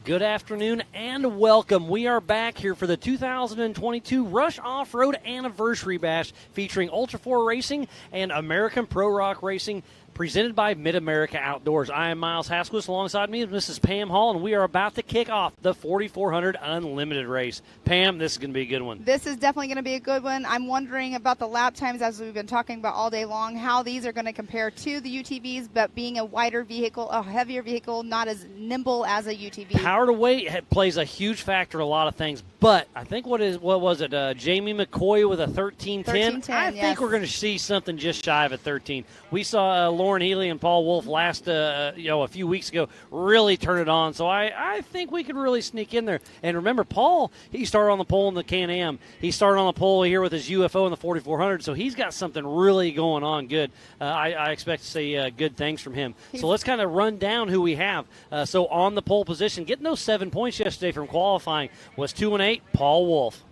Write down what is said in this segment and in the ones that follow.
Good afternoon and welcome. We are back here for the 2022 Rush Off-Road Anniversary Bash featuring Ultra 4 Racing and American Pro Rock Racing, presented by Mid-America Outdoors. I am Miles Haskowitz. Alongside me is Mrs. Pam Hall, and we are about to kick off the 4400 Unlimited race. Pam, this is going to be a good one. This is definitely going to be a good one. I'm wondering about the lap times, as we've been talking about all day long, how these are going to compare to the UTVs, but being a wider vehicle, a heavier vehicle, not as nimble as a UTV. Power to weight plays a huge factor in a lot of things, but I think what was it, Jamie McCoy with a 1310? I think we're going to see something just shy of a 13. We saw Lauren Healy and Paul Wolf last, a few weeks ago really turn it on. So I think we could really sneak in there. And remember, Paul, he started on the pole in the Can-Am. He started on the pole here with his UFO in the 4400. So he's got something really going on good. I expect to see good things from him. So let's kind of run down who we have. So on the pole position, getting those 7 points yesterday from qualifying was 2-8, Paul Wolf.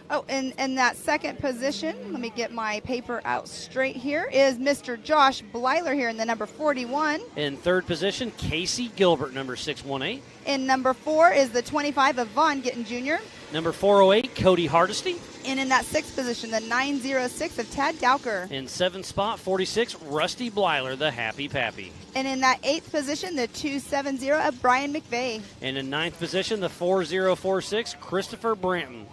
Oh, and in that second position, let me get my paper out straight here, is Mr. Josh Blyler here in the number 41. In third position, Casey Gilbert, number 618. In number 4 is the 25 of Vaughn Gittin Jr. Number 408, Cody Hardesty. And in that sixth position, the 906 of Tad Dowker. In seventh spot, 46, Rusty Blyler, the Happy Pappy. And in that eighth position, the 270 of Brian McVeigh. And in ninth position, the 4046, Christopher Branton.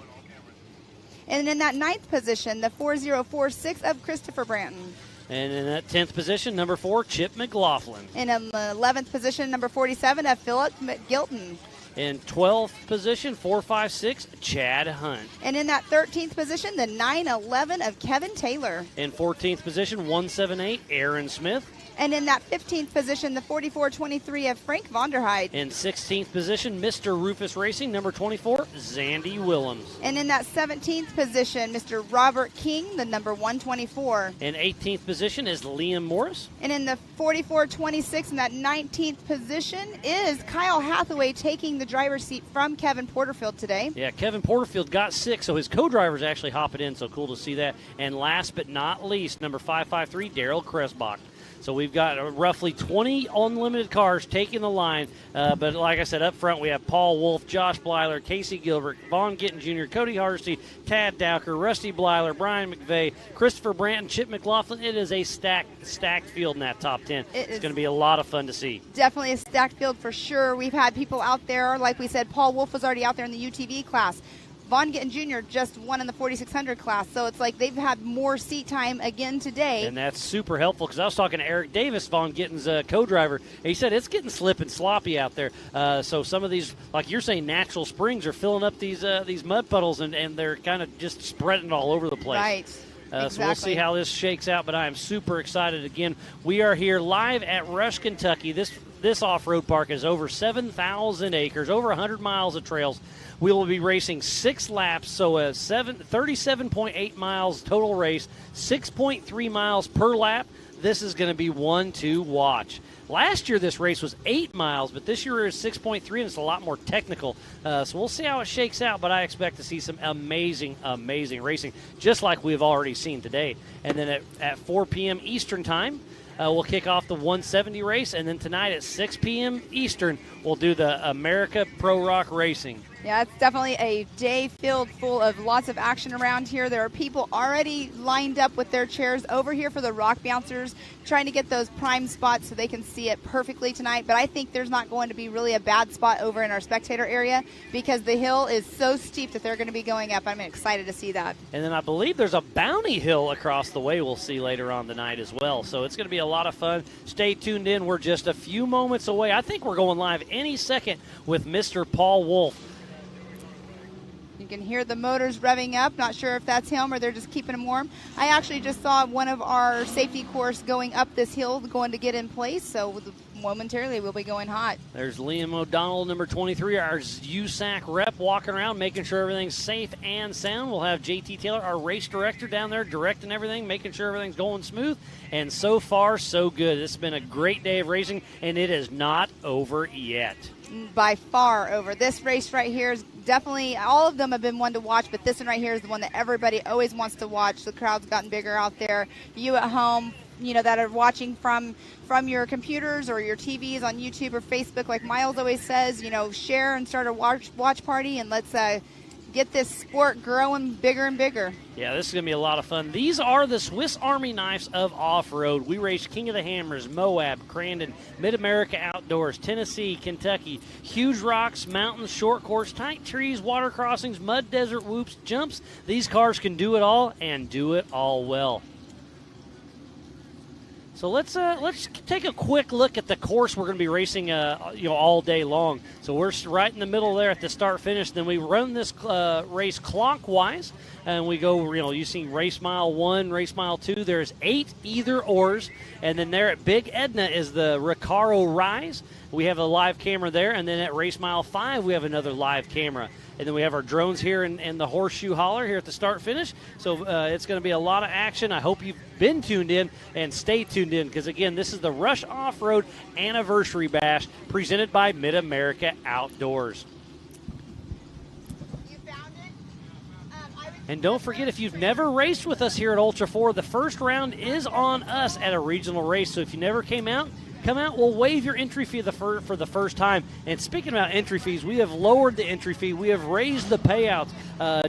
And in that ninth position, the 4046 of Christopher Branton. And in that 10th position, number 4, Chip McLaughlin. And in the 11th position, number 47 of Philip McGilton. In 12th position, 456, Chad Hunt. And in that 13th position, the 911 of Kevin Taylor. In 14th position, 178, Aaron Smith. And in that 15th position, the 4423 of Frank Vonderhyde. In 16th position, Mr. Rufus Racing, number 24, Zandy Willems. And in that 17th position, Mr. Robert King, the number 124. In 18th position is Liam Morris. And in the 4426, in that 19th position, is Kyle Hathaway taking the driver's seat from Kevin Porterfield today. Yeah, Kevin Porterfield got sick, so his co-driver's actually hopping in, so cool to see that. And last but not least, number 553, Daryl Kresbach. So we've got roughly 20 unlimited cars taking the line. But like I said, up front we have Paul Wolf, Josh Blyler, Casey Gilbert, Vaughn Gittin Jr., Cody Hardesty, Tad Dowker, Rusty Blyler, Brian McVeigh, Christopher Branton, Chip McLaughlin. It is a stacked field in that top 10. It's going to be a lot of fun to see. Definitely a stacked field for sure. We've had people out there, like we said, Paul Wolf was already out there in the UTV class. Vaughn Gittin Jr. just won in the 4600 class, so it's like they've had more seat time again today. And that's super helpful because I was talking to Eric Davis, Vaughn Gittin's co-driver. He said it's getting slip and sloppy out there. So some of these, like you're saying, natural springs are filling up these mud puddles, and they're kind of just spreading all over the place. Right. Exactly. So we'll see how this shakes out, but I am super excited. Again, we are here live at Rush, Kentucky. This off-road park is over 7,000 acres, over 100 miles of trails. We will be racing 6 laps, so a 37.8 miles total race, 6.3 miles per lap. This is going to be one to watch. Last year this race was 8 miles, but this year is 6.3, and it's a lot more technical. So we'll see how it shakes out, but I expect to see some amazing, amazing racing, just like we've already seen today. And then at 4 p.m. Eastern time, we'll kick off the 170 race, and then tonight at 6 p.m. Eastern, we'll do the America Pro Rock Racing. Yeah, it's definitely a day filled full of lots of action around here. There are people already lined up with their chairs over here for the rock bouncers, trying to get those prime spots so they can see it perfectly tonight. But I think there's not going to be really a bad spot over in our spectator area because the hill is so steep that they're going to be going up. I'm excited to see that. And then I believe there's a bounty hill across the way we'll see later on tonight as well. So it's going to be a lot of fun. Stay tuned in. We're just a few moments away. I think we're going live any second with Mr. Paul Wolf. You can hear the motors revving up. Not sure if that's him or they're just keeping him warm. I actually just saw one of our safety course going up this hill, going to get in place. So momentarily we'll be going hot. There's Liam O'Donnell, number 23, our USAC rep, walking around, making sure everything's safe and sound. We'll have JT Taylor, our race director, down there directing everything, making sure everything's going smooth. And so far, so good. This has been a great day of racing, and it is not over yet. By far over. This race right here is definitely, all of them have been one to watch, but this one right here is the one that everybody always wants to watch. The crowd's gotten bigger out there. You at home, that are watching from your computers or your TVs on YouTube or Facebook, like Miles always says, share and start a watch party, and let's get this sport growing bigger and bigger. Yeah, this is going to be a lot of fun. These are the Swiss Army knives of off-road. We race King of the Hammers, Moab, Crandon, Mid-America Outdoors, Tennessee, Kentucky. Huge rocks, mountains, short course, tight trees, water crossings, mud desert, whoops, jumps. These cars can do it all and do it all well. So let's take a quick look at the course we're going to be racing all day long. So we're right in the middle there at the start finish. Then we run this race clockwise, and we go. You see race mile 1, race mile 2. There's 8 either ors, and then there at Big Edna is the Recaro Rise. We have a live camera there, and then at race mile 5 we have another live camera. And then we have our drones here in the Horseshoe Holler here at the start finish. So it's going to be a lot of action. I hope you've been tuned in and stay tuned in, because, again, this is the Rush Off-Road Anniversary Bash presented by Mid-America Outdoors. You found it? And don't forget, if you've never raced with us here at Ultra 4, the first round is on us at a regional race. So if you never came out, come out. We'll waive your entry fee for the first time. And speaking about entry fees, we have lowered the entry fee. We have raised the payouts.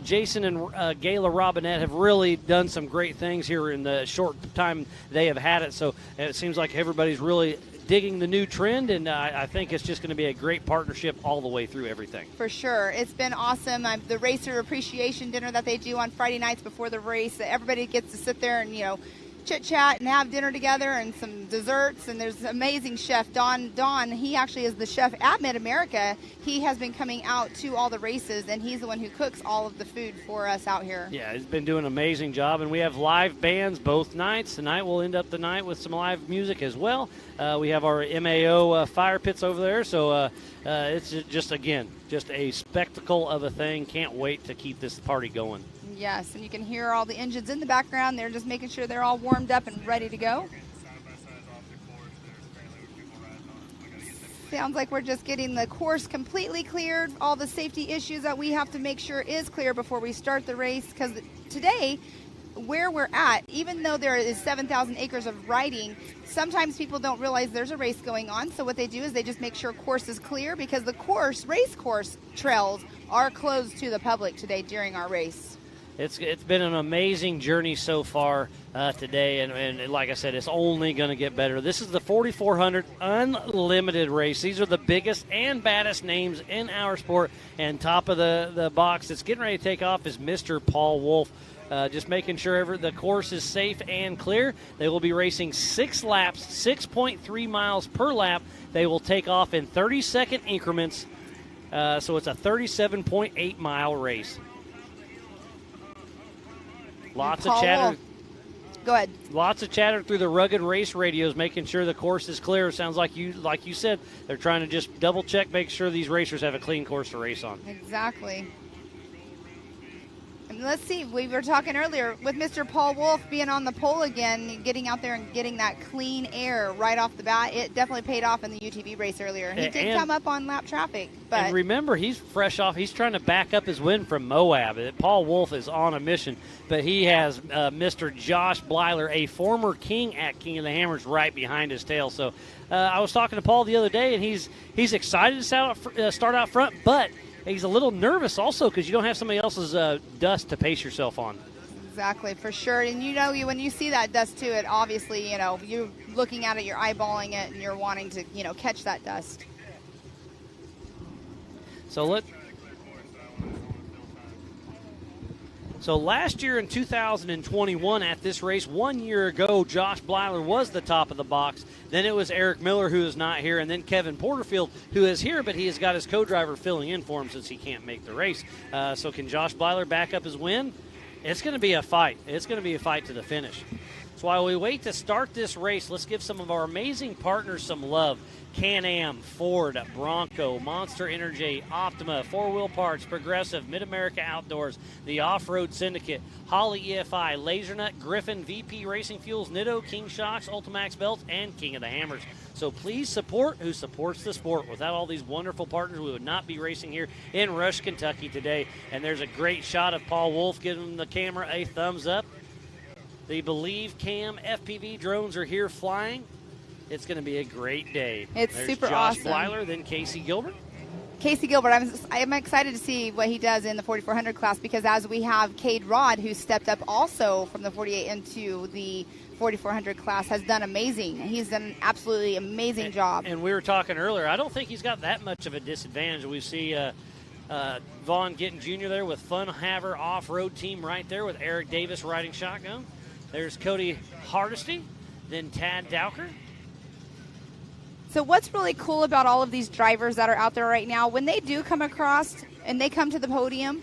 Jason and Gayla Robinette have really done some great things here in the short time they have had it. So it seems like everybody's really digging the new trend, and I think it's just going to be a great partnership all the way through everything. For sure. It's been awesome. The racer appreciation dinner that they do on Friday nights before the race, everybody gets to sit there and, chit-chat and have dinner together and some desserts. And there's amazing chef Don. He actually is the chef at Mid-America. He has been coming out to all the races, and he's the one who cooks all of the food for us out here. Yeah, he's been doing an amazing job, and we have live bands both nights. Tonight we'll end up the night with some live music as well. We have our MAO fire pits over there, so it's just a spectacle of a thing. Can't wait to keep this party going. Yes, and you can hear all the engines in the background. They're just making sure they're all warmed up and ready to go. Sounds like we're just getting the course completely cleared. All the safety issues that we have to make sure is clear before we start the race, because today, where we're at, even though there is 7,000 acres of riding, sometimes people don't realize there's a race going on. So what they do is they just make sure course is clear, because the race course trails are closed to the public today during our race. It's been an amazing journey so far today, and like I said, it's only going to get better. This is the 4,400 Unlimited race. These are the biggest and baddest names in our sport, and top of the box that's getting ready to take off is Mr. Paul Wolf. Just making sure the course is safe and clear. They will be racing 6 laps, 6.3 miles per lap. They will take off in 30-second increments, so it's a 37.8-mile race. Lots of chatter. Go ahead. Lots of chatter through the rugged race radios, making sure the course is clear. Sounds like you said, they're trying to just double check, make sure these racers have a clean course to race on. Exactly. And let's see, we were talking earlier with Mr. Paul Wolf being on the pole again, getting out there and getting that clean air right off the bat. It definitely paid off in the UTV race earlier. He did come up on lap traffic. But and remember, he's fresh off. He's trying to back up his win from Moab. Paul Wolf is on a mission, but he has Mr. Josh Blyler, a former king at King of the Hammers, right behind his tail. So I was talking to Paul the other day, and he's excited to start out front, but he's a little nervous also because you don't have somebody else's dust to pace yourself on. Exactly, for sure. And when you see that dust too, it obviously, you're looking at it, you're eyeballing it, and you're wanting to, catch that dust. So last year in 2021 at this race, 1 year ago, Josh Blyler was the top of the box. Then it was Eric Miller, who is not here, and then Kevin Porterfield, who is here, but he has got his co-driver filling in for him since he can't make the race. So can Josh Blyler back up his win? It's going to be a fight. It's going to be a fight to the finish. So while we wait to start this race, let's give some of our amazing partners some love. Can-Am, Ford, Bronco, Monster Energy, Optima, 4 Wheel Parts, Progressive, Mid-America Outdoors, the Off-Road Syndicate, Holly EFI, Lasernut, Griffin, VP Racing Fuels, Nitto, King Shocks, Ultimax Belts, and King of the Hammers. So please support who supports the sport. Without all these wonderful partners, we would not be racing here in Rush, Kentucky today. And there's a great shot of Paul Wolf giving the camera a thumbs up. The Believe Cam FPV drones are here flying. It's going to be a great day. It's There's super Josh awesome. Blyler, then Casey Gilbert. Casey Gilbert, I'm excited to see what he does in the 4400 class, because as we have Cade Rod, who stepped up also from the 48 into the 4400 class, has done amazing. He's done an absolutely amazing job. And we were talking earlier, I don't think he's got that much of a disadvantage. We see Vaughn Gittin Jr. there with Fun Haver off-road team right there with Eric Davis riding shotgun. There's Cody Hardesty, then Tad Dowker. So what's really cool about all of these drivers that are out there right now, when they do come across and they come to the podium,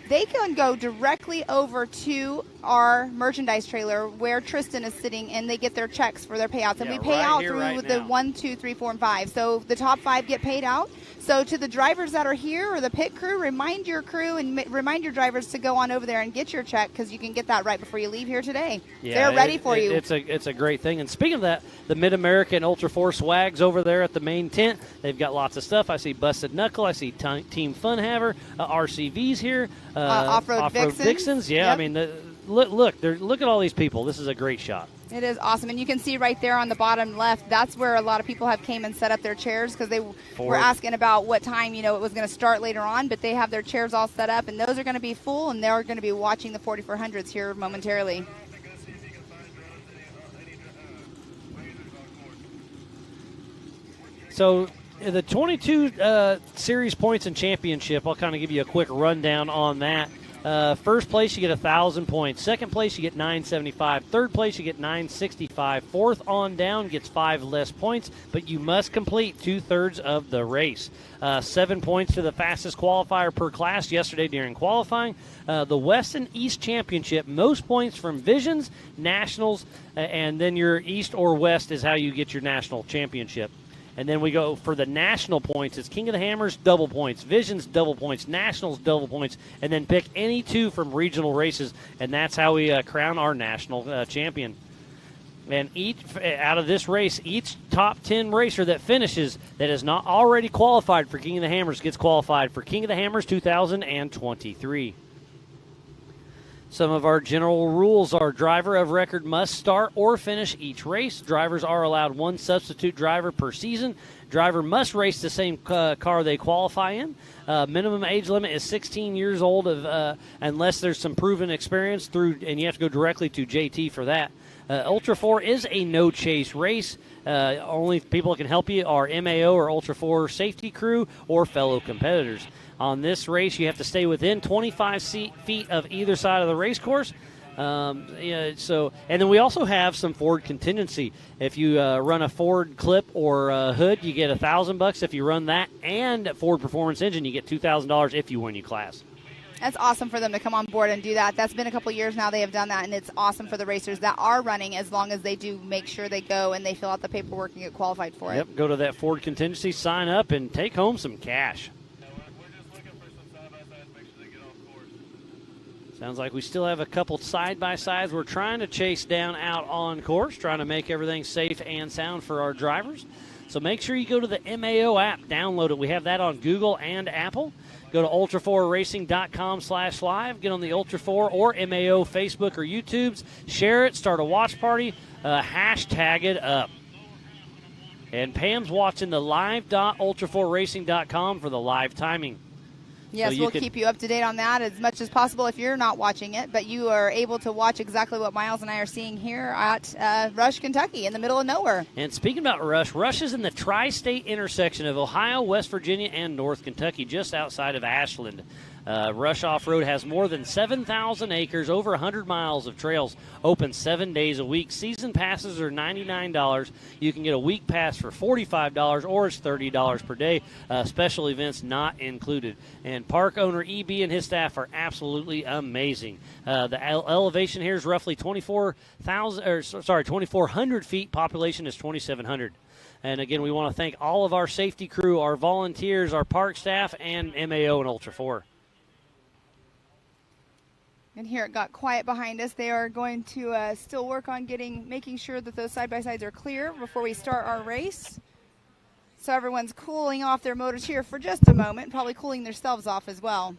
they can go directly over to our merchandise trailer where Tristan is sitting, and they get their checks for their payouts. And we pay out through the 1, 2, 3, 4, and 5. So the top 5 get paid out. So to the drivers that are here or the pit crew, remind your crew and remind your drivers to go on over there and get your check, because you can get that right before you leave here today. Yeah, they're ready for you. It's a great thing. And speaking of that, the Mid-American Ultra 4 swags over there at the main tent, they've got lots of stuff. I see Busted Knuckle. I see Team Funhaver, RCVs here. Off-road Vixens. Yeah, yep. I mean, look at all these people. This is a great shot. It is awesome. And you can see right there on the bottom left, that's where a lot of people have came and set up their chairs, because they were asking about what time, it was going to start later on, but they have their chairs all set up, and those are going to be full, and they're going to be watching the 4400s here momentarily. So the 22 series points and championship, I'll kind of give you a quick rundown on that. First place, you get 1,000 points. Second place, you get 975. Third place, you get 965. Fourth on down gets 5 less points, but you must complete 2/3 of the race. 7 points to the fastest qualifier per class yesterday during qualifying. The West and East Championship, most points from Visions, Nationals, and then your East or West is how you get your national championship. And then we go for the national points. It's King of the Hammers, double points. Visions, double points. Nationals, double points. And then pick any 2 from regional races. And that's how we crown our national champion. And out of this race, each top 10 racer that finishes that is not already qualified for King of the Hammers gets qualified for King of the Hammers 2023. Some of our general rules are driver of record must start or finish each race. Drivers are allowed 1 substitute driver per season. Driver must race the same car they qualify in. Minimum age limit is 16 years old unless there's some proven experience and you have to go directly to JT for that. Ultra 4 is a no-chase race. Only people that can help you are MAO or Ultra 4 safety crew or fellow competitors. On this race, you have to stay within 25 feet of either side of the race course. And then we also have some Ford contingency. If you run a Ford Clip or Hood, you get $1,000. If you run that and Ford Performance Engine, you get $2,000 if you win your class. That's awesome for them to come on board and do that. That's been a couple years now they have done that, and it's awesome for the racers that are running, as long as they do make sure they go and they fill out the paperwork and get qualified for it. Yep, go to that Ford contingency, sign up, and take home some cash. Sounds like we still have a couple side-by-sides we're trying to chase down out on course, trying to make everything safe and sound for our drivers. So make sure you go to the MAO app, download it. We have that on Google and Apple. Go to ultra4racing.com/live. Get on the Ultra 4 or MAO Facebook or YouTubes. Share it. Start a watch party. Hashtag it up. And Pam's watching the live.ultra4racing.com for the live timing. Yes, so we'll keep you up to date on that as much as possible if you're not watching it, but you are able to watch exactly what Miles and I are seeing here at Rush, Kentucky, in the middle of nowhere. And speaking about Rush is in the tri-state intersection of Ohio, West Virginia, and North Kentucky, just outside of Ashland. Rush Off-Road has more than 7,000 acres, over 100 miles of trails, open 7 days a week. Season passes are $99. You can get a week pass for $45, or it's $30 per day. Special events not included. And park owner EB and his staff are absolutely amazing. The elevation here is roughly 2,400 feet. Population is 2,700. And again, we want to thank all of our safety crew, our volunteers, our park staff, and MAO and Ultra 4. And here it got quiet behind us. They are going to still work on making sure that those side-by-sides are clear before we start our race. So everyone's cooling off their motors here for just a moment, probably cooling themselves off as well.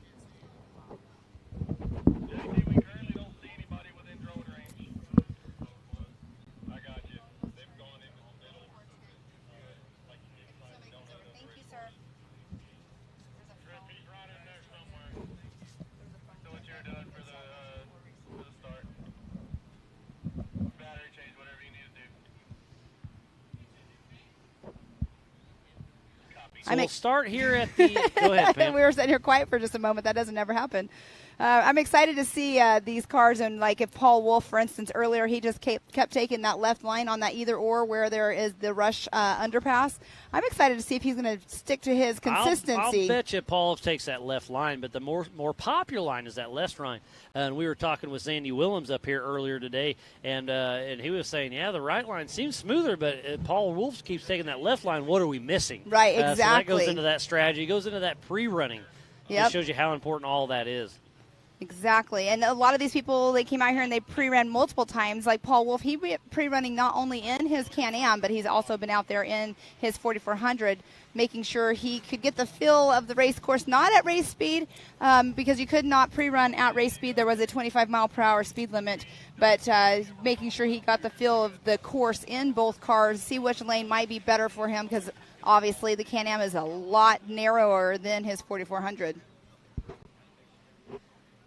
So we'll start here at the – go ahead, Pam. We were sitting here quiet for just a moment. That doesn't ever happen. I'm excited to see these cars, and like if Paul Wolf, for instance, earlier he just kept taking that left line on that either or where there is the Rush underpass. I'm excited to see if he's going to stick to his consistency. I'll bet you Paul takes that left line, but the more popular line is that left line. And we were talking with Zandy Willems up here earlier today, and he was saying, yeah, the right line seems smoother, but Paul Wolf keeps taking that left line. What are we missing? Right, exactly. So that goes into that strategy. It goes into that pre-running. Yep. It shows you how important all that is. Exactly. And a lot of these people, they came out here and they pre-ran multiple times. Like Paul Wolf, he pre-running not only in his Can-Am, but he's also been out there in his 4400, making sure he could get the feel of the race course, not at race speed, because you could not pre-run at race speed. There was a 25-mile-per-hour speed limit, but making sure he got the feel of the course in both cars, see which lane might be better for him, because obviously the Can-Am is a lot narrower than his 4400.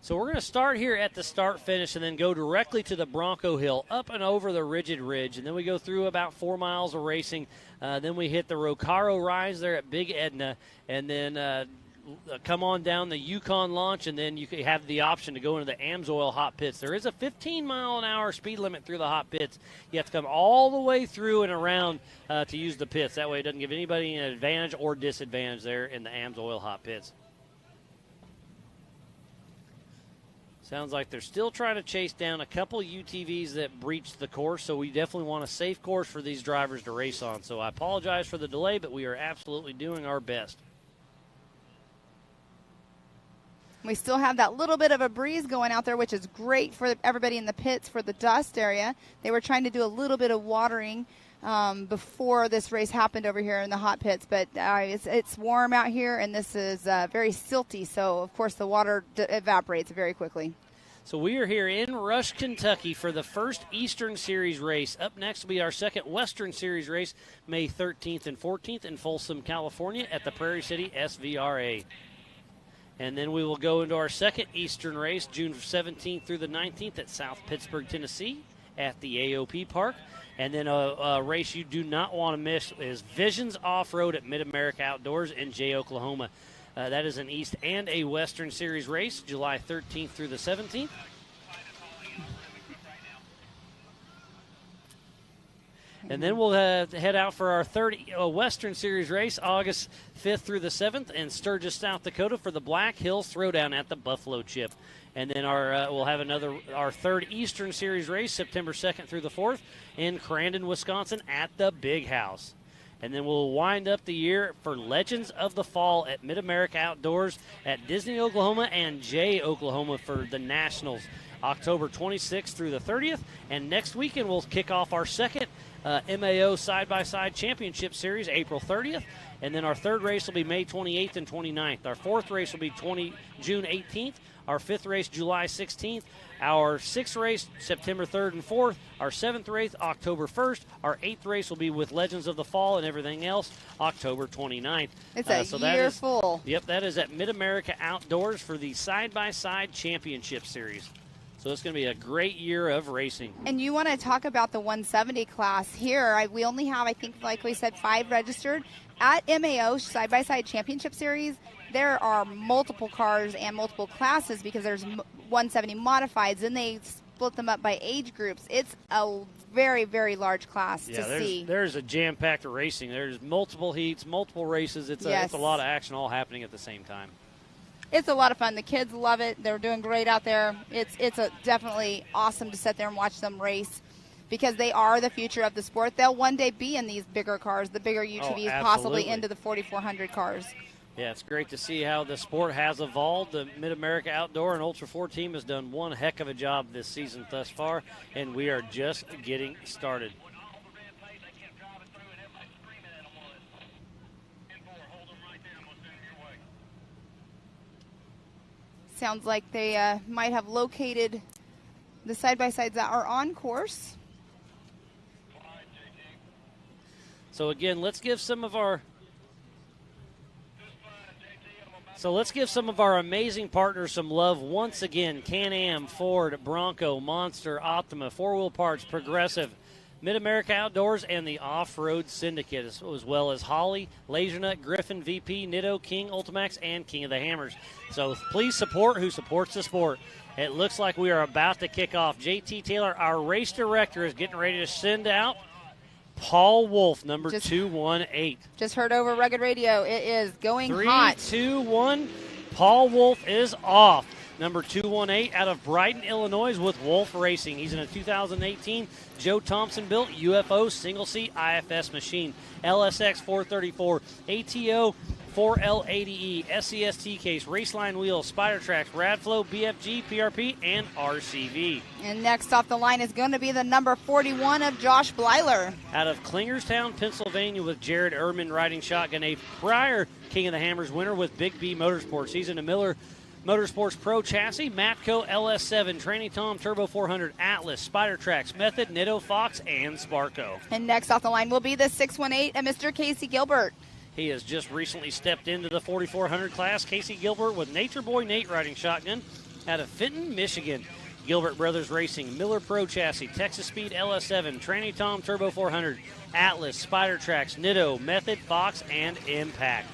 So we're going to start here at the start-finish and then go directly to the Bronco Hill, up and over the Rigid Ridge. And then we go through about 4 miles of racing. Then we hit the Rocaro Rise there at Big Edna. And then come on down the Yukon Launch, and then you have the option to go into the Amsoil Hot Pits. There is a 15-mile-an-hour speed limit through the hot pits. You have to come all the way through and around to use the pits. That way it doesn't give anybody an advantage or disadvantage there in the Amsoil Hot Pits. Sounds like they're still trying to chase down a couple UTVs that breached the course, so we definitely want a safe course for these drivers to race on. So I apologize for the delay, but we are absolutely doing our best. We still have that little bit of a breeze going out there, which is great for everybody in the pits for the dust area. They were trying to do a little bit of watering before this race happened over here in the hot pits, but it's warm out here, and this is very silty, so of course the water evaporates very quickly. So we are here in Rush, Kentucky for the first Eastern Series race. Up next will be our second Western Series race, May 13th and 14th in Folsom, California at the Prairie City SVRA. And then we will go into our second Eastern race, June 17th through the 19th at South Pittsburgh, Tennessee at the AOP Park. And then a race you do not want to miss is Visions Off-Road at Mid-America Outdoors in Jay, Oklahoma. That is an East and a Western Series race, July 13th through the 17th. And then we'll head out for our third Western Series race, August 5th through the 7th in Sturgis, South Dakota for the Black Hills Throwdown at the Buffalo Chip. And then we'll have our third Eastern Series race, September 2nd through the 4th in Crandon, Wisconsin at the Big House. And then we'll wind up the year for Legends of the Fall at Mid-America Outdoors at Disney, Oklahoma and Jay, Oklahoma for the Nationals, October 26th through the 30th. And next weekend we'll kick off our second MAO Side-by-Side Championship Series, April 30th. And then our third race will be May 28th and 29th. Our fourth race will be June 18th. Our fifth race, July 16th. Our sixth race, September 3rd and 4th. Our seventh race, October 1st. Our eighth race will be with Legends of the Fall and everything else, October 29th. It's a year full. Yep, that is at Mid-America Outdoors for the Side-by-Side Championship Series. So it's going to be a great year of racing. And you want to talk about the 170 class here. We only have, I think, like we said, 5 registered. At MAO Side-by-Side Championship Series, there are multiple cars and multiple classes because there's 170 modifieds, and they split them up by age groups. It's a very, very large class to see. There's a jam-packed racing. There's multiple heats, multiple races. It's a lot of action all happening at the same time. It's a lot of fun. The kids love it. They're doing great out there. It's definitely awesome to sit there and watch them race because they are the future of the sport. They'll one day be in these bigger cars, the bigger UTVs, possibly into the 4400 cars. Yeah, it's great to see how the sport has evolved. The Mid-America Outdoor and Ultra 4 team has done one heck of a job this season thus far, and we are just getting started. Sounds like they might have located the side-by-sides that are on course. So again, let's give some of our amazing partners some love once again. Can-Am, Ford, Bronco, Monster, Optima, 4 Wheel Parts, Progressive, Mid-America Outdoors, and the Off-Road Syndicate, as well as Holly, Lasernut, Griffin, VP, Nitto, King, Ultimax, and King of the Hammers. So please support who supports the sport. It looks like we are about to kick off. JT Taylor, our race director, is getting ready to send out Paul Wolf, number 218. Just heard over Rugged Radio. It is going 3, hot. 2, 1. Paul Wolf is off. Number 218 out of Brighton, Illinois with Wolf Racing. He's in a 2018 Joe Thompson-built UFO single-seat IFS machine. LSX 434, ATO 4L80E, SCST case, Raceline wheels, Spider Tracks, Radflow, BFG, PRP, and RCV. And next off the line is going to be the number 41 of Josh Blyler. Out of Klingerstown, Pennsylvania with Jared Ehrman riding shotgun, a prior King of the Hammers winner with Big B Motorsports. He's in a Miller Motorsports Pro chassis, Matco LS7, Tranny Tom Turbo 400, Atlas, Spider Tracks, Method, Nitto, Fox, and Sparco. And next off the line will be the 618 of Mr. Casey Gilbert. He has just recently stepped into the 4400 class. Casey Gilbert with Nature Boy Nate riding shotgun out of Fenton, Michigan. Gilbert Brothers Racing, Miller Pro chassis, Texas Speed LS7, Tranny Tom Turbo 400, Atlas, Spider Tracks, Nitto, Method, Fox, and Impact.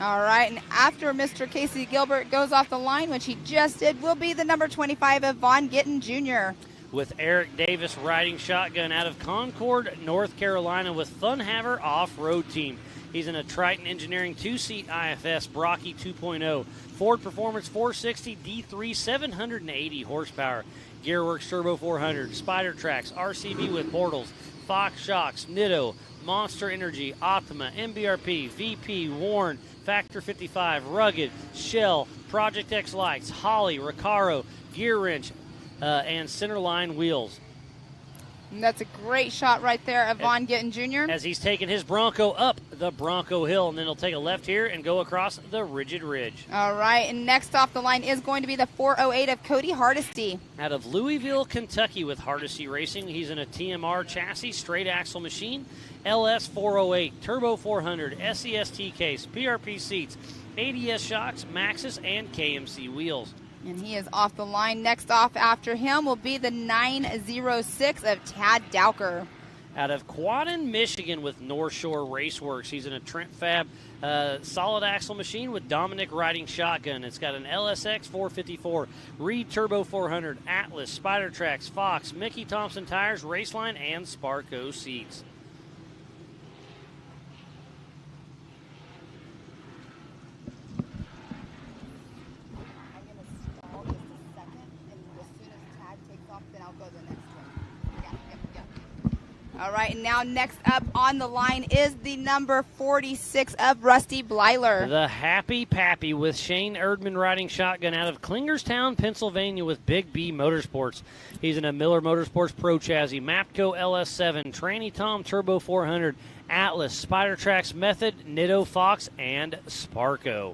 All right, and after Mr. Casey Gilbert goes off the line, which he just did, will be the number 25 of Von Gittin Jr. With Eric Davis riding shotgun out of Concord, North Carolina with Funhaver Off-Road Team. He's in a Triton Engineering 2-seat IFS Brocky 2.0, Ford Performance 460 D3 780 horsepower, Gearworks Turbo 400, Spider Tracks, RCV with Portals, Fox Shocks, Nitto, Monster Energy, Optima, MBRP, VP, Warren, Factor 55, Rugged, Shell, Project X Lights, Holly, Recaro, Gear Wrench, and Centerline Wheels. And that's a great shot right there of Von Gittin Jr. As he's taking his Bronco up the Bronco Hill, and then he'll take a left here and go across the Rigid Ridge. All right, and next off the line is going to be the 408 of Cody Hardesty. Out of Louisville, Kentucky with Hardesty Racing. He's in a TMR chassis, straight axle machine, LS 408, Turbo 400, SCST case, PRP seats, ADS shocks, Maxxis, and KMC wheels. And he is off the line. Next off after him will be the 906 of Tad Dowker. Out of Quaddon, Michigan with North Shore Raceworks. He's in a Trent Fab solid axle machine with Dominic riding shotgun. It's got an LSX 454, Reed Turbo 400, Atlas, Spider Tracks, Fox, Mickey Thompson tires, Raceline, and Sparco seats. All right, and now next up on the line is the number 46 of Rusty Blyler. The Happy Pappy with Shane Erdman riding shotgun out of Klingerstown, Pennsylvania with Big B Motorsports. He's in a Miller Motorsports Pro chassis, Mapco LS7, Tranny Tom Turbo 400, Atlas, Spider Tracks Method, Nitto, Fox, and Sparco.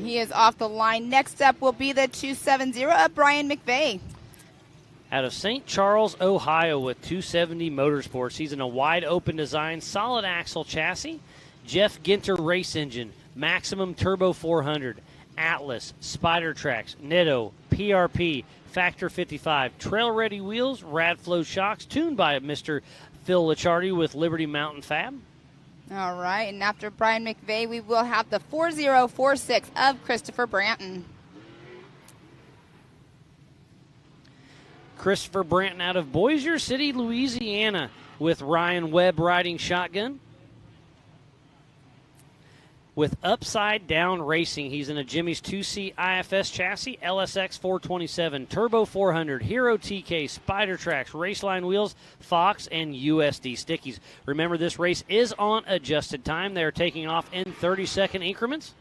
He is off the line. Next up will be the 270 of Brian McVeigh. Out of St. Charles, Ohio with 270 Motorsports. He's in a wide open design, solid axle chassis, Jeff Ginter race engine, Maximum Turbo 400, Atlas, Spider Tracks, Nitto, PRP, Factor 55, trail ready wheels, Radflow shocks, tuned by Mr. Phil Licciardi with Liberty Mountain Fab. All right, and after Brian McVeigh, we will have the 4046 of Christopher Branton. Christopher Branton out of Bossier City, Louisiana with Ryan Webb riding shotgun. With Upside Down Racing, he's in a Jimmy's 2-seat IFS chassis, LSX 427, Turbo 400, Hero TK, Spider Tracks, Raceline wheels, Fox, and USD stickies. Remember, this race is on adjusted time. They're taking off in 30-second increments.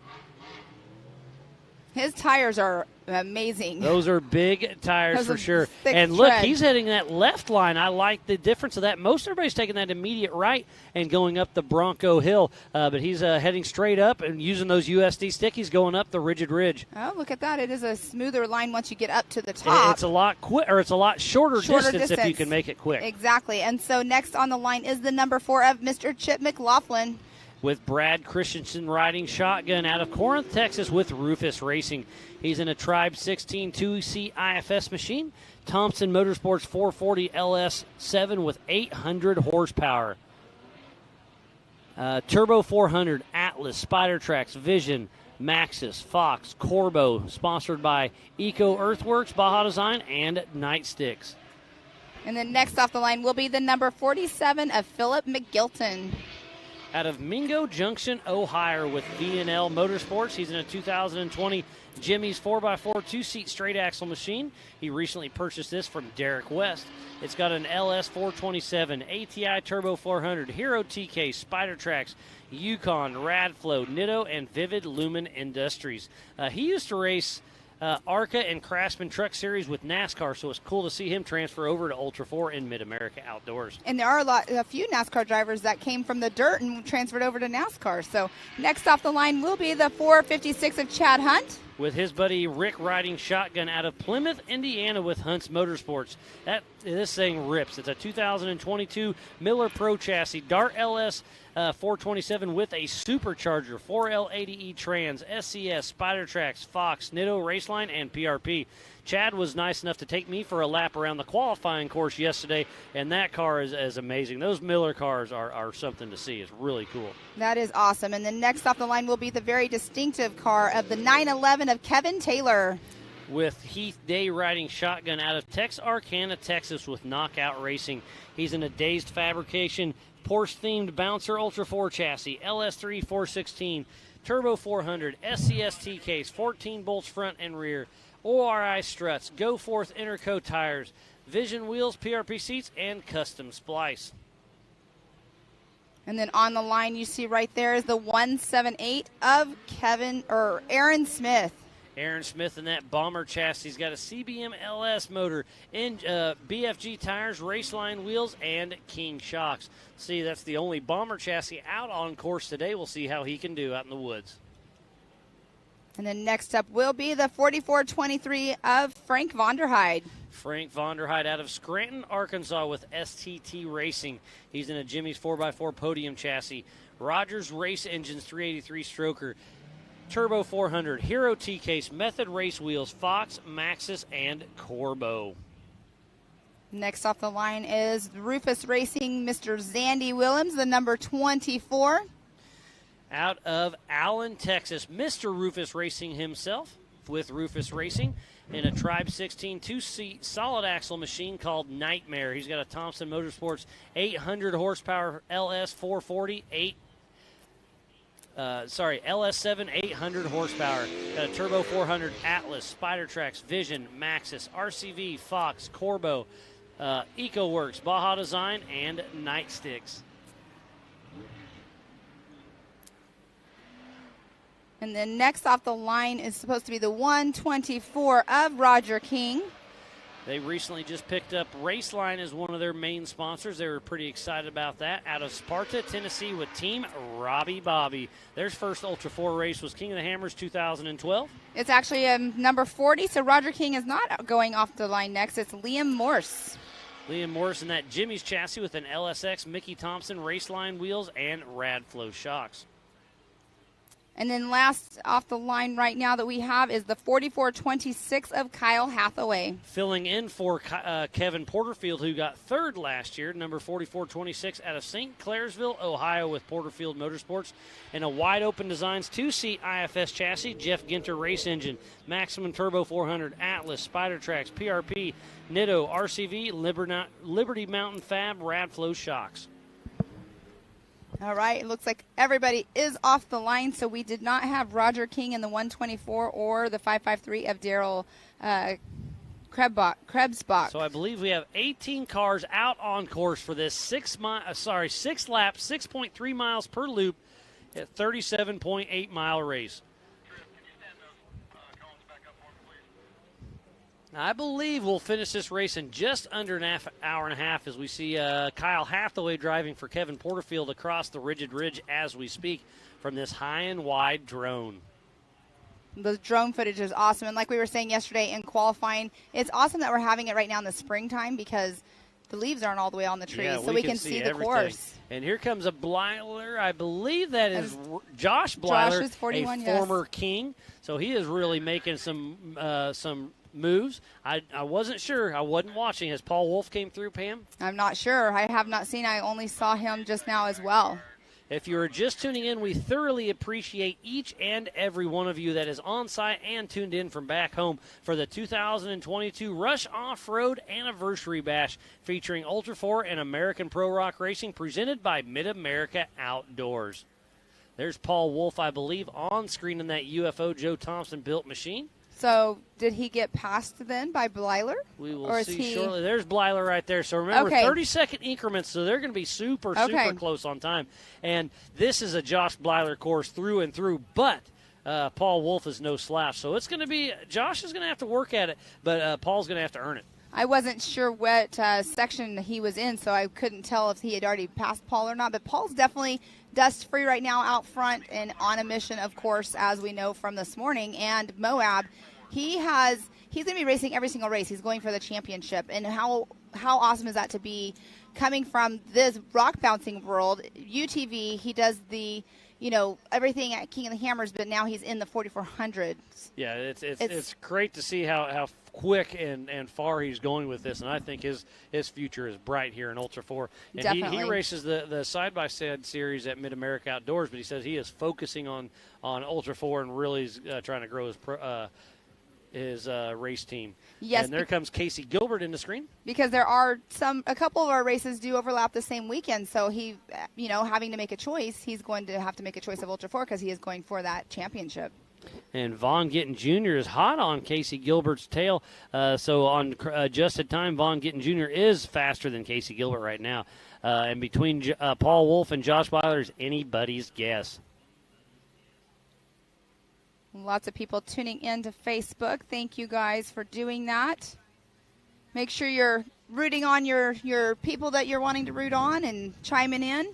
His tires are amazing. Those are big tires for sure. And tread. look, he's heading that left line. I like the difference of that. Most everybody's taking that immediate right and going up the Bronco Hill, but he's heading straight up and using those USD stickies going up the Rigid Ridge. Oh, look at that. It is a smoother line once you get up to the top. It's a lot it's a lot shorter distance if you can make it quick. Exactly. And so next on the line is the number 4 of Mr. Chip McLaughlin. with Brad Christensen riding shotgun out of Corinth, Texas with Rufus Racing. He's in a Tribe 16 2C IFS machine. Thompson Motorsports 440 LS7 with 800 horsepower. Turbo 400, Atlas, Spider Tracks, Vision, Maxxis, Fox, Corbo, sponsored by Eco Earthworks, Baja Design, and Nightsticks. And then next off the line will be the number 47 of Philip McGilton. Out of Mingo Junction, Ohio with V&L Motorsports. He's in a 2020 Jimmy's 4x4 two-seat straight axle machine. He recently purchased this from Derek West. It's got an LS 427, ATI Turbo 400, Hero TK, Spider Tracks, Yukon, Radflow, Nitto, and Vivid Lumen Industries. He used to race ARCA and Craftsman Truck Series with NASCAR, so it's cool to see him transfer over to Ultra 4 in Mid-America Outdoors. And there are a few NASCAR drivers that came from the dirt and transferred over to NASCAR. So next off the line will be the 456 of Chad Hunt. With his buddy Rick riding shotgun out of Plymouth, Indiana with Hunt's Motorsports. This thing rips. It's a 2022 Miller Pro chassis, Dart LS 427 with a supercharger, 4L80E trans, SCS, Spider Tracks, Fox, Nitto, Raceline, and PRP. Chad was nice enough to take me for a lap around the qualifying course yesterday, and that car is amazing. Those Miller cars are something to see. It's really cool. That is awesome. And then next off the line will be the very distinctive car of the 911 of Kevin Taylor. With Heath Day riding shotgun out of Texarkana, Texas with Knockout Racing. He's in a Dazed Fabrication Porsche-themed Bouncer Ultra 4 chassis, LS3 416, Turbo 400, SCS T-case, 14 bolts front and rear, ORI struts, Go Forth Interco tires, Vision wheels, PRP seats, and custom splice. And then on the line you see right there is the 178 of Aaron Smith. Aaron Smith in that bomber chassis. He's got a CBM LS motor, BFG tires, Raceline wheels, and King shocks. See, that's the only bomber chassis out on course today. We'll see how he can do out in the woods. And then next up will be the 4423 of Frank Vonderheide. Frank Vonderheide out of Scranton, Arkansas with STT Racing. He's in a Jimmy's 4x4 Podium chassis, Rogers Race Engines 383 stroker, Turbo 400, Hero T-case, Method race wheels, Fox, Maxxis, and Corbo. Next off the line is Rufus Racing, Mr. Zandy Willems, the number 24. Out of Allen, Texas, Mr. Rufus Racing himself with Rufus Racing in a Tribe 16 two-seat solid axle machine called Nightmare. He's got a Thompson Motorsports 800 horsepower LS 440 LS7 800 horsepower. Got a Turbo 400 Atlas, Spider Tracks, Vision, Maxxis, RCV, Fox, Corbo, EcoWorks, Baja Design, and Nightsticks. And then next off the line is supposed to be the 124 of Roger King. They recently just picked up Raceline as one of their main sponsors. They were pretty excited about that. Out of Sparta, Tennessee with Team Robbie Bobby. Their first Ultra 4 race was King of the Hammers 2012. It's actually number 40, so Roger King is not going off the line next. It's Liam Morse. Liam Morse in that Jimmy's chassis with an LSX, Mickey Thompson Raceline wheels, and Radflow shocks. And then last off the line right now that we have is the 4426 of Kyle Hathaway. Filling in for Kevin Porterfield, who got third last year, number 4426 out of St. Clairsville, Ohio with Porterfield Motorsports. In a wide-open designs two-seat IFS chassis, Jeff Ginter race engine, Maximum Turbo 400, Atlas, Spider Tracks, PRP, Nitto, RCV, Liberty Mountain Fab, Radflow shocks. All right, it looks like everybody is off the line, so we did not have Roger King in the 124 or the 553 of Daryl Krebsbach. So I believe we have 18 cars out on course for this 6 laps, 6.3 miles per loop at 37.8 mile race. I believe we'll finish this race in just under an hour and a half as we see Kyle Hathaway driving for Kevin Porterfield across the Rigid Ridge as we speak from this high and wide drone. The drone footage is awesome. And like we were saying yesterday in qualifying, it's awesome that we're having it right now in the springtime because the leaves aren't all the way on the trees, Yeah, so we can see the everything. course. And here comes a Blyler. I believe that is Josh Blyler, Josh is 41, a yes. former king. So he is really making some moves. I wasn't sure. I wasn't watching as Paul Wolf came through, Pam. I'm not sure. I have not seen. I only saw him just now as well. If you are just tuning in, we thoroughly appreciate each and every one of you that is on site and tuned in from back home for the 2022 Rush Off-Road Anniversary Bash featuring Ultra 4 and American Pro Rock Racing presented by Mid-America Outdoors. There's Paul Wolf, I believe, on screen in that UFO Joe Thompson built machine. So did he get passed then by Blyler? We will see shortly. There's Blyler right there. So remember, 30-second increments, so they're going to be super close on time. And this is a Josh Blyler course through and through, but Paul Wolf is no slouch. So it's going to be – Josh is going to have to work at it, but Paul's going to have to earn it. I wasn't sure what section he was in, so I couldn't tell if he had already passed Paul or not. But Paul's definitely dust-free right now out front and on a mission, of course, as we know from this morning. And Moab – he's going to be racing every single race. He's going for the championship. And how awesome is that to be coming from this rock bouncing world? UTV, he does the, everything at King of the Hammers, but now he's in the 4400s. Yeah, it's great to see how quick and far he's going with this, and I think his future is bright here in Ultra 4. And Definitely. He races the side-by-side series at Mid-America Outdoors, but he says he is focusing on Ultra 4 and really is trying to grow his race team. Yes. And there comes Casey Gilbert in the screen. Because there are a couple of our races do overlap the same weekend, so he, having to make a choice, he's going to have to make a choice of Ultra 4 because he is going for that championship. And Vaughn Gittin Jr. is hot on Casey Gilbert's tail. So on adjusted time, Vaughn Gittin Jr. is faster than Casey Gilbert right now. And between Paul Wolf and Josh Blyler is anybody's guess. Lots of people tuning in to Facebook. Thank you guys for doing that. Make sure you're rooting on your people that you're wanting to root on and chiming in.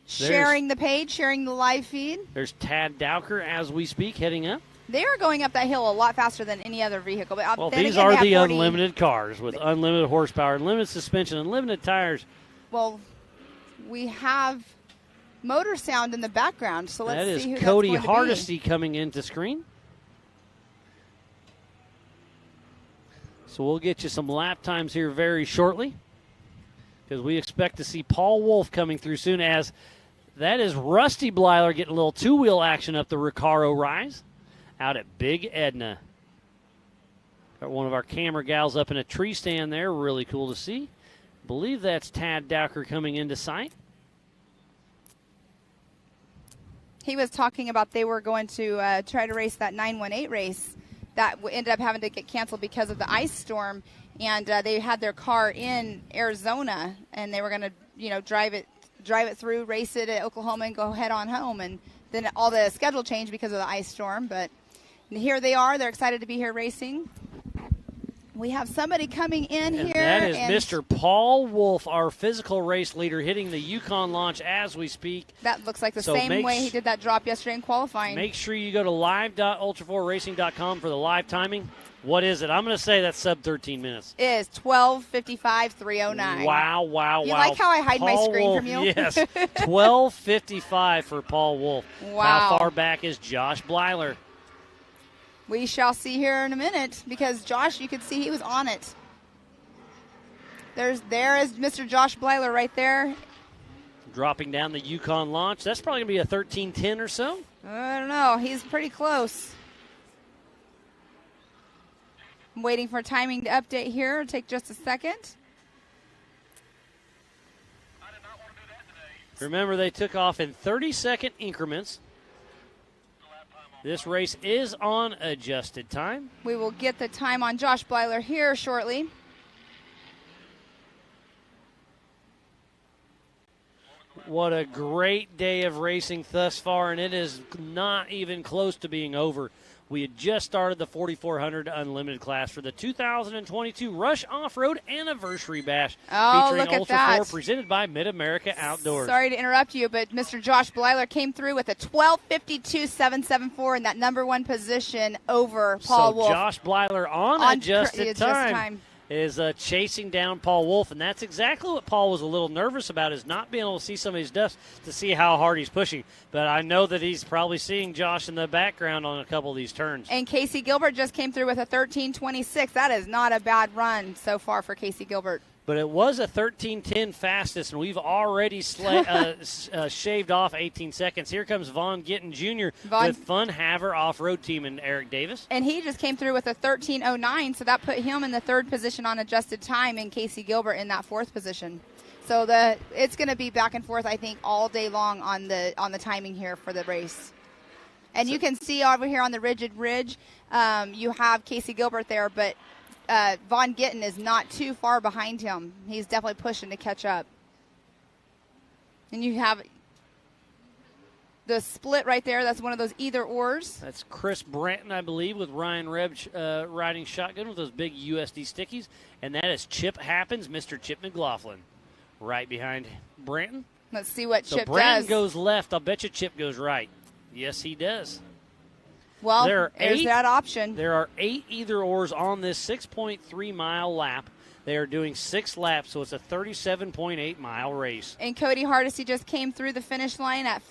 Sharing the page, sharing the live feed. There's Tad Dowker as we speak, heading up. They are going up that hill a lot faster than any other vehicle. But well, these are the unlimited cars with unlimited horsepower, unlimited suspension, unlimited tires. Well, we have motor sound in the background, so let's see who Cody that's going Hardesty coming into screen. So we'll get you some lap times here very shortly because we expect to see Paul Wolf coming through soon, as that is Rusty Blyler getting a little two-wheel action up the Recaro Rise out at Big Edna. Got one of our camera gals up in a tree stand there. Really cool to see. Believe that's Tad Dowker coming into sight. He was talking about they were going to try to race that 918 race that ended up having to get canceled because of the ice storm, and they had their car in Arizona, and they were going to, drive it through, race it at Oklahoma, and go head on home. And then all the schedule changed because of the ice storm. But here they are. They're excited to be here racing. We have somebody coming in and here. That is Mr. Paul Wolf, our physical race leader, hitting the Yukon launch as we speak. That looks like the same way he did that drop yesterday in qualifying. Make sure you go to live.ultra4racing.com for the live timing. What is it? I'm going to say that's sub 13 minutes. It is 12:55.309. Wow. You like how I hide my screen Wolf, from you? Yes. 12:55 for Paul Wolf. Wow. How far back is Josh Blyler? We shall see here in a minute, because Josh, you could see he was on it. There is Mr. Josh Blyler right there. Dropping down the Yukon launch. That's probably going to be a 13:10 or so. I don't know. He's pretty close. I'm waiting for timing to update here. It'll take just a second. Remember, they took off in 30-second increments. This race is on adjusted time. We will get the time on Josh Blyler here shortly. What a great day of racing thus far, and it is not even close to being over. We had just started the 4400 Unlimited class for the 2022 Rush Off-Road Anniversary Bash, featuring Ultra 4, presented by Mid-America Outdoors. Sorry to interrupt you, but Mr. Josh Blyler came through with a 12:52.774 in that number one position over Paul Wolf. Josh Blyler on adjusted time. is chasing down Paul Wolf, and that's exactly what Paul was a little nervous about, is not being able to see some of these dusts to see how hard he's pushing. But I know that he's probably seeing Josh in the background on a couple of these turns. And Casey Gilbert just came through with a 13:26. That is not a bad run so far for Casey Gilbert. But it was a 13:10 fastest, and we've already shaved off 18 seconds. Here comes Vaughn Gittin Jr. with Fun Haver Off-Road Team and Eric Davis. And he just came through with a 13:09, so that put him in the third position on adjusted time, and Casey Gilbert in that fourth position. So it's going to be back and forth, I think, all day long on the timing here for the race. And you can see over here on the rigid ridge, you have Casey Gilbert there, but Vaughn Gittin is not too far behind him. He's definitely pushing to catch up. And you have the split right there. That's one of those either-ors. That's Chris Branton, I believe, with Ryan Rebs riding shotgun with those big USD stickies. And that is Chip Happens, Mr. Chip McLaughlin, right behind Branton. Let's see what Chip Branton does. Goes left. I'll bet you Chip goes right. Yes, he does. Well, there's that option. There are 8 either-ors on this 6.3-mile lap. They are doing 6 laps, so it's a 37.8-mile race. And Cody Hardesty just came through the finish line at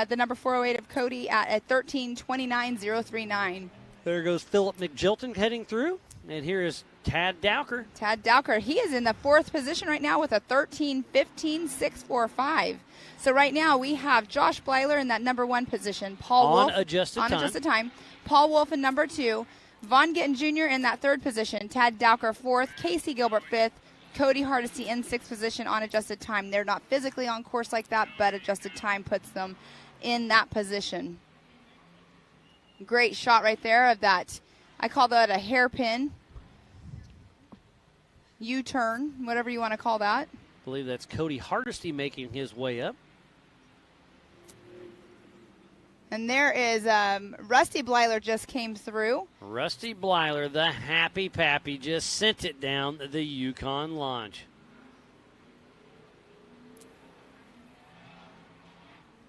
the number 408 of Cody at 13:29.039. There goes Philip McJilton heading through. And here is Tad Dowker. Tad Dowker, he is in the fourth position right now with a 13:15.645. So right now we have Josh Bleiler in that number 1 position. Paul Wolf on adjusted time. Paul Wolf in number 2. Vaughn Gittin Jr. in that third position. Tad Dowker 4th. Casey Gilbert 5th. Cody Hardesty in 6th position on adjusted time. They're not physically on course like that, but adjusted time puts them in that position. Great shot right there of that. I call that a hairpin U-turn, whatever you want to call that. I believe that's Cody Hardesty making his way up. And there is Rusty Bleiler just came through. Rusty Bleiler, the happy pappy, just sent it down the Yukon launch.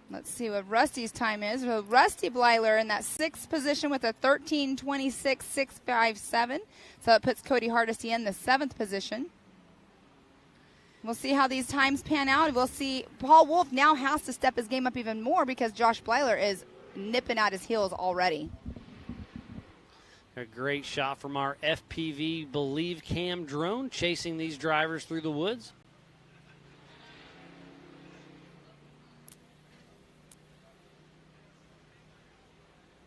Let's see what Rusty's time is. So Rusty Bleiler in that 6th position with a 13:26.657. So it puts Cody Hardesty in the 7th position. We'll see how these times pan out. We'll see. Paul Wolf now has to step his game up even more because Josh Bleiler is nipping at his heels already. A great shot from our FPV Believe Cam drone chasing these drivers through the woods.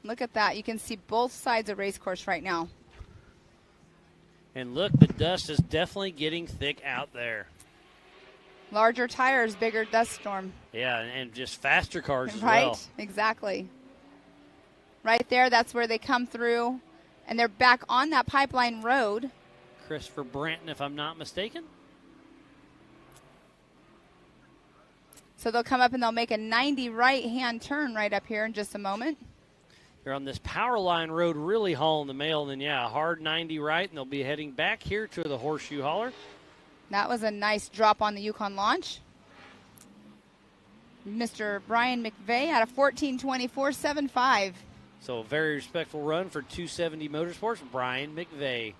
Look at that. You can see both sides of race course right now. And look, the dust is definitely getting thick out there. Larger tires, bigger dust storm. Yeah, and just faster cars as right? well. Exactly. Right there, that's where they come through. And they're back on that pipeline road. Christopher Branton, if I'm not mistaken. So they'll come up and they'll make a 90 right-hand turn right up here in just a moment. They're on this power line road really hauling the mail. And then, yeah, a hard 90 right, and they'll be heading back here to the Horseshoe Hauler. That was a nice drop on the Yukon launch. Mr. Brian McVeigh at a 14:24.75. So a very respectful run for 270 Motorsports, Brian McVeigh.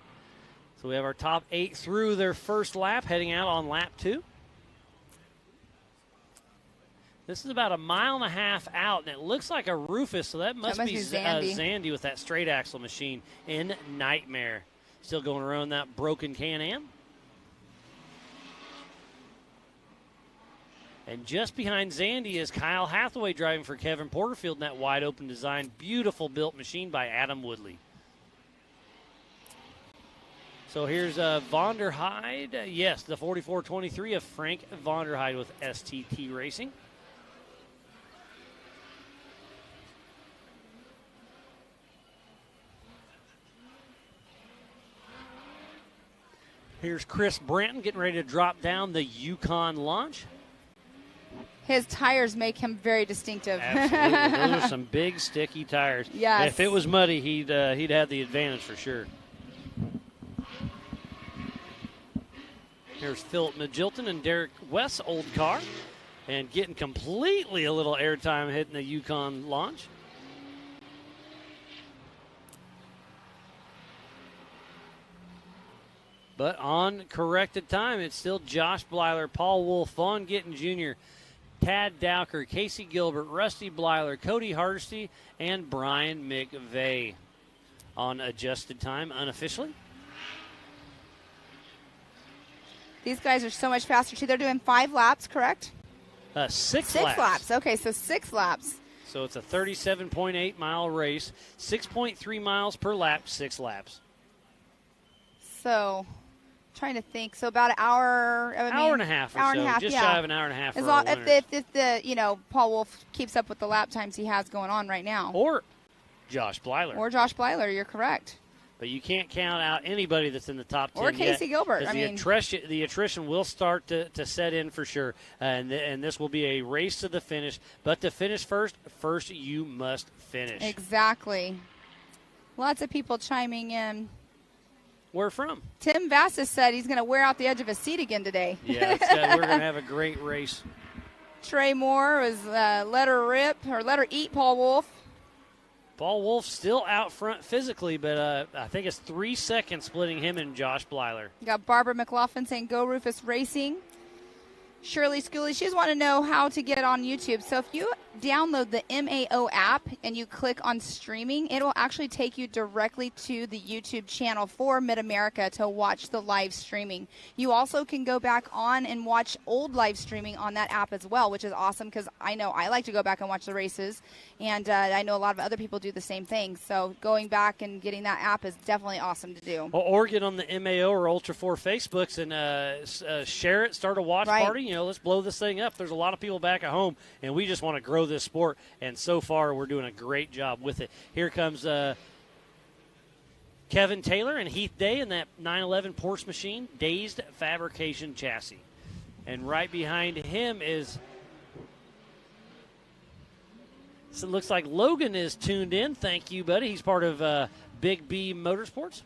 So we have our top 8 through their first lap, heading out on lap 2. This is about a mile and a half out, and it looks like a Rufus, so that must be Zandy with that straight axle machine in Nightmare. Still going around that broken Can-Am. And just behind Zandy is Kyle Hathaway driving for Kevin Porterfield in that wide-open design. Beautiful built machine by Adam Woodley. So here's Vonderheide. Yes, the 4423 of Frank Vonderheide with STT Racing. Here's Chris Branton getting ready to drop down the Yukon launch. His tires make him very distinctive. Absolutely. Those are some big, sticky tires. Yes. If it was muddy, he'd have the advantage for sure. Here's Philip Magilton and Derek West's old car. And getting completely a little airtime hitting the Yukon launch. But on corrected time, it's still Josh Blyler, Paul Wolf, Vaughn Gittin Jr., Tad Dowker, Casey Gilbert, Rusty Blyler, Cody Hardesty, and Brian McVeigh on adjusted time unofficially. These guys are so much faster, too. They're doing 5 laps, correct? 6 laps. Okay, so 6 laps. So it's a 37.8-mile race, 6.3 miles per lap, 6 laps. So, trying to think. So about an hour. Hour and a half or so. Just shy of an hour and a half. As long if the Paul Wolf keeps up with the lap times he has going on right now. Or Josh Blyler. You're correct. But you can't count out anybody that's in the top 10 or Casey yet, Gilbert. The attrition will start to set in for sure, and this will be a race to the finish. But to finish first you must finish. Exactly. Lots of people chiming in. Where from? Tim Vassis said he's going to wear out the edge of his seat again today. Yeah, we're going to have a great race. Trey Moore was let her eat Paul Wolf. Paul Wolf still out front physically, but I think it's 3 seconds splitting him and Josh Blyler. You got Barbara McLaughlin saying, "Go Rufus Racing." Shirley Schooley, she just want to know how to get on YouTube. So if you download the MAO app and you click on streaming, it will actually take you directly to the YouTube channel for Mid-America to watch the live streaming. You also can go back on and watch old live streaming on that app as well, which is awesome because I know I like to go back and watch the races, and I know a lot of other people do the same thing. So going back and getting that app is definitely awesome to do. Or get on the MAO or Ultra 4 Facebooks and share it, start a watch party. Let's blow this thing up. There's a lot of people back at home, and we just want to grow this sport, and so far we're doing a great job with it. Here comes Kevin Taylor and Heath Day in that 911 Porsche machine, Dazed Fabrication chassis. And right behind him is, so it looks like Logan is tuned in. Thank you, buddy. He's part of Big B Motorsports.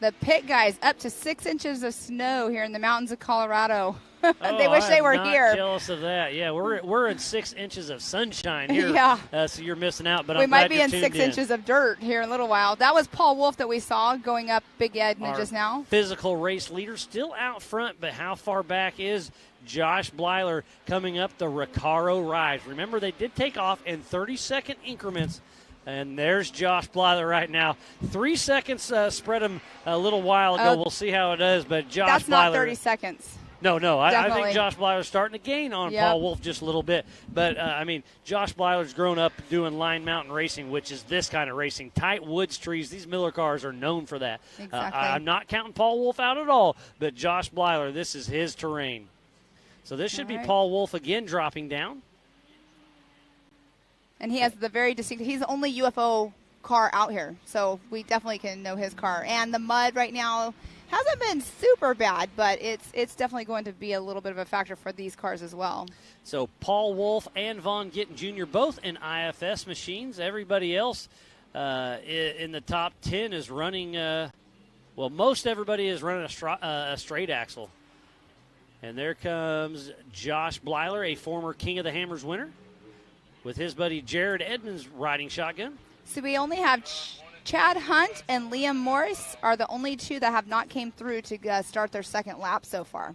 The pit guys up to 6 inches of snow here in the mountains of Colorado. They wish they were here. I'm jealous of that. Yeah, we're in 6 inches of sunshine here. Yeah. So you're missing out. But we I'm might glad be you're in tuned 6 inches of dirt here in a little while. That was Paul Wolf that we saw going up Big Edna just now. Physical race leader still out front, but how far back is Josh Blyler coming up the Recaro Rise? Remember, they did take off in 30-second increments. And there's Josh Blyler right now. 3 seconds spread him a little while ago. We'll see how it does. But Josh Blyler. That's not 30 seconds. No. I think Josh Blyler's starting to gain on Paul Wolf just a little bit. But, Josh Blyler's grown up doing line mountain racing, which is this kind of racing. Tight woods trees. These Miller cars are known for that. Exactly. I'm not counting Paul Wolf out at all. But Josh Blyler, this is his terrain. So this should be Paul Wolf again dropping down. And he has the very distinct, he's the only UFO car out here, so we definitely can know his car. And the mud right now hasn't been super bad, but it's definitely going to be a little bit of a factor for these cars as well. So Paul Wolf and Vaughn Gittin Jr. both in IFS machines. Everybody else in the top 10 is running, most everybody is running a straight axle. And there comes Josh Blyler, a former King of the Hammers winner, with his buddy Jared Edmonds riding shotgun. So we only have Chad Hunt and Liam Morris are the only two that have not came through to start their second lap so far.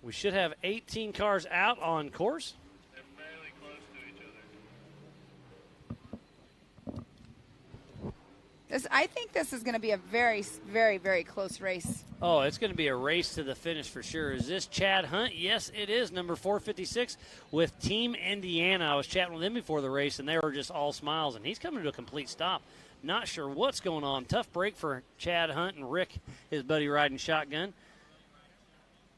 We should have 18 cars out on course. They're fairly close to each other. I think this is going to be a very, very, very close race. Oh, it's going to be a race to the finish for sure. Is this Chad Hunt? Yes, it is, number 456 with Team Indiana. I was chatting with him before the race, and they were just all smiles, and he's coming to a complete stop. Not sure what's going on. Tough break for Chad Hunt and Rick, his buddy, riding shotgun.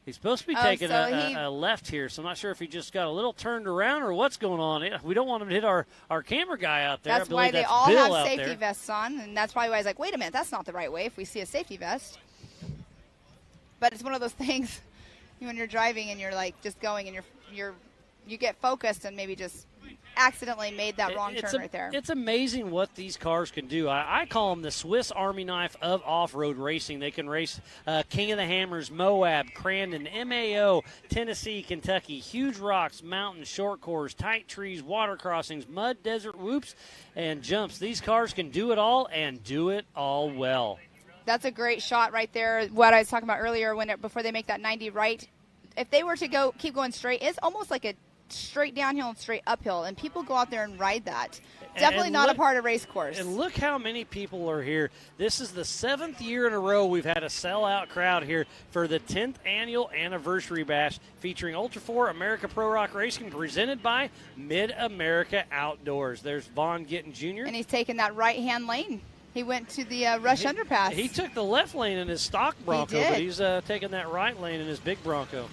He's supposed to be taking a left here, so I'm not sure if he just got a little turned around or what's going on. We don't want him to hit our camera guy out there. That's why they all have safety vests on, and that's probably why I was like, wait a minute, that's not the right way if we see a safety vest. But it's one of those things when you're driving and you're like just going and you get focused and maybe just accidentally made that wrong turn right there. It's amazing what these cars can do. I call them the Swiss Army knife of off-road racing. They can race King of the Hammers, Moab, Crandon, MAO, Tennessee, Kentucky, huge rocks, mountains, short course, tight trees, water crossings, mud, desert, whoops, and jumps. These cars can do it all and do it all well. That's a great shot right there. What I was talking about earlier, before they make that 90 right, if they were to keep going straight, it's almost like a straight downhill and straight uphill, and people go out there and ride that. Definitely not a part of race course. And look how many people are here. This is the 7th year in a row we've had a sellout crowd here for the 10th annual anniversary bash featuring Ultra 4 America Pro Rock Racing, presented by Mid-America Outdoors. There's Vaughn Gittin Jr. And he's taking that right-hand lane. He went to the Rush Underpass. He took the left lane in his stock Bronco, but he's taking that right lane in his big Bronco.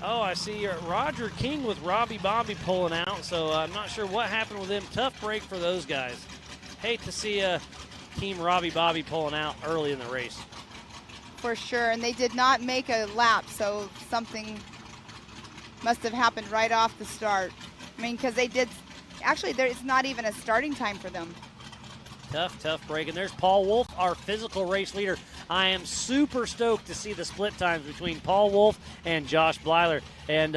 Oh, I see Roger King with Robbie Bobby pulling out, so I'm not sure what happened with him. Tough break for those guys. Hate to see Team Robbie Bobby pulling out early in the race. For sure, and they did not make a lap, so something must have happened right off the start. I mean, because they did – actually, it's not even a starting time for them. Tough break. And there's Paul Wolf, our physical race leader. I am super stoked to see the split times between Paul Wolf and Josh Blyler. And,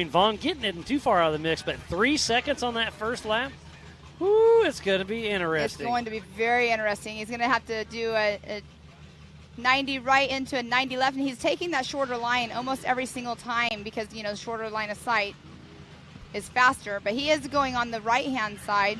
Vaughn Gittin isn't too far out of the mix, but 3 seconds on that first lap. Woo, it's going to be interesting. It's going to be very interesting. He's going to have to do a 90 right into a 90 left, and he's taking that shorter line almost every single time because, shorter line of sight is faster. But he is going on the right-hand side.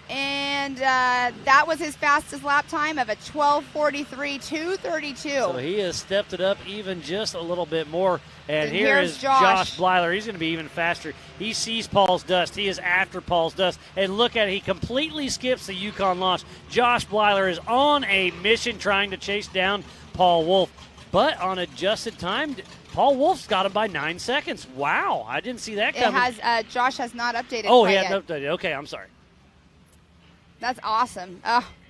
And that was his fastest lap time of a 12:43, 2:32. So he has stepped it up even just a little bit more. And here is Josh Blyler. He's going to be even faster. He sees Paul's dust. He is after Paul's dust. And look at it. He completely skips the Yukon launch. Josh Blyler is on a mission trying to chase down Paul Wolf. But on adjusted time, Paul Wolf's got him by 9 seconds. Wow. I didn't see that coming. Josh has not updated. Oh, he hasn't updated. Okay, I'm sorry. That's awesome.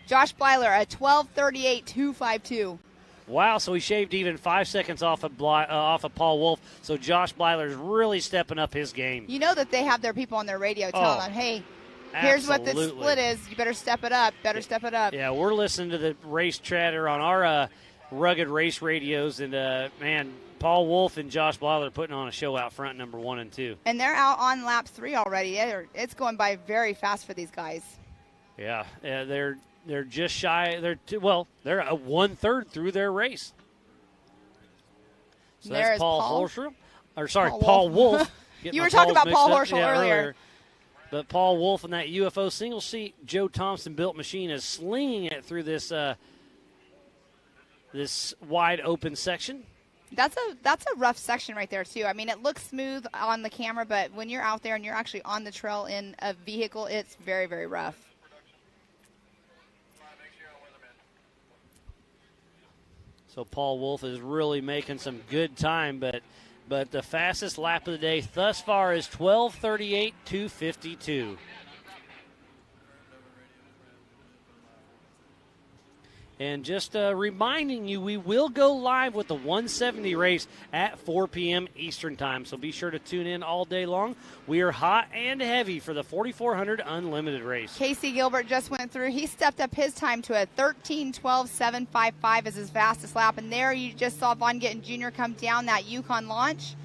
Josh Blyler at 12:38, 2:52. Wow, so he shaved even 5 seconds off of Paul Wolf. So Josh Blyler's really stepping up his game. You know that they have their people on their radio telling them, hey, here's what this split is. You better step it up. Step it up. Yeah, we're listening to the race chatter on our rugged race radios. And, man, Paul Wolf and Josh Blyler are putting on a show out front, number 1 and 2. And they're out on lap 3 already. It's going by very fast for these guys. Yeah, they're just shy. They're a 1/3 through their race. So that's Paul Wolf. You were talking about Paul Horschel earlier. But Paul Wolf in that UFO single seat Joe Thompson built machine is slinging it through this this wide open section. That's a rough section right there too. I mean, it looks smooth on the camera, but when you're out there and you're actually on the trail in a vehicle, it's very, very rough. So Paul Wolf is really making some good time, but the fastest lap of the day thus far is 12:38, 2:52. And just reminding you, we will go live with the 170 race at 4 p.m. Eastern Time. So be sure to tune in all day long. We are hot and heavy for the 4400 Unlimited race. Casey Gilbert just went through. He stepped up his time to a 13:12.755 as his fastest lap. And there you just saw Vaughn Gittin Jr. come down that Yukon launch.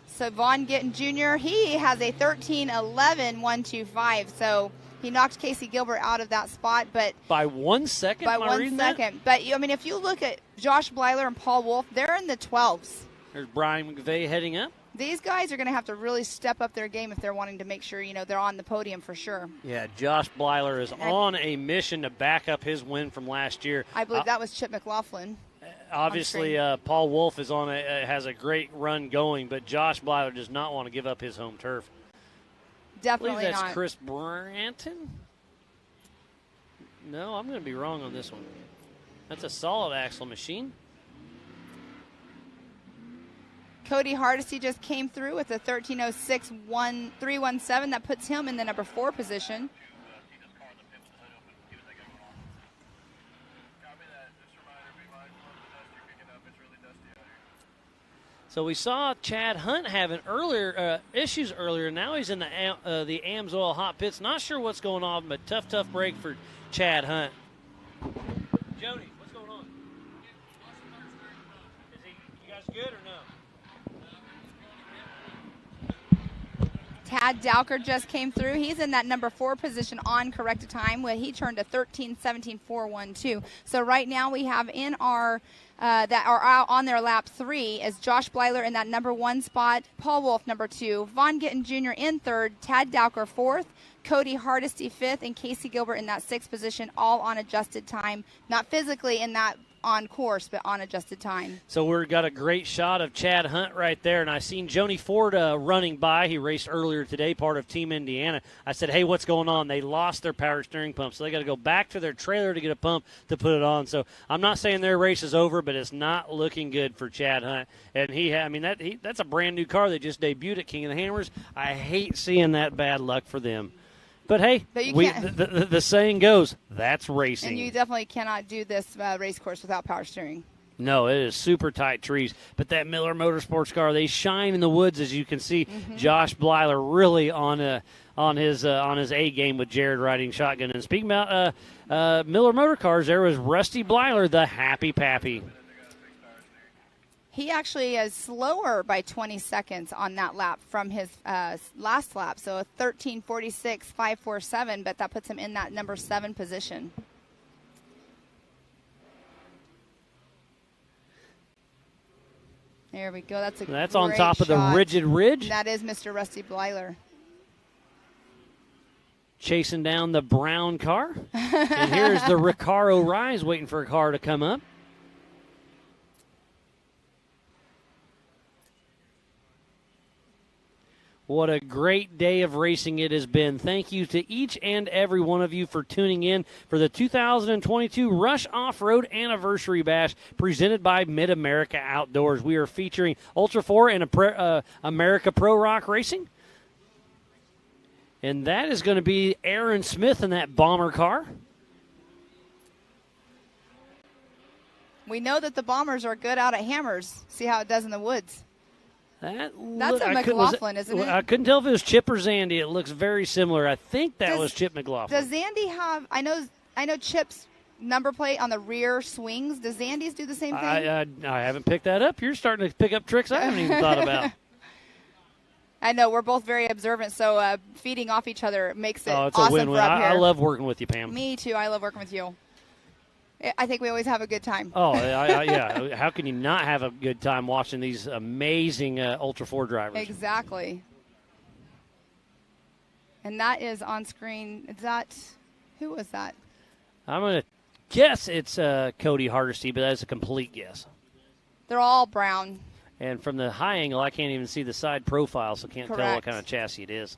So Vaughn Gittin Jr., he has a 13:11.125. So he knocked Casey Gilbert out of that spot, but by 1 second. By 1 second. But I mean, if you look at Josh Blyler and Paul Wolf, they're in the 12s. There's Brian McVeigh heading up. These guys are going to have to really step up their game if they're wanting to make sure they're on the podium for sure. Yeah, Josh Blyler is on a mission to back up his win from last year. I believe that was Chip McLaughlin. Obviously, Paul Wolf is has a great run going, but Josh Blyler does not want to give up his home turf. Definitely I believe that's not. Chris Branton? No, I'm going to be wrong on this one. That's a solid axle machine. Cody Hardesty just came through with a 13:06.317. That puts him in the number 4 position. So we saw Chad Hunt having issues earlier. Now he's in the Amsoil hot pits. Not sure what's going on, but tough break for Chad Hunt. Jody, what's going on? You guys good or no? Tad Dowker just came through. He's in that number 4 position on corrected time when he turned a 13:17.412. So right now we have in our that are out on their lap 3 is Josh Blyler in that number 1 spot, Paul Wolf number 2, Von Gittin Jr. in 3rd, Tad Dowker 4th, Cody Hardesty 5th, and Casey Gilbert in that 6th position, all on adjusted time. Not physically in that on course, but on adjusted time. So we've got a great shot of Chad Hunt right there, and I seen Joni Ford running by. He raced earlier today, part of Team Indiana. I said, hey, what's going on? They lost their power steering pump, so they got to go back to their trailer to get a pump to put it on. So I'm not saying their race is over, but it's not looking good for Chad Hunt. And that's a brand new car that just debuted at King of the Hammers. I hate seeing that bad luck for them. But, hey, the saying goes, that's racing. And you definitely cannot do this race course without power steering. No, it is super tight trees. But that Miller Motorsports car, they shine in the woods, as you can see. Mm-hmm. Josh Blyler really on his A game with Jared riding shotgun. And speaking about Miller Motor Cars, there was Rusty Blyler, the happy pappy. He actually is slower by 20 seconds on that lap from his last lap. So a 13:46.547, but that puts him in that number 7 position. There we go. That's on top shot. Of the rigid ridge. That is Mr. Rusty Blyler. Chasing down the brown car. And here's the Recaro Rise waiting for a car to come up. What a great day of racing it has been. Thank you to each and every one of you for tuning in for the 2022 Rush Off-Road Anniversary Bash presented by Mid-America Outdoors. We are featuring Ultra 4 and America Pro Rock Racing. And that is going to be Aaron Smith in that bomber car. We know that the bombers are good out at Hammers. See how it does in the woods. That's a McLaughlin, isn't it? I couldn't tell if it was Chip or Zandy. It looks very similar. I think that was Chip McLaughlin. Does Zandy have? I know Chip's number plate on the rear swings. Does Zandy's do the same thing? I haven't picked that up. You're starting to pick up tricks I haven't even thought about. I know we're both very observant, so feeding off each other makes it it's awesome a win-win. for up here. I love working with you, Pam. Me too. I love working with you. I think we always have a good time. Oh, yeah. How can you not have a good time watching these amazing Ultra 4 drivers? Exactly. And that is on screen. Who was that? I'm going to guess it's Cody Hardesty, but that's a complete guess. They're all brown. And from the high angle, I can't even see the side profile, so can't tell what kind of chassis it is.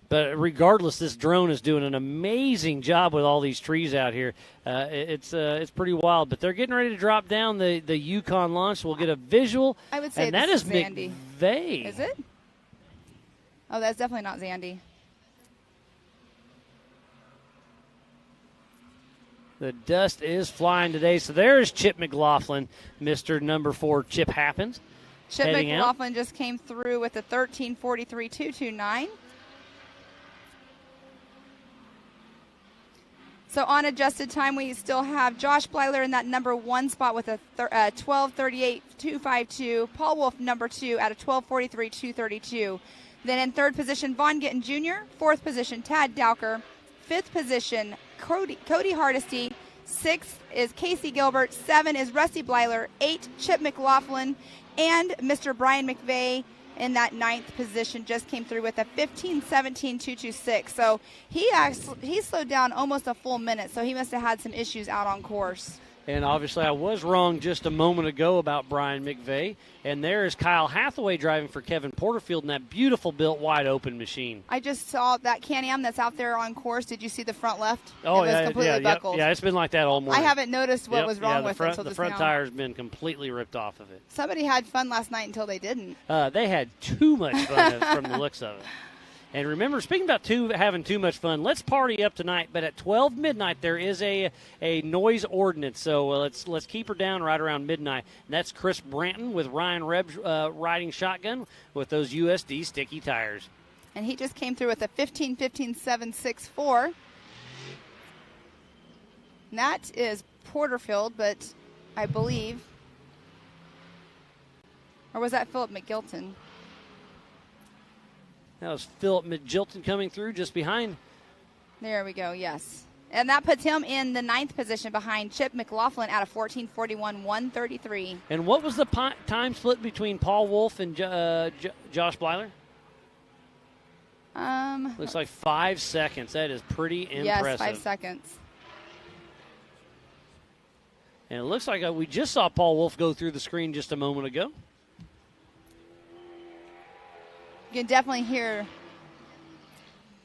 But regardless, this drone is doing an amazing job with all these trees out here. It's pretty wild. But they're getting ready to drop down the Yukon launch. We'll get a visual. I would say and that is Zandy. McVeigh. Is it? Oh, that's definitely not Zandy. The dust is flying today. So there is Chip McLaughlin, Mr. Number 4 Chip Happens. Chip McLaughlin just came through with a 13:43.229. So on adjusted time, we still have Josh Blyler in that number 1 spot with a 12:38.252. Paul Wolf, number 2, at a 12:43.232. Then in 3rd position, Von Gittin Jr. 4th position, Tad Dowker. 5th position, Cody Hardesty. 6th is Casey Gilbert. 7 is Rusty Blyler. 8, Chip McLaughlin. And Mr. Brian McVeigh in that 9th position just came through with a 15:17.226. So he slowed down almost a full minute, so he must have had some issues out on course. And obviously I was wrong just a moment ago about Brian McVeigh. And there is Kyle Hathaway driving for Kevin Porterfield in that beautiful built wide open machine. I just saw that Can-Am that's out there on course. Did you see the front left? Oh, it was completely buckled. Yeah, it's been like that all morning. I haven't noticed what was wrong with it until the just front now. tire's been completely ripped off of it. Somebody had fun last night until they didn't. They had too much fun from the looks of it. And remember, speaking about having too much fun, let's party up tonight. But at 12 midnight, there is a noise ordinance. So let's keep her down right around midnight. And that's Chris Branton with Ryan Rebs riding shotgun with those USD sticky tires. And he just came through with a 15-15-7-6-4. And that is Porterfield, but I believe, or was that Philip McGilton? That was Philip McGilton coming through just behind. There we go, yes. And that puts him in the 9th position behind Chip McLaughlin at a 14:41.133. And what was the time split between Paul Wolf and Josh Blyler? Looks like 5 seconds. That is pretty impressive. Yes, 5 seconds. And it looks like we just saw Paul Wolf go through the screen just a moment ago. You can definitely hear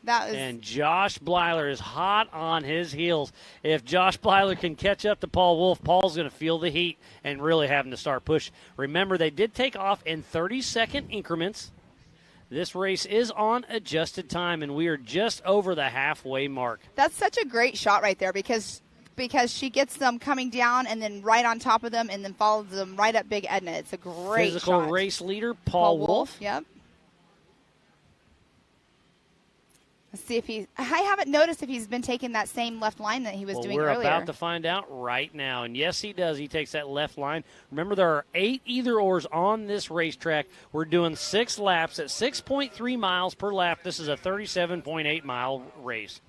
that was. And Josh Blyler is hot on his heels. If Josh Blyler can catch up to Paul Wolf, Paul's going to feel the heat and really having to start push. Remember, they did take off in 30-second increments. This race is on adjusted time, and we are just over the halfway mark. That's such a great shot right there because she gets them coming down and then right on top of them and then follows them right up Big Edna. It's a great Physical shot. race leader, Paul Wolf. Yep. Let's see if I haven't noticed if he's been taking that same left line that he was doing earlier. We're about to find out right now. And yes, he does. He takes that left line. Remember, there are 8 either-ors on this racetrack. We're doing 6 laps at 6.3 miles per lap. This is a 37.8-mile race.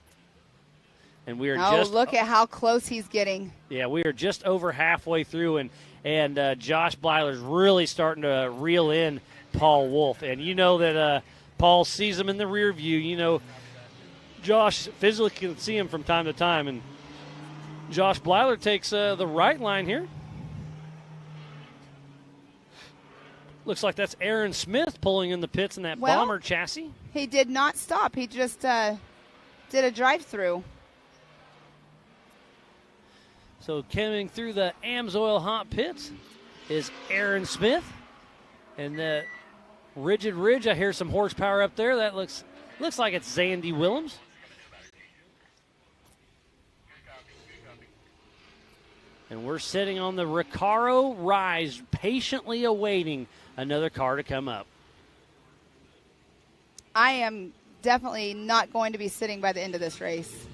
And we are look at how close he's getting. Yeah, we are just over halfway through, and Josh Blyler's really starting to reel in Paul Wolf. And you know that Paul sees him in the rear view. You know, Josh physically can see him from time to time, and Josh Blyler takes the right line here. Looks like that's Aaron Smith pulling in the pits in that bomber chassis. He did not stop. He just did a drive-through. So coming through the Amsoil hot pits is Aaron Smith. And the Rigid Ridge, I hear some horsepower up there. That looks like it's Zandy Willems. And we're sitting on the Recaro Rise, patiently awaiting another car to come up. I am definitely not going to be sitting by the end of this race.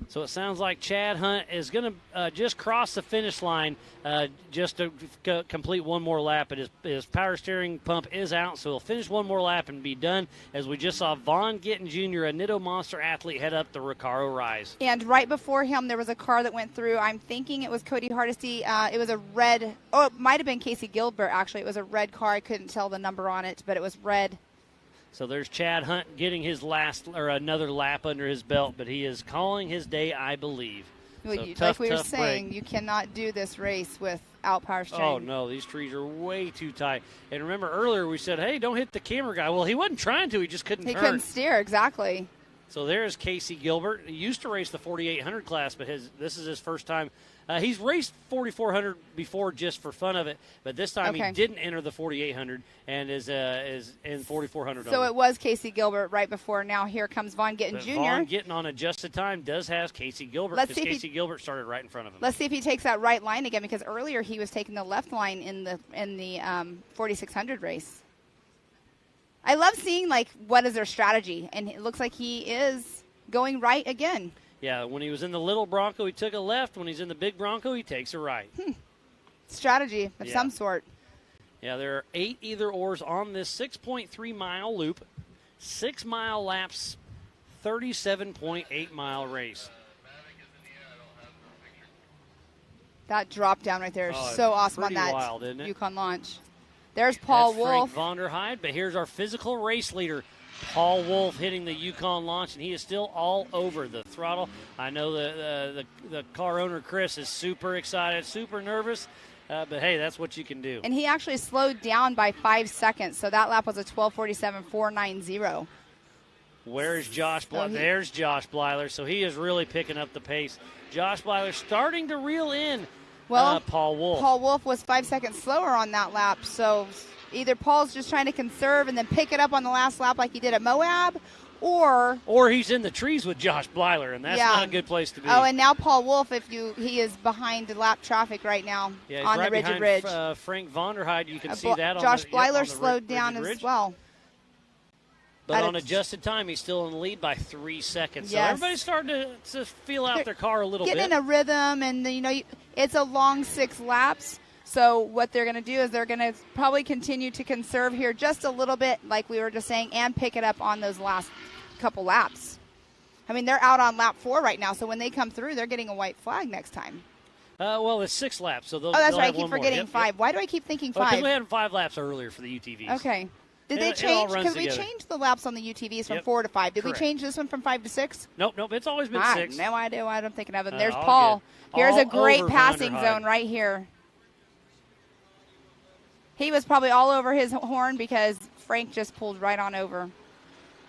So it sounds like Chad Hunt is going to just cross the finish line just to complete one more lap. But his power steering pump is out, so he'll finish one more lap and be done, as we just saw Vaughn Gittin Jr., a Nitto Monster athlete, head up the Recaro Rise. And right before him, there was a car that went through. I'm thinking it was Cody Hardesty. It was a red. Oh, it might have been Casey Gilbert, actually. It was a red car. I couldn't tell the number on it, but it was red. So there's Chad Hunt getting his another lap under his belt, but he is calling his day, I believe. Well, So like we were saying, break. you cannot do this race without power steering. Oh, no, these trees are way too tight. And remember earlier we said, hey, don't hit the camera guy. Well, he wasn't trying to. He just couldn't turn. He couldn't steer, exactly. So there's Casey Gilbert. He used to race the 4,800 class, but this is his first time. He's raced 4,400 before just for fun of it, but this time he didn't enter the 4,800 and is in 4,400. So it was Casey Gilbert right before. Now here comes Vaughn Gittin Jr. Vaughn Gittin on adjusted time does have Casey Gilbert, because Casey Gilbert started right in front of him. Let's see if he takes that right line again, because earlier he was taking the left line in the 4,600 race. I love seeing, like, what is their strategy, and it looks like he is going right again. Yeah, when he was in the little Bronco, he took a left. When he's in the big Bronco, he takes a right. Strategy of some sort. Yeah, there are 8 either-ors on this 6.3-mile loop, 6-mile laps, 37.8-mile race. That drop down right there is so awesome on that wild, isn't it? Yukon launch. There's Paul Wolf. Frank Vonderheide, but here's our physical race leader, Paul Wolf, hitting the Yukon launch, and he is still all over the throttle. I know the car owner, Chris, is super excited, super nervous, but, hey, that's what you can do. And he actually slowed down by 5 seconds, so that lap was a 12:47.490. Where's Josh Blyler? Oh, There's Josh Blyler. So he is really picking up the pace. Josh Blyler starting to reel in Paul Wolf. Paul Wolf was 5 seconds slower on that lap. So either Paul's just trying to conserve and then pick it up on the last lap like he did at Moab, or he's in the trees with Josh Blyler, and that's not a good place to be. Oh, and now Paul Wolf, he is behind lap traffic right now on right the Rigid behind, Ridge. Frank Vonderheide, you can see that. Josh Blyler on the slowed down Rigid Ridge. as well. But on adjusted time, he's still in the lead by 3 seconds. So Yes. everybody's starting to feel out their car a little bit. Getting in a rhythm, and it's a long 6 laps. So what they're going to do is they're going to probably continue to conserve here just a little bit, like we were just saying, and pick it up on those last couple laps. I mean, they're out on lap 4 right now, so when they come through, they're getting a white flag next time. Well, it's 6 laps, so they'll. Oh, that's they'll right. I have keep one more. forgetting Yep, 5. Yep. Why do I keep thinking 5? Because we had 5 laps earlier for the UTVs. Okay. Did they It all change? runs Because we together. changed the laps on the UTVs from Yep. 4 to 5. Did Correct. we change this one from 5 to 6? Nope. It's always been I 6. have no idea what I'm thinking of. And there's all Paul. good. Here's All a great over passing Vonderheide. zone right here. He was probably all over his horn because Frank just pulled right on over.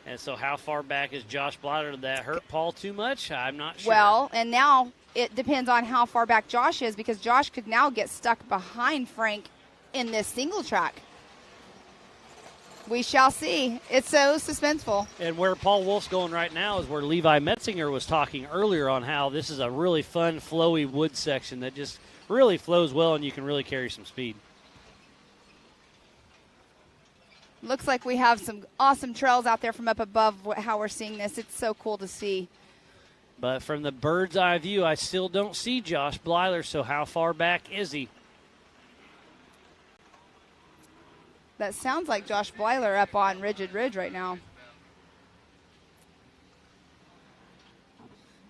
And so how far back is Josh Blyler? Did that hurt Paul too much? I'm not sure. Well, and now it depends on how far back Josh is, because Josh could now get stuck behind Frank in this single track. We shall see. It's so suspenseful. And where Paul Wolf's going right now is where Levi Metzinger was talking earlier on how this is a really fun, flowy wood section that just really flows well and you can really carry some speed. Looks like we have some awesome trails out there from up above how we're seeing this. It's so cool to see. But from the bird's eye view, I still don't see Josh Blyler, so how far back is he? That sounds like Josh Blyler up on Rigid Ridge right now.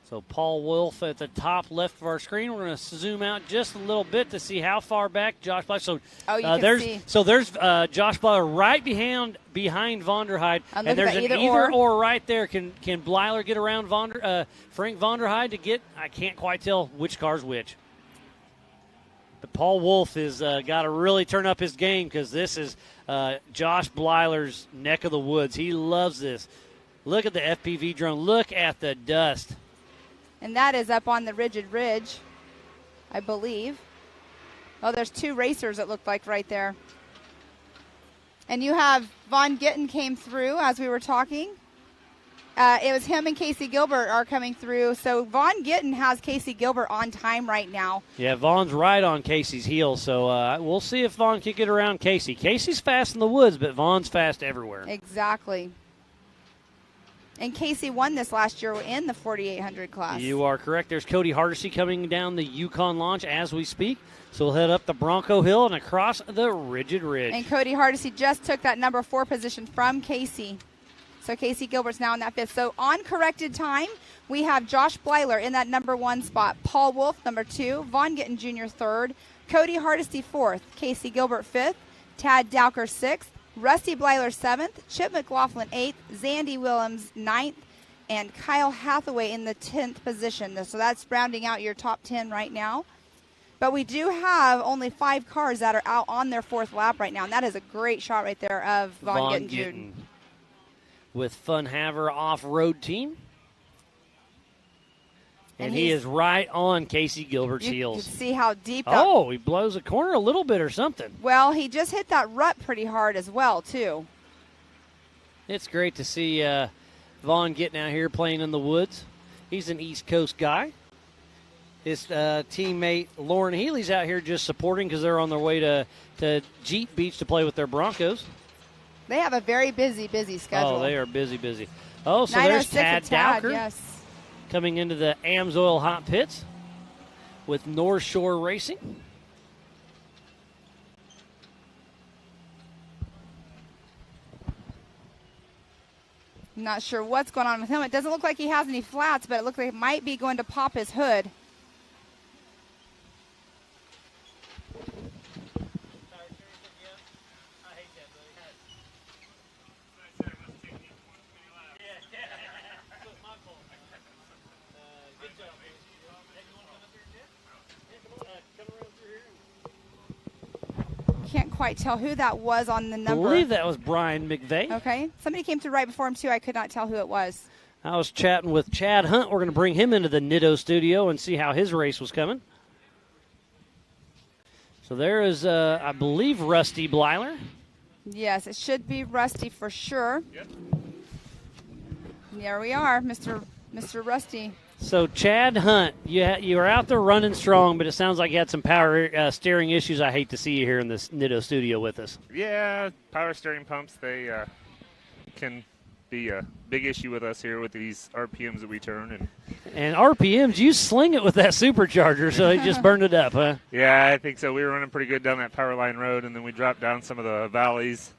So Paul Wolf at the top left of our screen. We're going to zoom out just a little bit to see how far back Josh Blyler. So you can there's see. So there's Josh Blyler right behind Vonderheide, I'm and looking there's at an either or right there. Can Blyler get around Frank Vonderheide to get? I can't quite tell which car's which. But Paul Wolf has got to really turn up his game because this is Josh Blyler's neck of the woods. He loves this. Look at the FPV drone. Look at the dust. And that is up on the Rigid Ridge, I believe. Oh, there's 2 racers, it looked like, right there. And you have Von Gittin came through as we were talking. It was him and Casey Gilbert are coming through. So Von Gittin has Casey Gilbert on time right now. Yeah, Vaughn's right on Casey's heels, so we'll see if Vaughn can get around Casey. Casey's fast in the woods, but Vaughn's fast everywhere. Exactly. And Casey won this last year in the 4,800 class. You are correct. There's Cody Hardesty coming down the Yukon launch as we speak. So we'll head up the Bronco Hill and across the Rigid Ridge. And Cody Hardesty just took that number 4 position from Casey. So Casey Gilbert's now in that 5th. So on corrected time, we have Josh Blyler in that number 1 spot. Paul Wolf, number 2. Von Gittin Jr., 3rd. Cody Hardesty, 4th. Casey Gilbert, 5th. Tad Dowker, 6th. Rusty Blyler, 7th. Chip McLaughlin, 8th. Zandy Willems, 9th. And Kyle Hathaway in the 10th position. So that's rounding out your top 10 right now. But we do have only 5 cars that are out on their 4th lap right now. And that is a great shot right there of Von Gittin Jr. With Fun Haver Off-Road Team. And he he's- is right on Casey Gilbert's You heels. can see how deep that. Oh, he blows a corner a little bit or something. Well, he just hit that rut pretty hard as well, too. It's great to see Vaughn getting out here playing in the woods. He's an East Coast guy. His teammate Lauren Healy's out here just supporting because they're on their way to Jeep Beach to play with their Broncos. They have a very busy schedule. Oh, they are busy. Oh, so 906 there's Tad with Tad, Dowker yes. coming into the Amsoil Hot Pits with North Shore Racing. I'm not sure what's going on with him. It doesn't look like he has any flats, but it looks like it might be going to pop his hood. quite tell who that was on the I number. believe that was Brian McVeigh. Okay. Somebody came through right before him, too. I could not tell who it was. I was chatting with Chad Hunt. We're going to bring him into the Nitto studio and see how his race was coming. So there is, I believe, Rusty Blyler. Yes, it should be Rusty for sure. Yep. There we are, Mr. Rusty. So Chad Hunt, you were out there running strong, but it sounds like you had some power steering issues. I hate to see you here in this Nitto studio with us. Yeah, power steering pumps, they can be a big issue with us here with these RPMs that we turn. And RPMs, you sling it with that supercharger, so it just burned it up, huh? Yeah, I think so. We were running pretty good down that power line road, and then we dropped down some of the valleys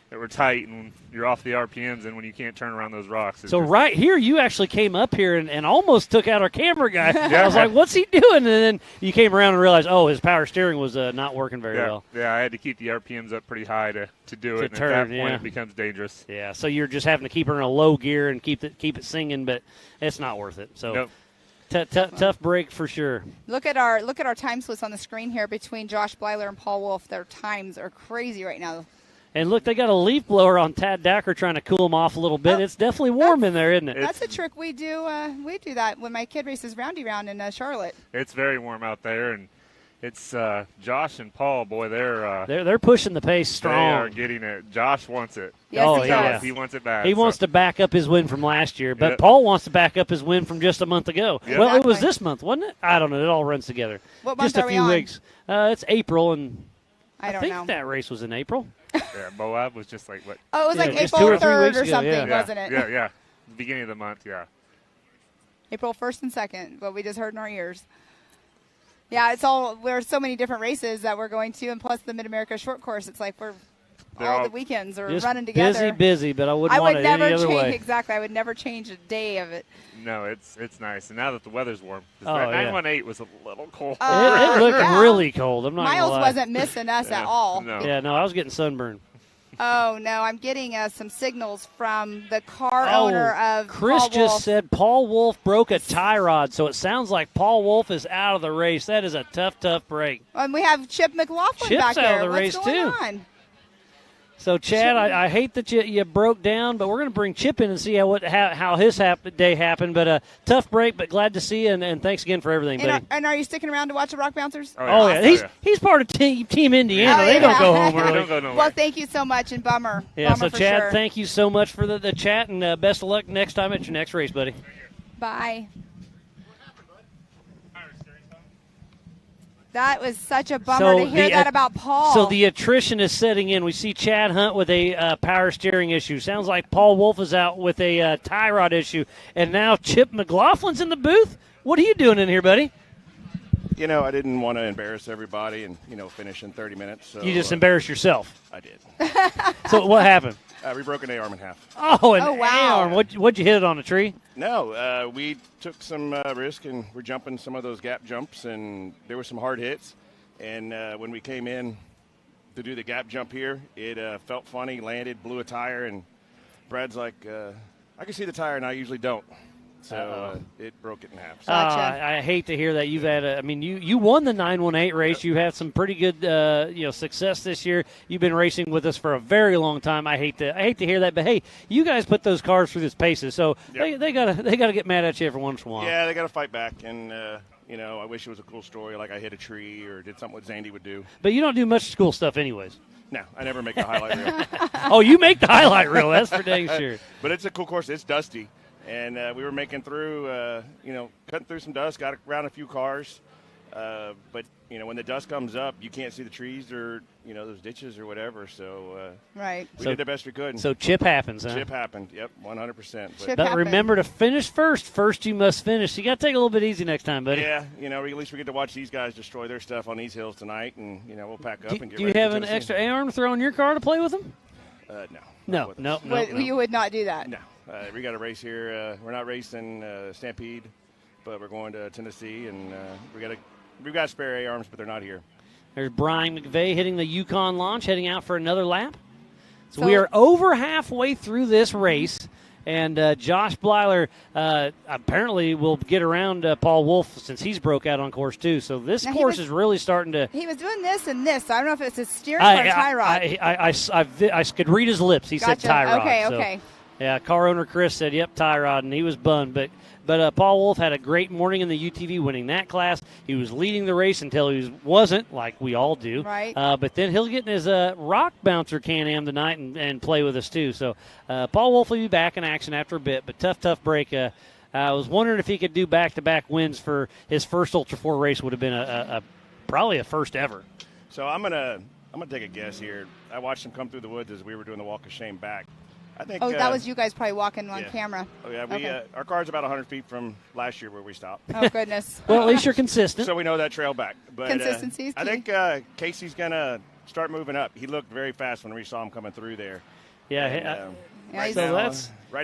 that were tight, and you're off the RPMs, and when you can't turn around those rocks. So right here, you actually came up here and almost took out our camera guy. Yeah. I was like, what's he doing? And then you came around and realized, oh, his power steering was not working very well. Yeah, I had to keep the RPMs up pretty high to do it, and turn, at that point yeah. it becomes dangerous. Yeah, so you're just having to keep her in a low gear and keep it singing, but it's not worth it. So Nope. tough break for sure. Look at our time splits on the screen here between Josh Blyler and Paul Wolf. Their times are crazy right now. And look, they got a leaf blower on Tad Dacker trying to cool him off a little bit. Oh, It's definitely warm in there, isn't it? That's a trick we do. We do that when my kid races roundy round in Charlotte. It's very warm out there, and it's Josh and Paul. Boy, They're pushing the pace strong. They are getting it. Josh wants it. Yes, Oh, he yeah. does. He wants it bad. He wants to back up his win from last year, but Yep. Paul wants to back up his win from just a month ago. Yep. Well, it was Exactly. this month, wasn't it? I don't know. It all runs together. What month just a are we few on? weeks. It's April, and I don't think know. that race was in April. Yeah, Moab was just like what? Oh, it was Yeah, like just April 2 or 3 3rd weeks or ago, something, yeah. wasn't it? Yeah. Beginning of the month, yeah. April 1st and 2nd, what we just heard in our ears. Yeah, there's so many different races that we're going to, and plus the Mid-America Short Course. It's like They're all all the weekends are Just running together. busy, but I wouldn't want would it never any other change way. exactly. I would never change a day of it. No, it's nice. And now that the weather's warm, 'cause Oh, that yeah. 918 was a little cold. It looked Yeah. really cold. I'm not gonna Miles lie. wasn't missing us at all. No. Yeah, no, I was getting sunburned. Oh no, I'm getting some signals from the car owner of Chris Paul just Wolf. said Paul Wolf broke a tie rod, so it sounds like Paul Wolf is out of the race. That is a tough break. And we have Chip McLaughlin Chip's back out of there. the race, What's going too. on? So, Chad, I hate that you broke down, but we're going to bring Chip in and see how his day happened. But tough break, but glad to see you, and thanks again for everything, buddy. And are you sticking around to watch the Rock Bouncers? Oh, yeah. He's part of Team Indiana. Oh, They don't yeah. go home They early. don't go nowhere. Well, thank you so much, and bummer. Yeah, Bummer so, for Chad, sure. thank you so much for the chat, and best of luck next time at your next race, buddy. Bye. That was such a bummer to hear that about Paul. So the attrition is setting in. We see Chad Hunt with a power steering issue. Sounds like Paul Wolf is out with a tie rod issue. And now Chip McLaughlin's in the booth. What are you doing in here, buddy? You know, I didn't want to embarrass everybody and, finish in 30 minutes. So, You just embarrassed yourself. I did. So what happened? We broke an A-arm in half. Oh, an Oh, wow. arm. What'd you hit it on a tree? No, we took some risk and we're jumping some of those gap jumps, and there were some hard hits. And when we came in to do the gap jump here, it felt funny, landed, blew a tire, and Brad's like, I can see the tire, and I usually don't. So it broke it in half. So Gotcha. I hate to hear that. You've had you won the 918 race. You've had some pretty good success this year. You've been racing with us for a very long time. I hate to hear that, but hey, you guys put those cars through this paces, so Yep. they gotta get mad at you every once in a while. yeah, they got to fight back, and I wish it was a cool story, like I hit a tree or did something what Zandy would do. But you don't do much school stuff anyways. No, I never make a highlight reel. Oh, you make the highlight reel. That's for dang sure. But it's a cool course. It's dusty. And we were making through, cutting through some dust, got around a few cars. But, when the dust comes up, you can't see the trees or, those ditches or whatever. So right. we did the best we could. So chip happens, huh? Chip happened. Yep, 100%. Chip But happened. remember to finish first. First you must finish. You got to take it a little bit easy next time, buddy. Yeah, at least we get to watch these guys destroy their stuff on these hills tonight. And, we'll pack up and get Do you ready have for an Tennessee. extra A-arm to throw in your car to play with them? No. No. You would not do that. No. We got a race here. We're not racing Stampede, but we're going to Tennessee, and we've got spare A-arms, but they're not here. There's Brian McVeigh hitting the Yukon launch, heading out for another lap. So So- we are over halfway through this race, And Josh Blyler apparently will get around Paul Wolf since he's broke out on course 2. So this course is really starting to. He was doing this and this. So I don't know if it's his steering or tie rod. I could read his lips. He said tie rod. Okay. Yeah, car owner Chris said, yep, tie rod, and he was bummed. But Paul Wolf had a great morning in the UTV winning that class. He was leading the race until he wasn't, like we all do. Right. But then he'll get in his rock bouncer Can-Am tonight and play with us too. So Paul Wolf will be back in action after a bit, but tough break. I was wondering if he could do back-to-back wins for his first Ultra 4 race. Would have been probably a first ever. So I'm gonna take a guess here. I watched him come through the woods as we were doing the walk of shame back. I think. Oh, that was you guys probably walking on camera. Oh yeah, we our car's about 100 feet from last year where we stopped. Oh goodness. Well, at least you're consistent. So we know that trail back. But Consistency is key. I think Casey's gonna start moving up. He looked very fast when we saw him coming through there. Yeah. Right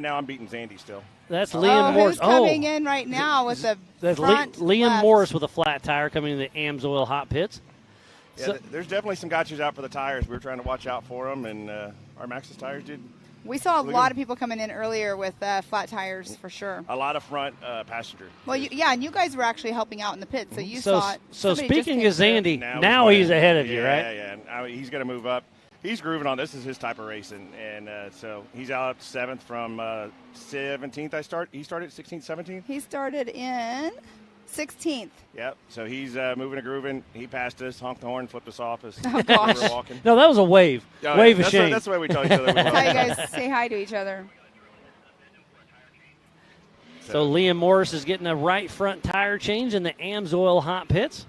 now I'm beating Zandy still. That's Liam Morris. Who's coming in right now with the front Liam left. Morris with a flat tire coming in the AMSOIL hot pits. Yeah, there's definitely some gotchas out for the tires. We were trying to watch out for them, and our Maxxis tires did. We saw a lot of people coming in earlier with flat tires for sure. A lot of front passenger. Well, and you guys were actually helping out in the pit, so you saw it. So speaking of Zandy, now he's ahead of you, right? Yeah. Now he's going to move up. He's grooving on. This is his type of racing, and so he's out up 7th from 17th. He started 16th, 17th. He started in 16th. Yep. So he's moving and grooving. He passed us, honked the horn, flipped us off as we gosh. were walking. No, that was a wave. Wave of shame. That's the way we tell each other. That's how you guys say hi to each other. So Liam Morris is getting a right front tire change in the AMSOIL hot pits.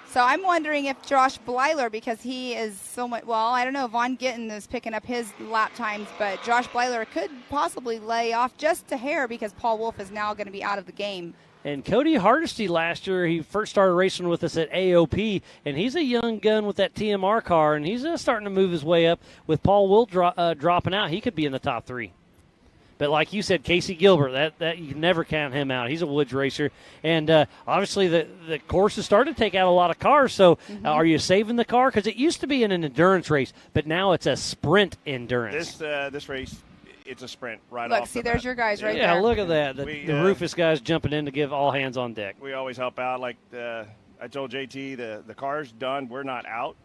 So I'm wondering if Josh Blyler, because he is so much, well, I don't know, Von Gittin is picking up his lap times, but Josh Blyler could possibly lay off just a hair because Paul Wolf is now going to be out of the game. And Cody Hardesty last year, he first started racing with us at AOP, and he's a young gun with that TMR car, and he's starting to move his way up. With Paul Wolf dropping out, he could be in the top 3. But like you said, Casey Gilbert, that you can never count him out. He's a woods racer. And obviously the course has started to take out a lot of cars. So are you saving the car? Because it used to be an endurance race, but now it's a sprint endurance. This race, it's a sprint right off. Look, see, there's your guys right there. Yeah, look at that. The Rufus guys jumping in to give all hands on deck. We always help out. Like I told JT, the car's done. We're not out,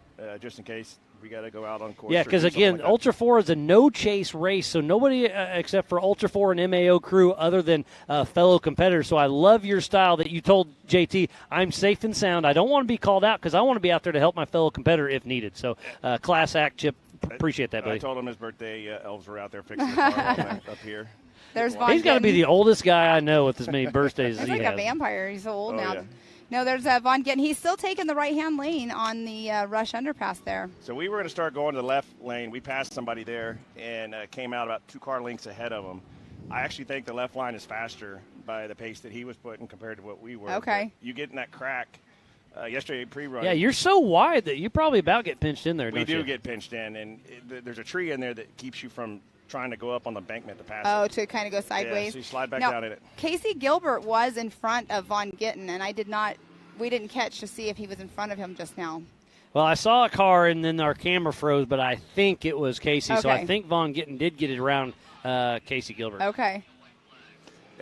just in case. We got to go out on course. Yeah, because again, like Ultra 4 is a no-chase race, so nobody except for Ultra 4 and MAO crew other than fellow competitors. So I love your style that you told JT, I'm safe and sound. I don't want to be called out because I want to be out there to help my fellow competitor if needed. So class act, Chip. Appreciate that, buddy. I told him his birthday elves were out there fixing the car up here. There's Von He's got to be the oldest guy I know with as many birthdays as he has. He's like a vampire. He's so old now. Yeah. No, there's Von Gittin. He's still taking the right-hand lane on the Rush underpass there. So we were going to start going to the left lane. We passed somebody there and came out about 2 car lengths ahead of him. I actually think the left line is faster by the pace that he was putting compared to what we were. Okay. But you get in that crack. Yesterday, pre-run. Yeah, you're so wide that you probably about get pinched in there, don't you? We do get pinched in, and there's a tree in there that keeps you from trying to go up on the embankment to pass it. To kind of go sideways. Yeah, so you slide back down in it. Casey Gilbert was in front of Von Gittin, and we didn't catch to see if he was in front of him just now. Well, I saw a car, and then our camera froze, but I think it was Casey. Okay. So I think Von Gittin did get it around Casey Gilbert. Okay.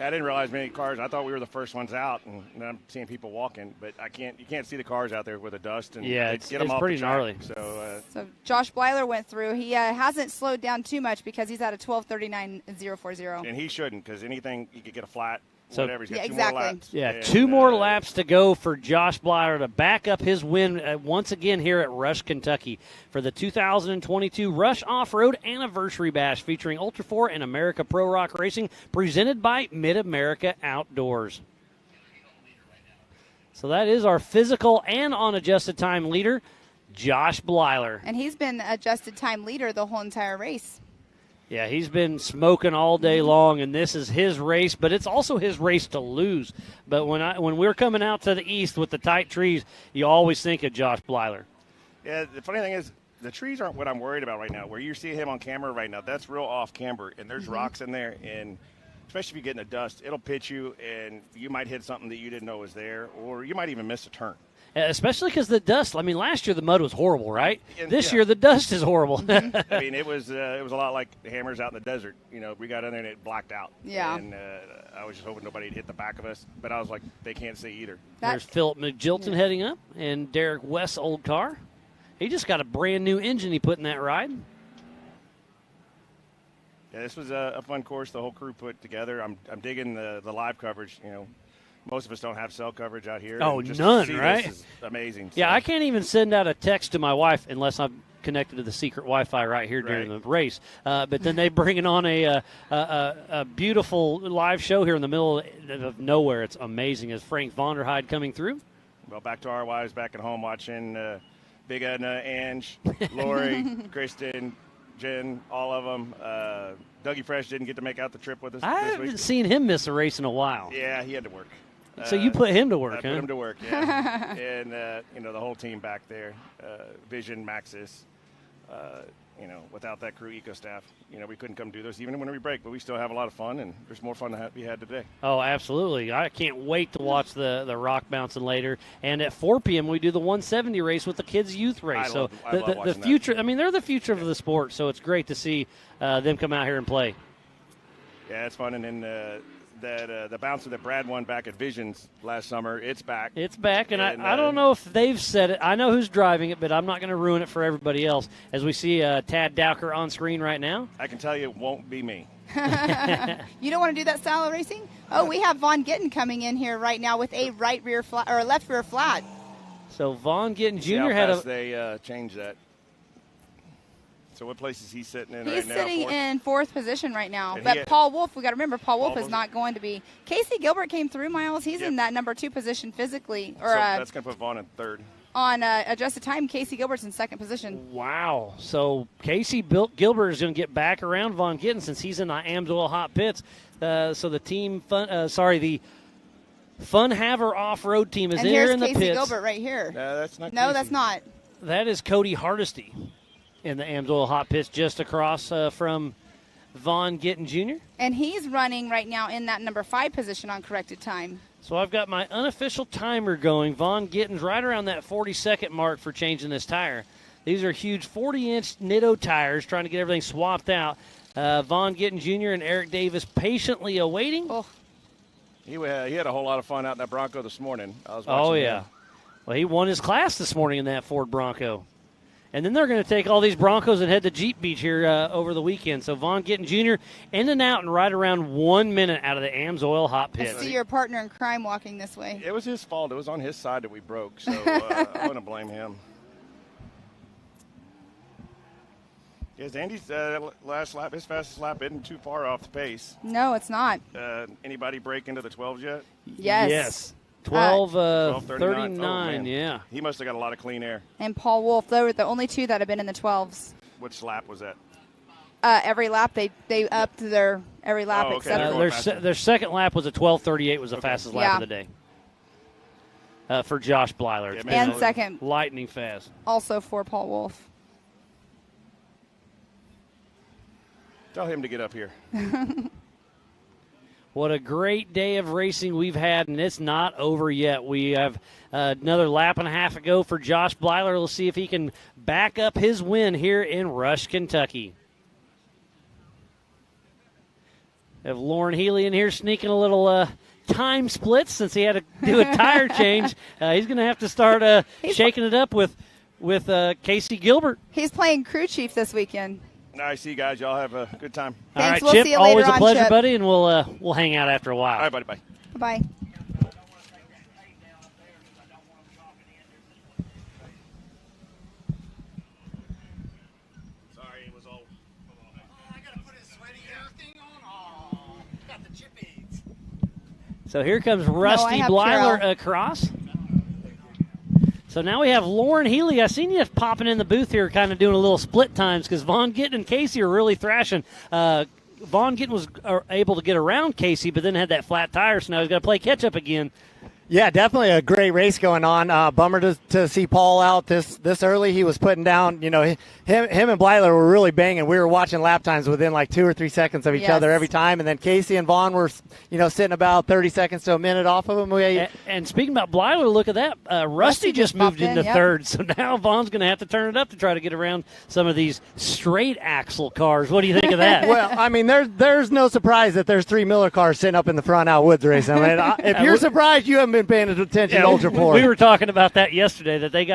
I didn't realize many cars. I thought we were the first ones out, and I'm seeing people walking, but you can't see the cars out there with the dust. And it's get them off pretty the track. gnarly. So Josh Blyler went through. He hasn't slowed down too much because he's at a 12:39.040. And he shouldn't, because anything you could get a flat. So, whatever. He's got exactly. 2 more laps. Yeah, and, 2 more laps to go for Josh Blyler to back up his win once again here at Rush, Kentucky for the 2022 Rush Off-Road Anniversary Bash featuring Ultra 4 and America Pro Rock Racing presented by Mid-America Outdoors. So that is our physical and on-adjusted time leader, Josh Blyler. And he's been adjusted time leader the whole entire race. Yeah, he's been smoking all day long, and this is his race, but it's also his race to lose. But when we're coming out to the east with the tight trees, you always think of Josh Blyler. Yeah, the funny thing is, the trees aren't what I'm worried about right now. Where you see him on camera right now, that's real off-camber, and there's rocks in there, and especially if you get in the dust, it'll pitch you, and you might hit something that you didn't know was there, or you might even miss a turn. Especially because the dust. I mean, last year the mud was horrible, right? And, This yeah. year the dust is horrible. I mean, it was a lot like the hammers out in the desert. We got in there and it blacked out. Yeah. And I was just hoping nobody would hit the back of us. But I was like, they can't see either. There's Philip McJilton heading up, and Derek West's old car. He just got a brand new engine he put in that ride. Yeah, this was a fun course the whole crew put together. I'm digging the live coverage. Most of us don't have cell coverage out here. Oh, and just none, to see right? This is amazing. Yeah, So, I can't even send out a text to my wife unless I'm connected to the secret Wi-Fi right here during Right. the race. But then they bring it on a beautiful live show here in the middle of nowhere. It's amazing. As Frank Vonderheide coming through. Well, back to our wives back at home watching Big Edna, Ange, Lori, Kristen, Jen, all of them. Dougie Fresh didn't get to make out the trip with us I this haven't week. seen him miss a race in a while. Yeah, he had to work. So you put him to I work, put huh? him to work, yeah. And, the whole team back there, Vision, Maxis, without that crew eco staff, we couldn't come do this even when we break, but we still have a lot of fun, and there's more fun to be had today. Oh, absolutely. I can't wait to watch the rock bouncing later. And at 4 p.m., we do the 170 race with the kids' youth race. I love the watching that. future, I mean, they're the future of the sport, so it's great to see them come out here and play. Yeah, it's fun, and then the bouncer that Brad won back at Visions last summer, it's back. It's back, and And, I don't know if they've said it. I know who's driving it, but I'm not going to ruin it for everybody else. As we see Tad Dowker on screen right now. I can tell you it won't be me. You don't want to do that style of racing? Oh, we have Von Gittin coming in here right now with a right rear flat or a left rear flat. So Von Gittin See how Jr. had fast a. they changed that. So what place is he sitting in He's right now? sitting Fourth? in fourth position right now. And But he- Paul Wolf, we got to remember, Paul Wolf is Wolf- not going to be. Casey Gilbert came through, Miles. He's Yep. in that number 2 position physically, or So that's going to put Vaughn in third. on adjusted time. Casey Gilbert's in second position. Wow. So Casey Gilbert is going to get back around Von Gittin since he's in the Amsoil hot pits. So the team, the Fun Haver off-road team is And here here's in the Casey pits. Gilbert right here. That's not No, Casey. that's not. That is Cody Hardesty in the Amsoil hot pits just across from Von Gittin Jr. And he's running right now in that number 5 position on corrected time. So I've got my unofficial timer going. Von Gittin's right around that 40-second mark for changing this tire. These are huge 40-inch Nitto tires, trying to get everything swapped out. Von Gittin Jr. and Eric Davis patiently awaiting. Oh, He had a whole lot of fun out in that Bronco this morning. I was watching Oh, him. yeah. Well, he won his class this morning in that Ford Bronco. And then they're going to take all these Broncos and head to Jeep Beach here over the weekend. So Von Gittin Jr. in and out and right around 1 minute out of the Amsoil hot I pit. see your partner in crime walking this way. It was his fault. It was on his side that we broke, so I wouldn't blame him. Yes, Andy's last lap, his fastest lap isn't too far off the pace. No, it's not. Anybody break into the 12s yet? Yes. 12:39, Oh, man. yeah. He must have got a lot of clean air. And Paul Wolf, they were the only 2 that have been in the 12s. Which lap was that? Every lap, they upped their every lap Oh, okay. except They're going faster. Their second lap was a 12:38, was the fastest lap Yeah. of the day. For Josh Blyler. It's Yeah, been and second lightning fast. also for Paul Wolf. Tell him to get up here. What a great day of racing we've had, and it's not over yet. We have another lap and a half to go for Josh Blyler. We'll see if he can back up his win here in Rush, Kentucky. Have Lauren Healy in here sneaking a little time split since he had to do a tire change. He's going to have to start shaking it up with Casey Gilbert. He's playing crew chief this weekend. Nice, see you guys. Y'all have a good time. All Thanks. right, We'll Chip, see you later always a on, pleasure, Chip. buddy, and we'll hang out after a while. All right, buddy. Bye. Bye. Sorry, it was all. I gotta put his sweaty thing on. Oh, got the chippies. So here comes Rusty have Blyler Carol. across. So now we have Lauren Healy. I seen you popping in the booth here, kind of doing a little split times because Von Gittin and Casey are really thrashing. Von Gittin was able to get around Casey, but then had that flat tire, so now he's got to play catch up again. Yeah, definitely a great race going on. Bummer to see Paul out this early. He was putting down, him and Blyler were really banging. We were watching lap times within like 2 or 3 seconds of each other every time. And then Casey and Vaughn were, sitting about 30 seconds to a minute off of him. And speaking about Blyler, look at that. Rusty just moved into third. So now Vaughn's going to have to turn it up to try to get around some of these straight axle cars. What do you think of that? Well, I mean, there's no surprise that there's 3 Miller cars sitting up in the front out woods racing. I mean, if you're surprised, you haven't been paying attention to Ultra 4. We were talking about that yesterday, that they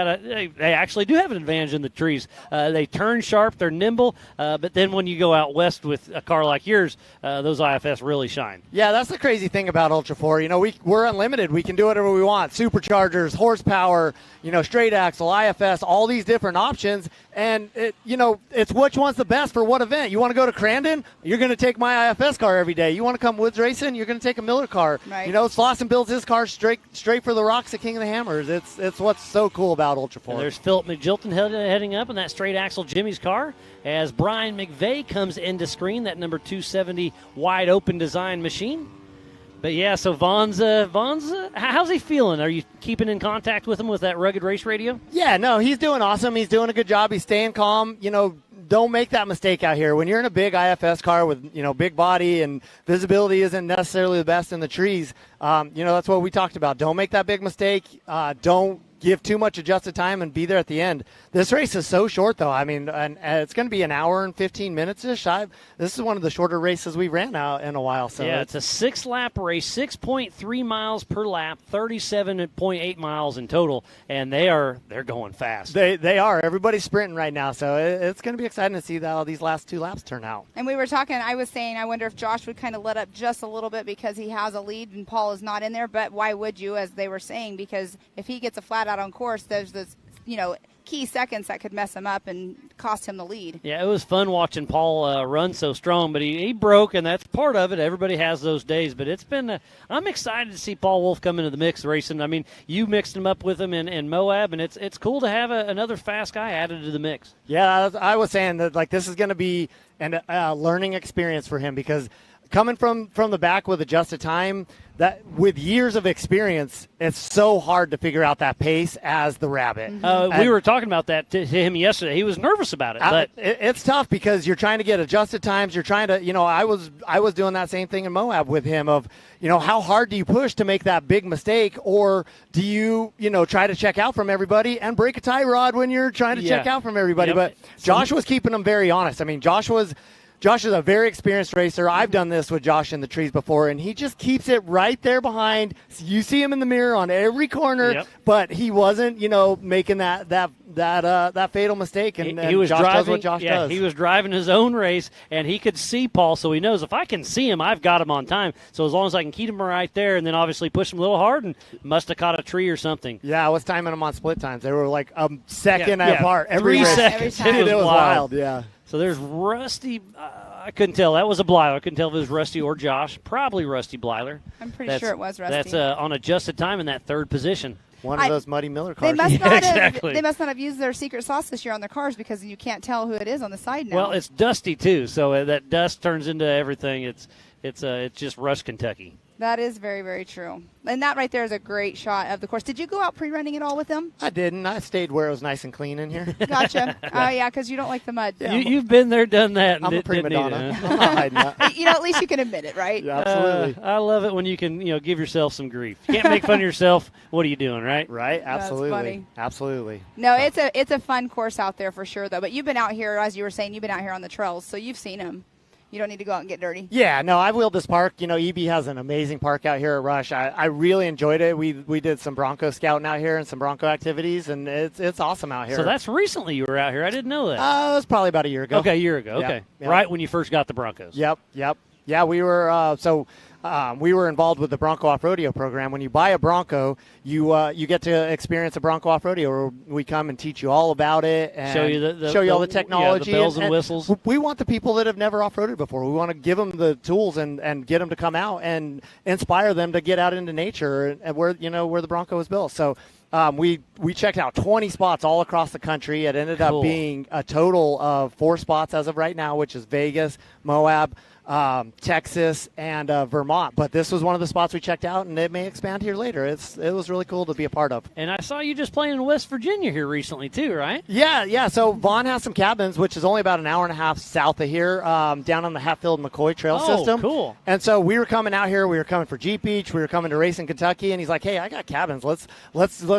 actually do have an advantage in the trees. They turn sharp, they're nimble, but then when you go out west with a car like yours, those IFS really shine. Yeah, that's the crazy thing about Ultra 4. We're unlimited. We can do whatever we want. Superchargers, horsepower, straight axle, IFS, all these different options. And, it's which one's the best for what event. You want to go to Crandon? You're going to take my IFS car every day. You want to come woods racing? You're going to take a Miller car. Right. Slauson builds his car straight for the rocks at King of the Hammers. It's what's so cool about Ultra 4. And there's Philip McJilton heading up in that straight axle Jimmy's car as Brian McVeigh comes into screen, that number 270 wide open design machine. But yeah, so Vaughn's how's he feeling? Are you keeping in contact with him with that rugged race radio? Yeah, no, he's doing awesome. He's doing a good job. He's staying calm. Don't make that mistake out here. When you're in a big IFS car with, big body and visibility isn't necessarily the best in the trees, that's what we talked about. Don't make that big mistake. Don't give too much adjusted time and be there at the end. This race is so short, though. I mean, and it's going to be an hour and 15 minutes-ish. This is one of the shorter races we ran out in a while. So yeah, it's a 6-lap race, 6.3 miles per lap, 37.8 miles in total, and they're going fast. They are. Everybody's sprinting right now, so it's going to be exciting to see how these last 2 laps turn out. And we were talking, I was saying, I wonder if Josh would kind of let up just a little bit because he has a lead and Paul is not in there, but why would you, as they were saying, because if he gets a flat out on course, there's this, key seconds that could mess him up and cost him the lead. Yeah, it was fun watching Paul run so strong, but he broke, and that's part of it. Everybody has those days, but it's been I'm excited to see Paul Wolf come into the mix racing. I mean, you mixed him up with him in Moab, and it's cool to have another fast guy added to the mix. Yeah, I was saying that this is going to be a learning experience for him because coming from the back with adjusted time, that with years of experience, it's so hard to figure out that pace as the Rabbit. We were talking about that to him yesterday. He was nervous about it, but it's tough because you're trying to get adjusted times. You're trying to, I was doing that same thing in Moab with him of, how hard do you push to make that big mistake, or do you, try to check out from everybody and break a tie rod when you're trying to check out from everybody? Yep. But Josh was keeping them very honest. I mean, Josh is a very experienced racer. I've done this with Josh in the trees before, and he just keeps it right there behind. You see him in the mirror on every corner, but he wasn't, making that fatal mistake. And he was Josh driving, does what Josh does. He was driving his own race, and he could see Paul, so he knows if I can see him, I've got him on time. So as long as I can keep him right there, and then obviously push him a little hard, and must have caught a tree or something. Yeah, I was timing them on split times. They were like a second apart. Every 3 seconds. It was wild, yeah. So there's Rusty. I couldn't tell. That was a Blyler. I couldn't tell if it was Rusty or Josh. Probably Rusty Blyler. I'm pretty sure it was Rusty. That's on adjusted time in that third position. One of those muddy Miller cars. They must not have used their secret sauce this year on their cars because you can't tell who it is on the side now. Well, it's dusty too, so that dust turns into everything. It's just Rush, Kentucky. That is very, very true. And that right there is a great shot of the course. Did you go out pre-running it all with them? I didn't. I stayed where it was nice and clean in here. Gotcha. Oh, yeah, because you don't like the mud. Yeah. You've been there, done that. I'm a prima donna. I'm not hiding that. At least you can admit it, right? Yeah, absolutely. I love it when you can, give yourself some grief. You can't make fun of yourself. What are you doing, right? Right. Absolutely. That's funny. Absolutely. No, it's a fun course out there for sure, though. But you've been out here, as you were saying, you've been out here on the trails, so you've seen them. You don't need to go out and get dirty. Yeah, no, I've wheeled this park. EB has an amazing park out here at Rush. I really enjoyed it. We did some Bronco scouting out here and some Bronco activities, and it's awesome out here. So that's recently you were out here. I didn't know that. It was probably about a year ago. Okay, a year ago. Okay. Yep. Right when you first got the Broncos. Yep. Yeah, we were we were involved with the Bronco Off-Rodeo program. When you buy a Bronco, you get to experience a Bronco Off-Rodeo where we come and teach you all about it and show you all the technology. The bells and whistles. We want the people that have never off-roaded before. We want to give them the tools and get them to come out and inspire them to get out into nature and where the Bronco was built. So we checked out 20 spots all across the country. It ended up being a total of 4 spots as of right now, which is Vegas, Moab, Texas, and Vermont. But this was one of the spots we checked out, and it may expand here later. It was really cool to be a part of. And I saw you just playing in West Virginia here recently too, right? Yeah. So Vaughn has some cabins, which is only about an hour and a half south of here, down on the Hatfield-McCoy Trail system. Oh, cool. And so we were coming out here. We were coming for Jeep Beach. We were coming to race in Kentucky, and he's like, "Hey, I got cabins. Let's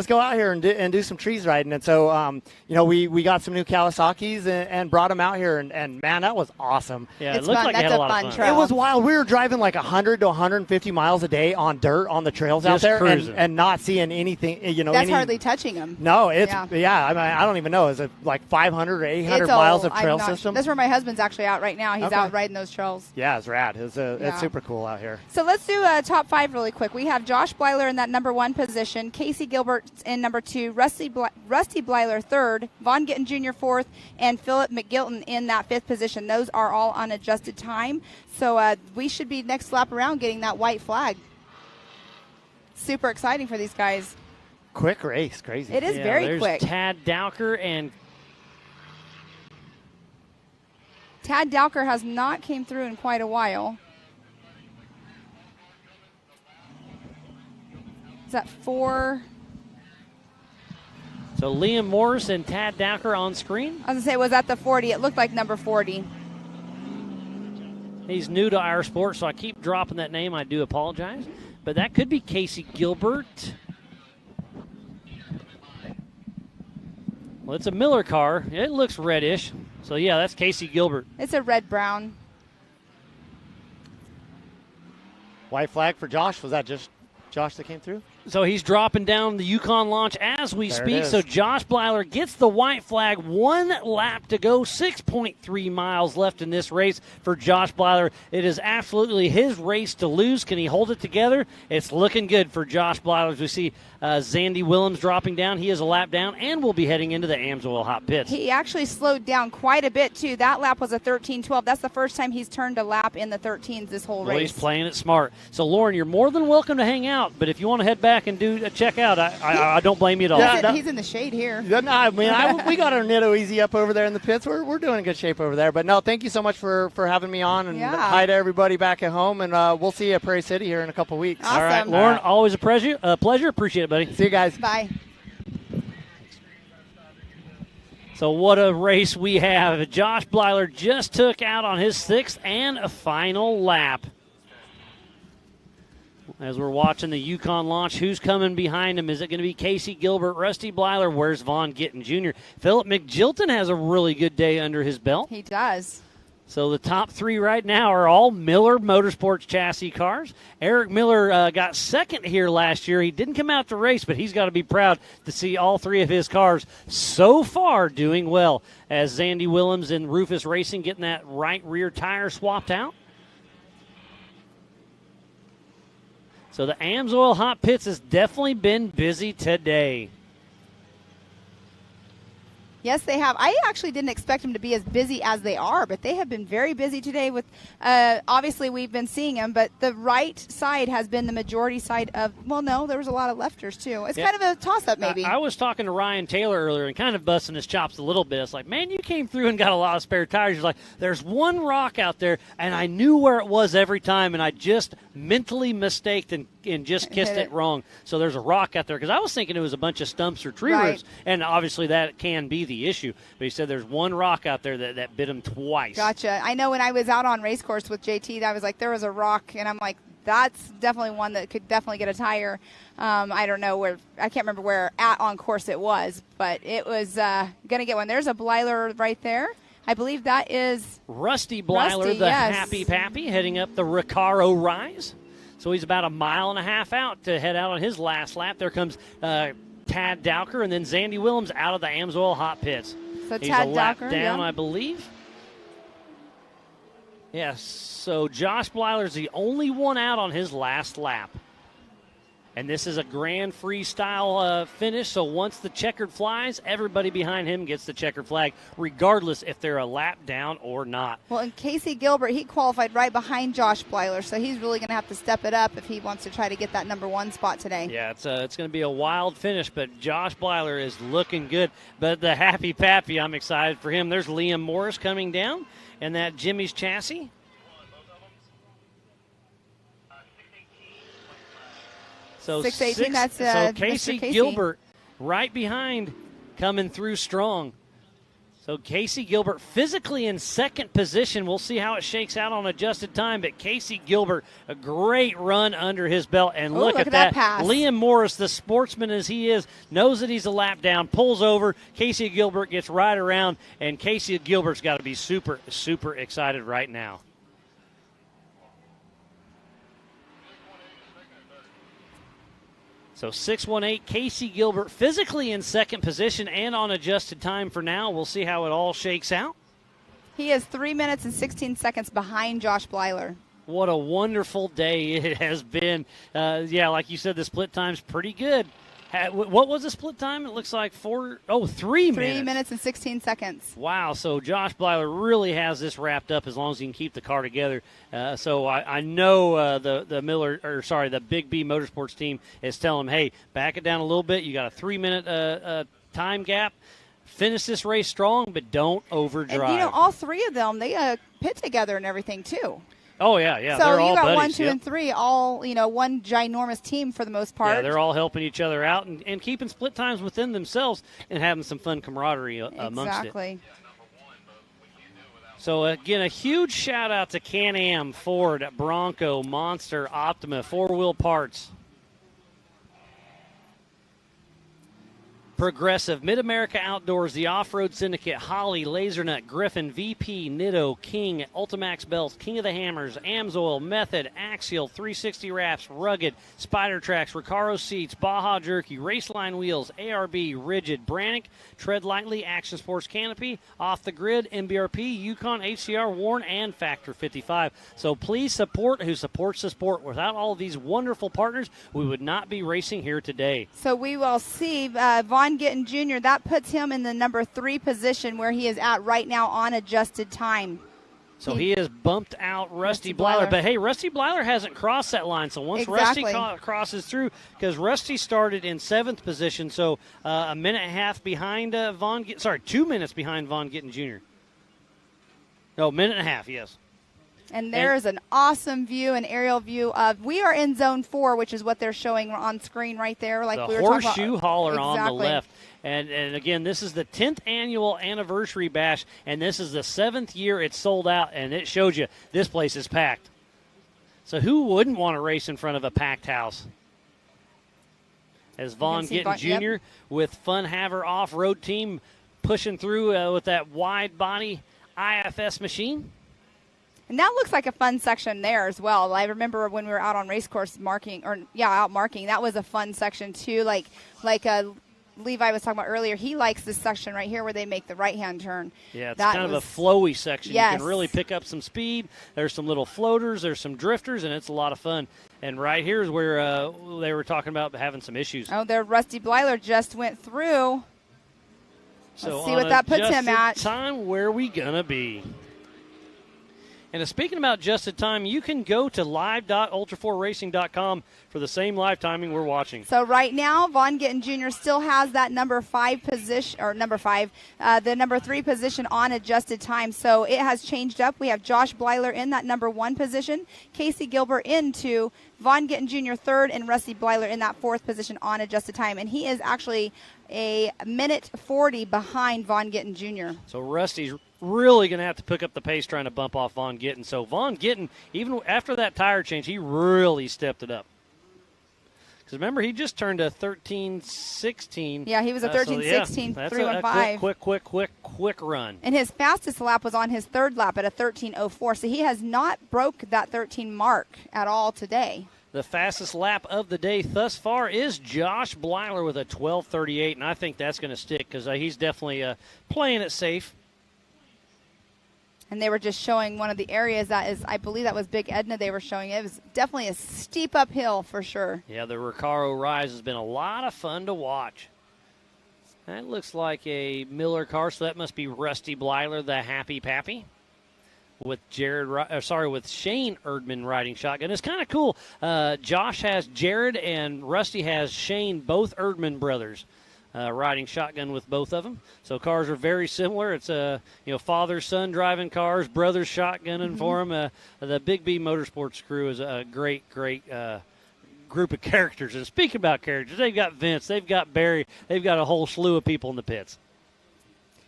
go out here and do some trees riding." And so, we got some new Kawasaki's and brought them out here, and man, that was awesome. Yeah, It's it looked fun. like you That's had a a lot fun of fun. trail. It was wild. We were driving like 100 to 150 miles a day on dirt on the trails out Just there, cruising. and not seeing anything. That's hardly touching them. No, it's Yeah. I mean, I don't even know. Is it like 500 or 800 It's miles old. of trail I'm not- system? That's where my husband's actually out right now. He's Okay. out riding those trails. Yeah, it's rad. It's Yeah. super cool out here. So let's do a top 5 really quick. We have Josh Blyler in that number 1 position, Casey Gilbert in number 2, Rusty Blyler 3rd, Vaughn Gittin Jr. 4th, and Philip McGilton in that 5th position. Those are all on adjusted time. So we should be next lap around getting that white flag. Super exciting for these guys. Quick race, crazy. It is Yeah, very there's quick. Tad Dowker and Tad Dowker has not came through in quite a while. Is that 4? so Liam Morris and Tad Dowker on screen. I was going to say, was that the 40? It looked like number 40. He's new to our sport, so I keep dropping that name. I do apologize. But that could be Casey Gilbert. Well, it's a Miller car. It looks reddish. So, yeah, that's Casey Gilbert. It's a red-brown. White flag for Josh. Was that just Josh that came through? So he's dropping down the Yukon launch as we There it speak. is. So Josh Blyler gets the white flag. 1 lap to go. 6.3 miles left in this race for Josh Blyler. It is absolutely his race to lose. Can he hold it together? It's looking good for Josh Blyler. As we see Zandy Willems dropping down. He is a lap down and will be heading into the Amsoil hot pits. He actually slowed down quite a bit, too. That lap was a 13:12. That's the first time he's turned a lap in the 13s this whole Well, race. he's playing it smart. So, Lauren, you're more than welcome to hang out. But if you want to head back and do a checkout, I don't blame you at all. Yeah. He's in the shade here. Yeah, no, I mean, we got our Nitto Easy up over there in the pits. We're doing in good shape over there. But no, thank you so much for having me on, and Yeah. hi to everybody back at home. And we'll see you at Prairie City here in a couple weeks. Awesome. All right, Lauren, always a pleasure. Appreciate it, buddy. See you guys. Bye. So what a race we have. Josh Blyler just took out on his 6th and a final lap. As we're watching the Yukon launch, who's coming behind him? Is it going to be Casey Gilbert, Rusty Blyler? Where's Vaughn Gittin Jr.? Philip McGilton has a really good day under his belt. He does. So the top 3 right now are all Miller Motorsports chassis cars. Eric Miller got 2nd here last year. He didn't come out to race, but he's got to be proud to see all 3 of his cars so far doing well. As Zandy Willems and Rufus Racing getting that right rear tire swapped out. So the Amsoil hot pits has definitely been busy today. Yes, they have. I actually didn't expect them to be as busy as they are, but they have been very busy today with, obviously we've been seeing them, but the right side has been the majority side of, well, no, there was a lot of lefters too. It's kind of a toss-up maybe. I was talking to Ryan Taylor earlier and kind of busting his chops a little bit. It's like, man, you came through and got a lot of spare tires. He's like, there's one rock out there, and I knew where it was every time, and I just mentally mistaked and just kissed Hit it it. wrong. So there's a rock out there because I was thinking it was a bunch of stumps or tree Right. roots, and obviously that can be the issue. But he said there's one rock out there that bit him twice. Gotcha. I know when I was out on race course with JT, I was like, there was a rock, and I'm like, that's definitely one that could definitely get a tire. I don't know where, I can't remember where at on course it was, but it was going to get one. There's a Blyler right there. I believe that is Rusty Blyler, Rusty, the yes. Happy Pappy, heading up the Recaro Rise. So he's about a mile and a half out to head out on his last lap. There comes Tad Dowker and then Zandy Willems out of the Amsoil hot pits. So He's Tad a lap Dowker, down, yeah. I believe. Yes, so Josh Blyler's the only one out on his last lap. And this is a grand freestyle finish, so once the checkered flies, everybody behind him gets the checkered flag, regardless if they're a lap down or not. Well, and Casey Gilbert, he qualified right behind Josh Blyler, so he's really going to have to step it up if he wants to try to get that number 1 spot today. Yeah, it's going to be a wild finish, but Josh Blyler is looking good. But the Happy Pappy, I'm excited for him. There's Liam Morris coming down, and that Jimmy's chassis. So 6:18, that's so Mr. Casey Casey. Gilbert right behind, coming through strong. So Casey Gilbert physically in second position. We'll see how it shakes out on adjusted time, but Casey Gilbert, a great run under his belt. And Ooh, look at that. pass. Liam Morris, the sportsman as he is, knows that he's a lap down, pulls over. Casey Gilbert gets right around, and Casey Gilbert's got to be super, super excited right now. So 6:18, Casey Gilbert physically in second position and on adjusted time for now. We'll see how it all shakes out. He is 3 minutes and 16 seconds behind Josh Blyler. What a wonderful day it has been. Yeah, like you said, the split time's pretty good. What was the split time? It looks like 3 minutes. 3 minutes and 16 seconds. Wow, so Josh Blyler really has this wrapped up as long as he can keep the car together. So I know the Big B Motorsports team is telling him, hey, back it down a little bit. You got a 3 minute time gap. Finish this race strong, but don't overdrive. And, all three of them, they pit together and everything, too. Oh, yeah. So they're all you got buddies. 1, 2, and 3, all, one ginormous team for the most part. Yeah, they're all helping each other out and keeping split times within themselves and having some fun camaraderie amongst it. Exactly. So, again, a huge shout-out to Can-Am, Ford, Bronco, Monster, Optima, 4-Wheel Parts, Progressive, Mid-America Outdoors, the Off-Road Syndicate, Holly, Lasernut, Griffin, VP, Nitto, King, Ultimax Belts, King of the Hammers, Amsoil, Method, Axial, 360 Wraps, Rugged, Spider Tracks, Recaro Seats, Baja Jerky, Raceline Wheels, ARB, Rigid, Brannick, Tread Lightly, Action Sports Canopy, Off the Grid, MBRP, Yukon, HCR, Warren, and Factor 55. So please support who supports the sport. Without all of these wonderful partners, we would not be racing here today. So we will see Von Gittin Jr., that puts him in the number 3 position where he is at right now on adjusted time. So he has bumped out Rusty Blyler. But, hey, Rusty Blyler hasn't crossed that line. So once Exactly. Rusty crosses through, because Rusty started in 7th position, so a minute and a half behind 2 minutes behind Von Gittin Jr. No, minute and a half, yes. And there's an awesome view, an aerial view of, we are in zone 4, which is what they're showing on screen right there. Like the we were talking about. horseshoe hauler on the Exactly. left. And again, this is the 10th annual anniversary bash, and this is the 7th year it's sold out, and it shows you this place is packed. So who wouldn't want to race in front of a packed house? As Von Gittin Jr. with Fun Haver Off-Road Team pushing through with that wide body IFS machine. And that looks like a fun section there as well. I remember when we were out on race course marking. That was a fun section too. Like Levi was talking about earlier, he likes this section right here where they make the right-hand turn. Yeah, it's kind of a flowy section. Yes. You can really pick up some speed. There's some little floaters. There's some drifters, and it's a lot of fun. And right here is where they were talking about having some issues. Oh, there Rusty Blyler just went through. So Let's see what that puts him at. Time, where we going to be? And speaking about adjusted time, you can go to live.ultra4racing.com for the same live timing we're watching. So right now, Von Gittin Jr. still has that number 5 position, or number 5, the number 3 position on adjusted time. So it has changed up. We have Josh Blyler in that number 1 position, Casey Gilbert into Von Gittin Jr. 3rd, and Rusty Blyler in that 4th position on adjusted time. And he is actually a minute 40 behind Von Gittin Jr. So Rusty's really going to have to pick up the pace trying to bump off Von Gittin. So Von Gittin, even after that tire change, he really stepped it up. Because remember, he just turned a 13.16. Yeah, he was a 13.16, that's 3:15. a quick run. And his fastest lap was on his 3rd lap at a 13.04. So he has not broke that 13 mark at all today. The fastest lap of the day thus far is Josh Blyler with a 12:38, and I think that's going to stick because he's definitely playing it safe. And they were just showing one of the areas that is, I believe that was Big Edna they were showing. It was definitely a steep uphill for sure. Yeah, the Recaro Rise has been a lot of fun to watch. That looks like a Miller car, so that must be Rusty Blyler, the Happy Pappy, with Shane Erdman riding shotgun. It's kind of cool. Josh has Jared and Rusty has Shane, both Erdman brothers, riding shotgun with both of them. So cars are very similar. It's father son driving cars, brothers shotgunning for them. The Big B Motorsports crew is a great group of characters. And speaking about characters, they've got Vince, they've got Barry, they've got a whole slew of people in the pits.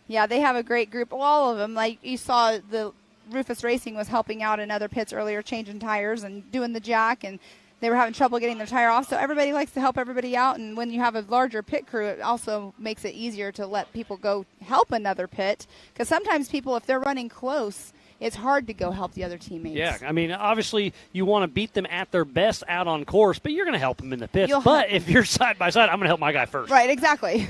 Yeah, they have a great group. All of them, like you saw, the Rufus Racing was helping out in other pits earlier, changing tires and doing the jack, and they were having trouble getting their tire off. So everybody likes to help everybody out, and when you have a larger pit crew, it also makes it easier to let people go help another pit, because sometimes people, if they're running close, it's hard to go help the other teammates. Yeah, I mean, obviously you want to beat them at their best out on course, but you're going to help them in the pits. But if you're side by side, I'm going to help my guy first. Right, exactly.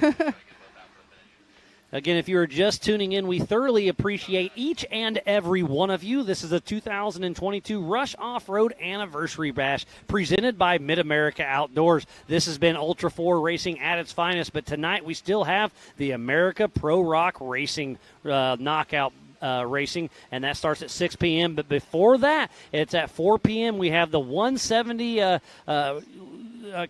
Again, if you are just tuning in, we thoroughly appreciate each and every one of you. This is the 2022 Rush Off-Road Anniversary Bash presented by Mid-America Outdoors. This has been Ultra 4 Racing at its finest, but tonight we still have the America Pro Rock Racing Knockout racing, and that starts at 6 p.m. But before that, it's at 4 p.m. We have the 170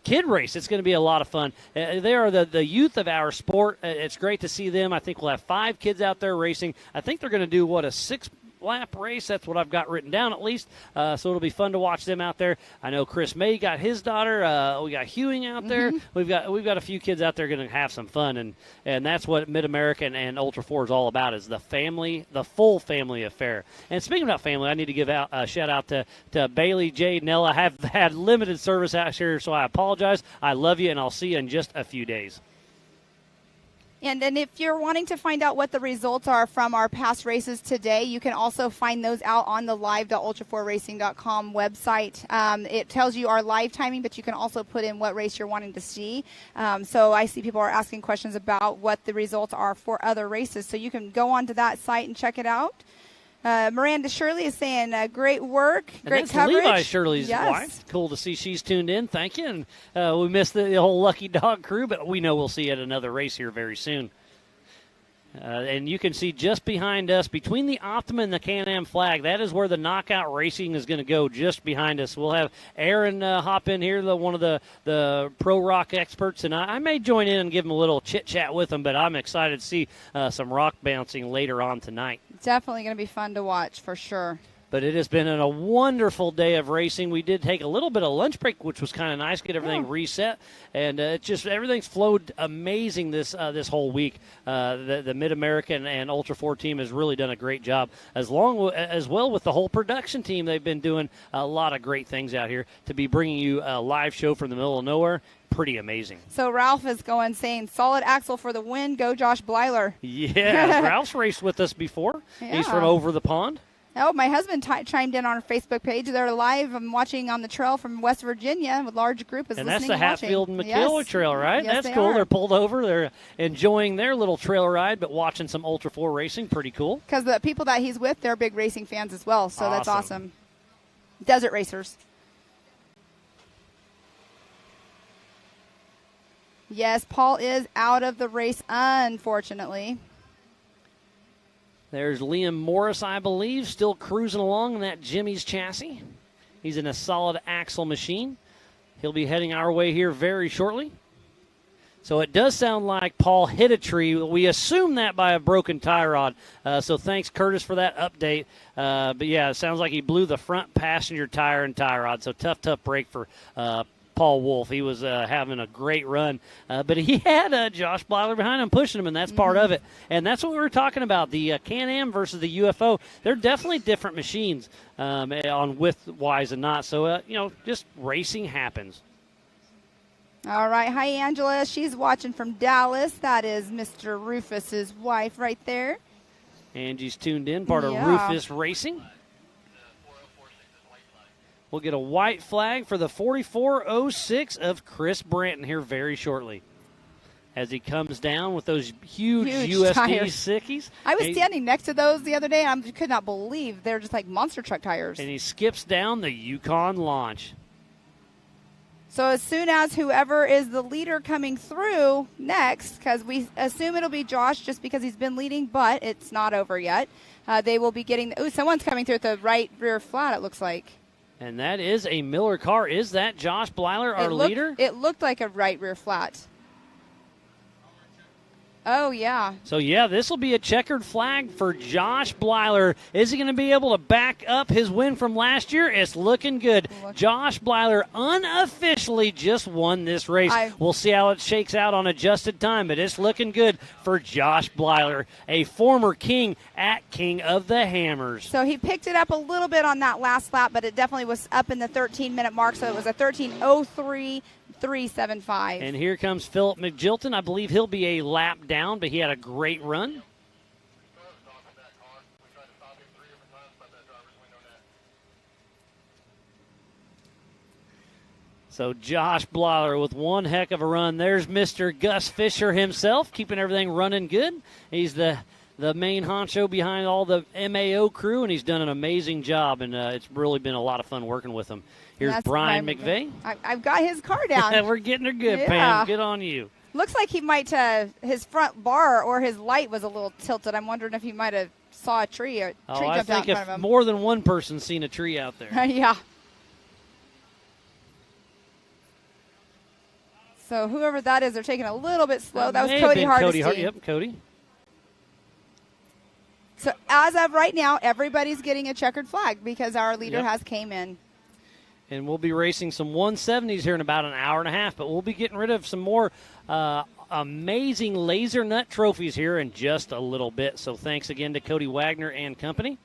kid race. It's going to be a lot of fun. They are the youth of our sport. It's great to see them. I think we'll have 5 kids out there racing. I think they're going to do, a 6-lap race. That's what I've got written down at least. So it'll be fun to watch them out there. I know Chris May got his daughter. We got Hewing out there. We've got a few kids out there going to have some fun, and that's what Mid-American and Ultra 4 is all about, is the family, the full family affair. And speaking about family, I need to give out a shout out to Bailey, Jade, Nella. I have had limited service out here, so I apologize. I love you, and I'll see you in just a few days. And if you're wanting to find out what the results are from our past races today, you can also find those out on the live.ultra4racing.com website. It tells you our live timing, but you can also put in what race you're wanting to see. So I see people are asking questions about what the results are for other races. So you can go onto that site and check it out. Miranda Shirley is saying, great work, great coverage. Levi Shirley's wife. Cool to see she's tuned in. Thank you. And we missed the whole Lucky Dog crew, but we know we'll see you at another race here very soon. And you can see just behind us, between the Optima and the Can-Am flag, that is where the knockout racing is going to go, just behind us. We'll have Aaron hop in here, one of the pro rock experts, and I may join in and give him a little chit-chat with him, but I'm excited to see some rock bouncing later on tonight. Definitely going to be fun to watch for sure. But it has been a wonderful day of racing. We did take a little bit of lunch break, which was kind of nice, get everything reset. And everything's flowed amazing this whole week. The Mid-American and Ultra 4 team has really done a great job. As well with the whole production team, they've been doing a lot of great things out here to be bringing you a live show from the middle of nowhere. Pretty amazing. So Ralph is saying, solid axle for the win. Go Josh Blyler. Yeah, Ralph's raced with us before. Yeah. He's from over the pond. Oh, my husband chimed in on our Facebook page. They're live. I'm watching on the trail from West Virginia. A large group is listening and watching. And that's the Hatfield and McKellar Trail, right? Yes, that's cool. They're pulled over. They're enjoying their little trail ride, but watching some Ultra 4 racing. Pretty cool. Because the people that he's with, they're big racing fans as well, so that's awesome. Desert racers. Yes, Paul is out of the race, unfortunately. There's Liam Morris, I believe, still cruising along in that Jimmy's chassis. He's in a solid axle machine. He'll be heading our way here very shortly. So it does sound like Paul hit a tree. We assume that by a broken tie rod. So thanks, Curtis, for that update. But, yeah, it sounds like he blew the front passenger tire and tie rod. So tough break for Paul Wolf. He was having a great run, but he had Josh Blyler behind him pushing him, and that's part of it. And that's what we were talking about, the Can-Am versus the UFO. They're definitely different machines on width-wise and not. So, just racing happens. All right. Hi, Angela. She's watching from Dallas. That is Mr. Rufus's wife right there. Angie's tuned in, part of Rufus Racing. We'll get a white flag for the 4406 of Chris Branton here very shortly as he comes down with those huge USD tires. sickies. I was standing next to those the other day, and I could not believe they're just like monster truck tires. And he skips down the Yukon launch. So as soon as whoever is the leader coming through next, because we assume it'll be Josh just because he's been leading, but it's not over yet, they will be getting – someone's coming through at the right rear flat, it looks like. And that is a Miller car. Is that Josh Blyler, our leader? It looked like a right rear flat. Oh, yeah. So, yeah, this will be a checkered flag for Josh Blyler. Is he going to be able to back up his win from last year? It's looking good. Josh Blyler unofficially just won this race. We'll see how it shakes out on adjusted time, but it's looking good for Josh Blyler, a former king at King of the Hammers. So he picked it up a little bit on that last lap, but it definitely was up in the 13-minute mark, so it was a 13:03.375. And here comes Philip McGilton. I believe he'll be a lap down, but he had a great run. So Josh Blyler with one heck of a run. There's Mr. Gus Fisher himself, keeping everything running good. He's the main honcho behind all the MAO crew, and he's done an amazing job, and it's really been a lot of fun working with him. Here's Brian McVeigh. I've got his car down. We're getting her good, yeah. Pam. Good on you. Looks like he might, his front bar or his light was a little tilted. I'm wondering if he might have saw a tree or tree I jumped out think in front of if him. more than one person's seen a tree out there. Yeah. So whoever that is, they're taking a little bit slow. That was Cody Hardesty. Yep, Cody. So as of right now, everybody's getting a checkered flag because our leader Yep. has came in. And we'll be racing some 170s here in about an hour and a half, but we'll be getting rid of some more amazing laser nut trophies here in just a little bit. So thanks again to Cody Wagner and company.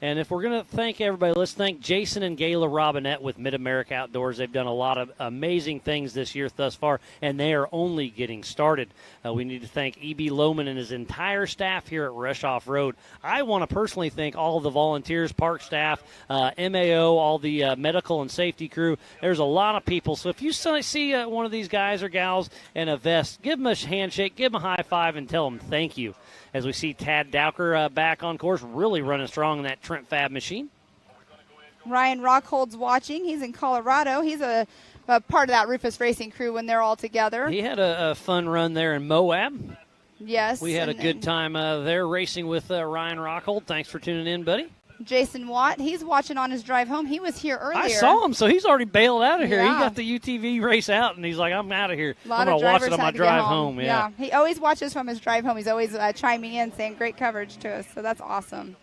And if we're going to thank everybody, let's thank Jason and Gayla Robinette with Mid-America Outdoors. They've done a lot of amazing things this year thus far, and they are only getting started. We need to thank E.B. Lohman and his entire staff here at Rush Off Road. I want to personally thank all of the volunteers, park staff, MAO, all the medical and safety crew. There's a lot of people. So if you see one of these guys or gals in a vest, give them a handshake, give them a high five, and tell them thank you. As we see Tad Dowker back on course, really running strong in that Trent Fab machine. Ryan Rockhold's watching. He's in Colorado. He's a part of that Rufus Racing crew when they're all together. He had a fun run there in Moab. Yes. We had a good time there racing with Ryan Rockhold. Thanks for tuning in, buddy. Jason Watt, he's watching on his drive home. He was here earlier. I saw him, so he's already bailed out of here. Yeah. He got the UTV race out, and he's like, I'm out of here. I'm going to watch it on my drive home. Yeah. He always watches from his drive home. He's always chiming in, saying great coverage to us. So that's awesome.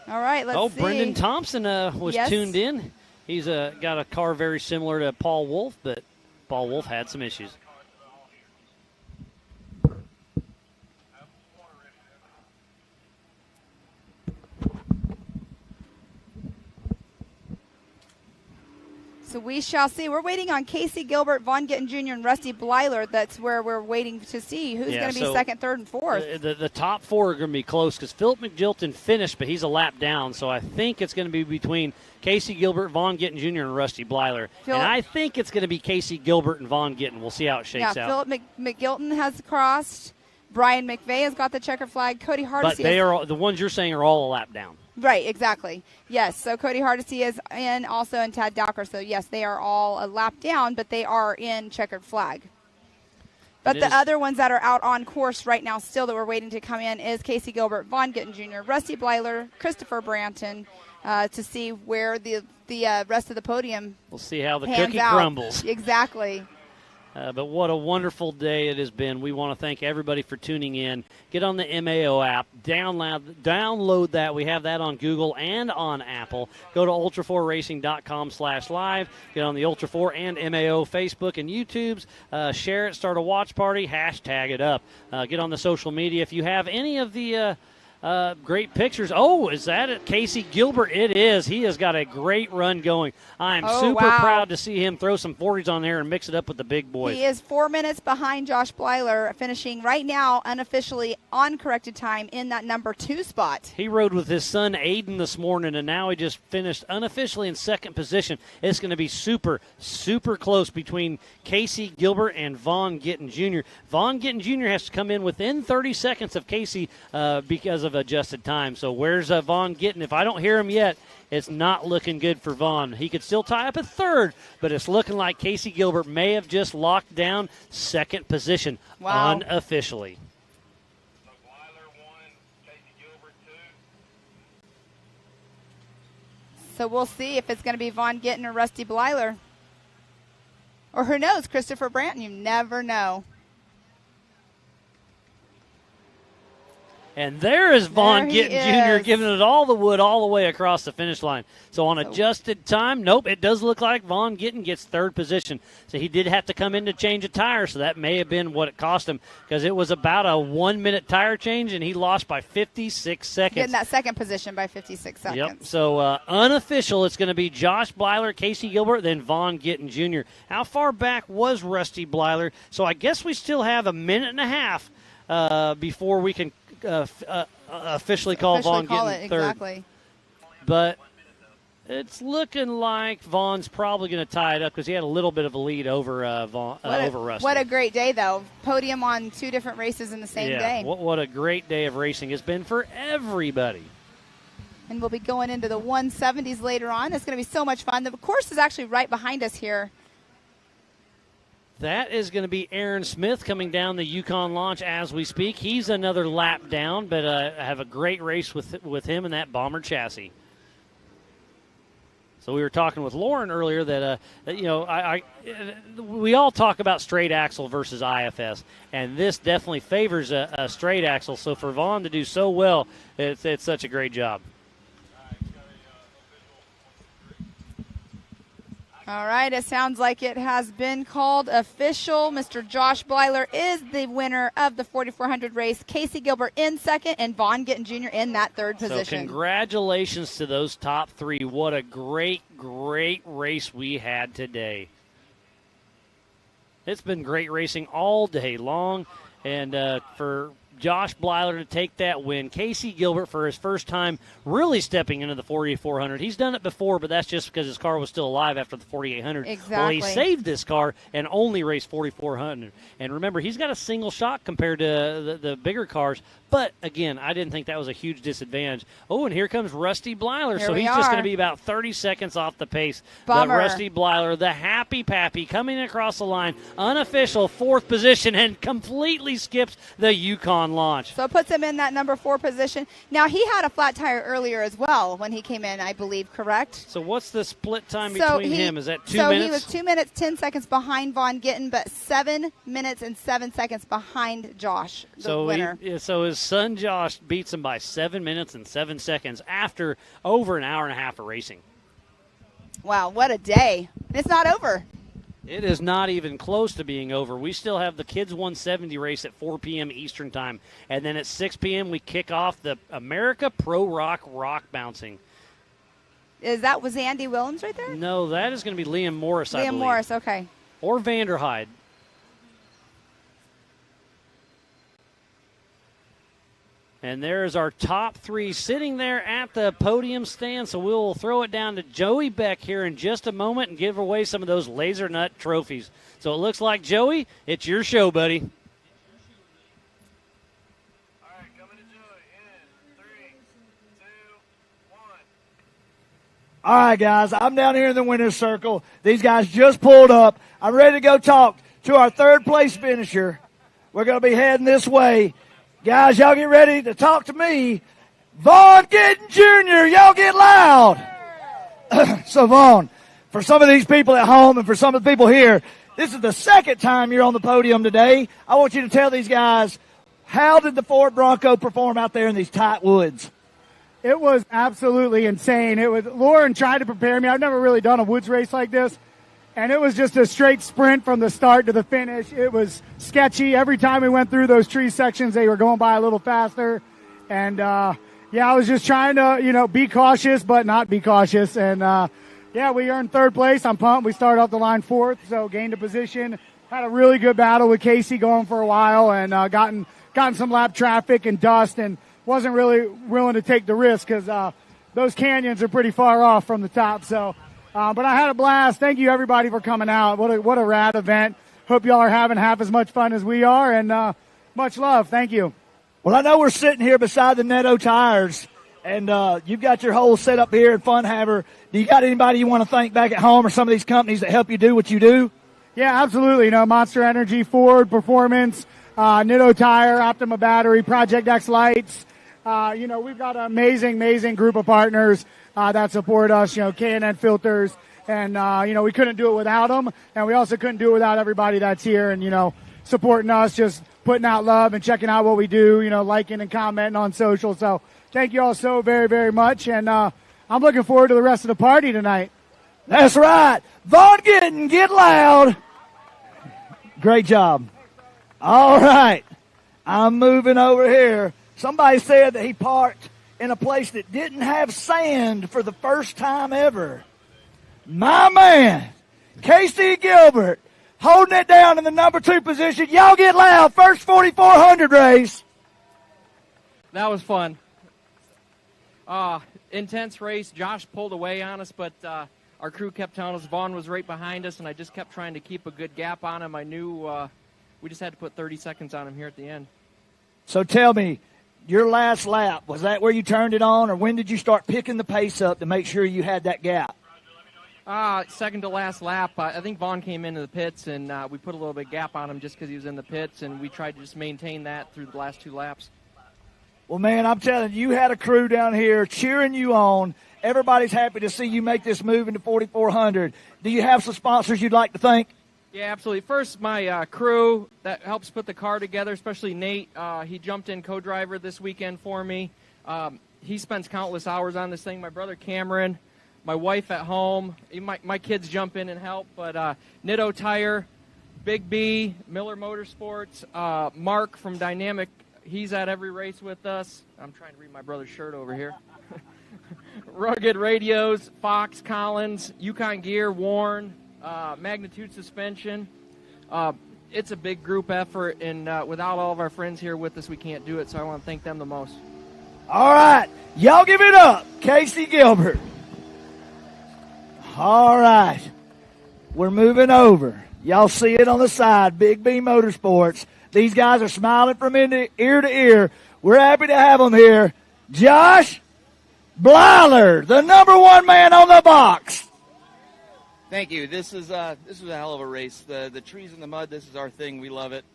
All right, let's see. Brendan Thompson was tuned in. He's got a car very similar to Paul Wolf, but Paul Wolf had some issues. So we shall see. We're waiting on Casey Gilbert, Vaughn Gittin Jr., and Rusty Blyler. That's where we're waiting to see who's going to be second, third, and fourth. The top four are going to be close because Philip McGilton finished, but he's a lap down. So I think it's going to be between Casey Gilbert, Vaughn Gittin Jr., and Rusty Blyler. And I think it's going to be Casey Gilbert and Vaughn Gittin. We'll see how it shakes out. Philip McGilton has crossed. Brian McVeigh has got the checker flag. Cody Hardesty. But they are the ones you're saying are all a lap down. Right, exactly. Yes, so Cody Hardesty is in also, and Tad Dowker. So, yes, they are all a lap down, but they are in checkered flag. But the other ones that are out on course right now still that we're waiting to come in is Casey Gilbert, Vaughn Gittin Jr., Rusty Blyler, Christopher Branton, to see where the rest of the podium We'll see how the pans cookie out. crumbles. Exactly. But what a wonderful day it has been. We want to thank everybody for tuning in. Get on the MAO app. Download that. We have that on Google and on Apple. Go to ultra4racing.com/live. Get on the Ultra 4 and MAO Facebook and YouTubes. Share it. Start a watch party. Hashtag it up. Get on the social media. If you have any of the great pictures. Oh, is that it? Casey Gilbert? It is. He has got a great run going. I'm super proud to see him throw some 40s on there and mix it up with the big boys. He is 4 minutes behind Josh Blyler, finishing right now unofficially on corrected time in that number 2 spot. He rode with his son Aiden this morning, and now he just finished unofficially in second position. It's going to be super, super close between Casey Gilbert and Vaughn Gittin Jr. Vaughn Gittin Jr. has to come in within 30 seconds of Casey because of adjusted time. So where's Vaughn Gittin? If I don't hear him yet, it's not looking good for Vaughn. He could still tie up at third, but it's looking like Casey Gilbert may have just locked down second position unofficially. So we'll see if it's going to be Vaughn Gittin or Rusty Blyler. Or who knows, Christopher Branton. You never know. And there is Vaughn There he Gittin Jr. is. giving it all the wood all the way across the finish line. So on adjusted time, nope, it does look like Vaughn Gittin gets third position. So he did have to come in to change a tire, so that may have been what it cost him, because it was about a 1 minute tire change, and he lost by 56 seconds. Getting that second position by 56 seconds. Yep. So unofficial, it's going to be Josh Blyler, Casey Gilbert, then Vaughn Gittin Jr. How far back was Rusty Blyler? So I guess we still have a minute and a half before we can officially call Vaughn Gittin third. Exactly. But it's looking like Vaughn's probably going to tie it up because he had a little bit of a lead over over Rusty. What a great day, though. Podium on 2 different races in the same day. What a great day of racing it's been for everybody. And we'll be going into the 170s later on. It's going to be so much fun. The course is actually right behind us here. That is going to be Aaron Smith coming down the Yukon launch as we speak. He's another lap down, but have a great race with him in that Bomber chassis. So we were talking with Lauren earlier that we all talk about straight axle versus IFS, and this definitely favors a straight axle. So for Vaughn to do so well, it's such a great job. All right, it sounds like it has been called official. Mr. Josh Blyler is the winner of the 4,400 race. Casey Gilbert in second, and Vaughn Gittin Jr. in that third position. So congratulations to those top 3. What a great, great race we had today. It's been great racing all day long, and for Josh Blyler to take that win. Casey Gilbert for his first time really stepping into the 4,400. He's done it before, but that's just because his car was still alive after the 4,800. Exactly. Well, he saved this car and only raced 4,400. And remember, he's got a single shot compared to the bigger cars. But, again, I didn't think that was a huge disadvantage. Oh, and here comes Rusty Blyler. Here so we he's just are. going to be about 30 seconds off the pace. Bummer. But Rusty Blyler, the happy pappy, coming across the line, unofficial 4th position, and completely skips the Yukon launch. So it puts him in that number 4 position. Now, he had a flat tire earlier as well when he came in, I believe, correct? So what's the split time between him? Is that 2 minutes? So he was 2 minutes, 10 seconds behind Vaughn Gittin, but 7 minutes and 7 seconds behind Josh, the winner. So his son Josh beats him by 7 minutes and 7 seconds after over an hour and a half of racing. Wow, what a day. And it's not over. It is not even close to being over. We still have the Kids 170 race at 4 p.m. Eastern Time. And then at 6 p.m. we kick off the America Pro Rock Bouncing. Was Andy Willems right there? No, that is going to be Liam Morris, I believe. Liam Morris, okay. Or Vanderhyde. And there's our top 3 sitting there at the podium stand. So we'll throw it down to Joey Beck here in just a moment and give away some of those Laser Nut trophies. So it looks like, Joey, it's your show, buddy. All right, coming to Joey in 3, 2, 1. All right, guys, I'm down here in the winner's circle. These guys just pulled up. I'm ready to go talk to our 3rd place finisher. We're going to be heading this way. Guys, y'all get ready to talk to me. Vaughn Gittin Jr., y'all get loud. So, Vaughn, for some of these people at home and for some of the people here, this is the 2nd time you're on the podium today. I want you to tell these guys, how did the Ford Bronco perform out there in these tight woods? It was absolutely insane. Lauren tried to prepare me. I've never really done a woods race like this. And it was just a straight sprint from the start to the finish. It was sketchy. Every time we went through those tree sections, they were going by a little faster. And, I was just trying to, be cautious, but not be cautious. And, we earned 3rd place. I'm pumped. We started off the line 4th, so gained a position. Had a really good battle with Casey going for a while and gotten some lap traffic and dust and wasn't really willing to take the risk because those canyons are pretty far off from the top. So. But I had a blast. Thank you, everybody, for coming out. What a rad event. Hope y'all are having half as much fun as we are, and much love. Thank you. Well, I know we're sitting here beside the Netto tires, and you've got your whole setup here at Fun Haver. Do you got anybody you want to thank back at home or some of these companies that help you do what you do? Yeah, absolutely. Monster Energy, Ford Performance, Netto Tire, Optima Battery, Project X Lights. We've got an amazing group of partners that support us, K&N Filters. And, we couldn't do it without them. And we also couldn't do it without everybody that's here. And, supporting us, just putting out love and checking out what we do, liking and commenting on social. So thank you all so very, very much. And I'm looking forward to the rest of the party tonight. That's right. Vaughn Gittin, get loud. Great job. All right. I'm moving over here. Somebody said that he parked in a place that didn't have sand for the first time ever. My man, Casey Gilbert, holding it down in the number 2 position. Y'all get loud. First 4,400 race. That was fun. Intense race. Josh pulled away on us, but our crew kept telling us Vaughn was right behind us, and I just kept trying to keep a good gap on him. I knew we just had to put 30 seconds on him here at the end. So tell me, your last lap, was that where you turned it on, or when did you start picking the pace up to make sure you had that gap? Second to last lap. I think Vaughn came into the pits, and we put a little bit of gap on him just because he was in the pits, and we tried to just maintain that through the last 2 laps. Well, man, I'm telling you, you had a crew down here cheering you on. Everybody's happy to see you make this move into 4,400. Do you have some sponsors you'd like to thank? Yeah, absolutely. First, my crew that helps put the car together, especially Nate. He jumped in co-driver this weekend for me. He spends countless hours on this thing. My brother Cameron, my wife at home. Even my kids jump in and help. But Nitto Tire, Big B, Miller Motorsports, Mark from Dynamic. He's at every race with us. I'm trying to read my brother's shirt over here. Rugged Radios, Fox, Collins, Yukon Gear, Warren, Magnitude Suspension. It's a big group effort, and without all of our friends here with us, we can't do it, so I want to thank them the most. All right. Y'all give it up. Casey Gilbert. All right. We're moving over. Y'all see it on the side, Big B Motorsports. These guys are smiling from ear to ear. We're happy to have them here. Josh Blyler, the number 1 man on the box. Thank you. This was a hell of a race. The trees in the mud, this is our thing. We love it.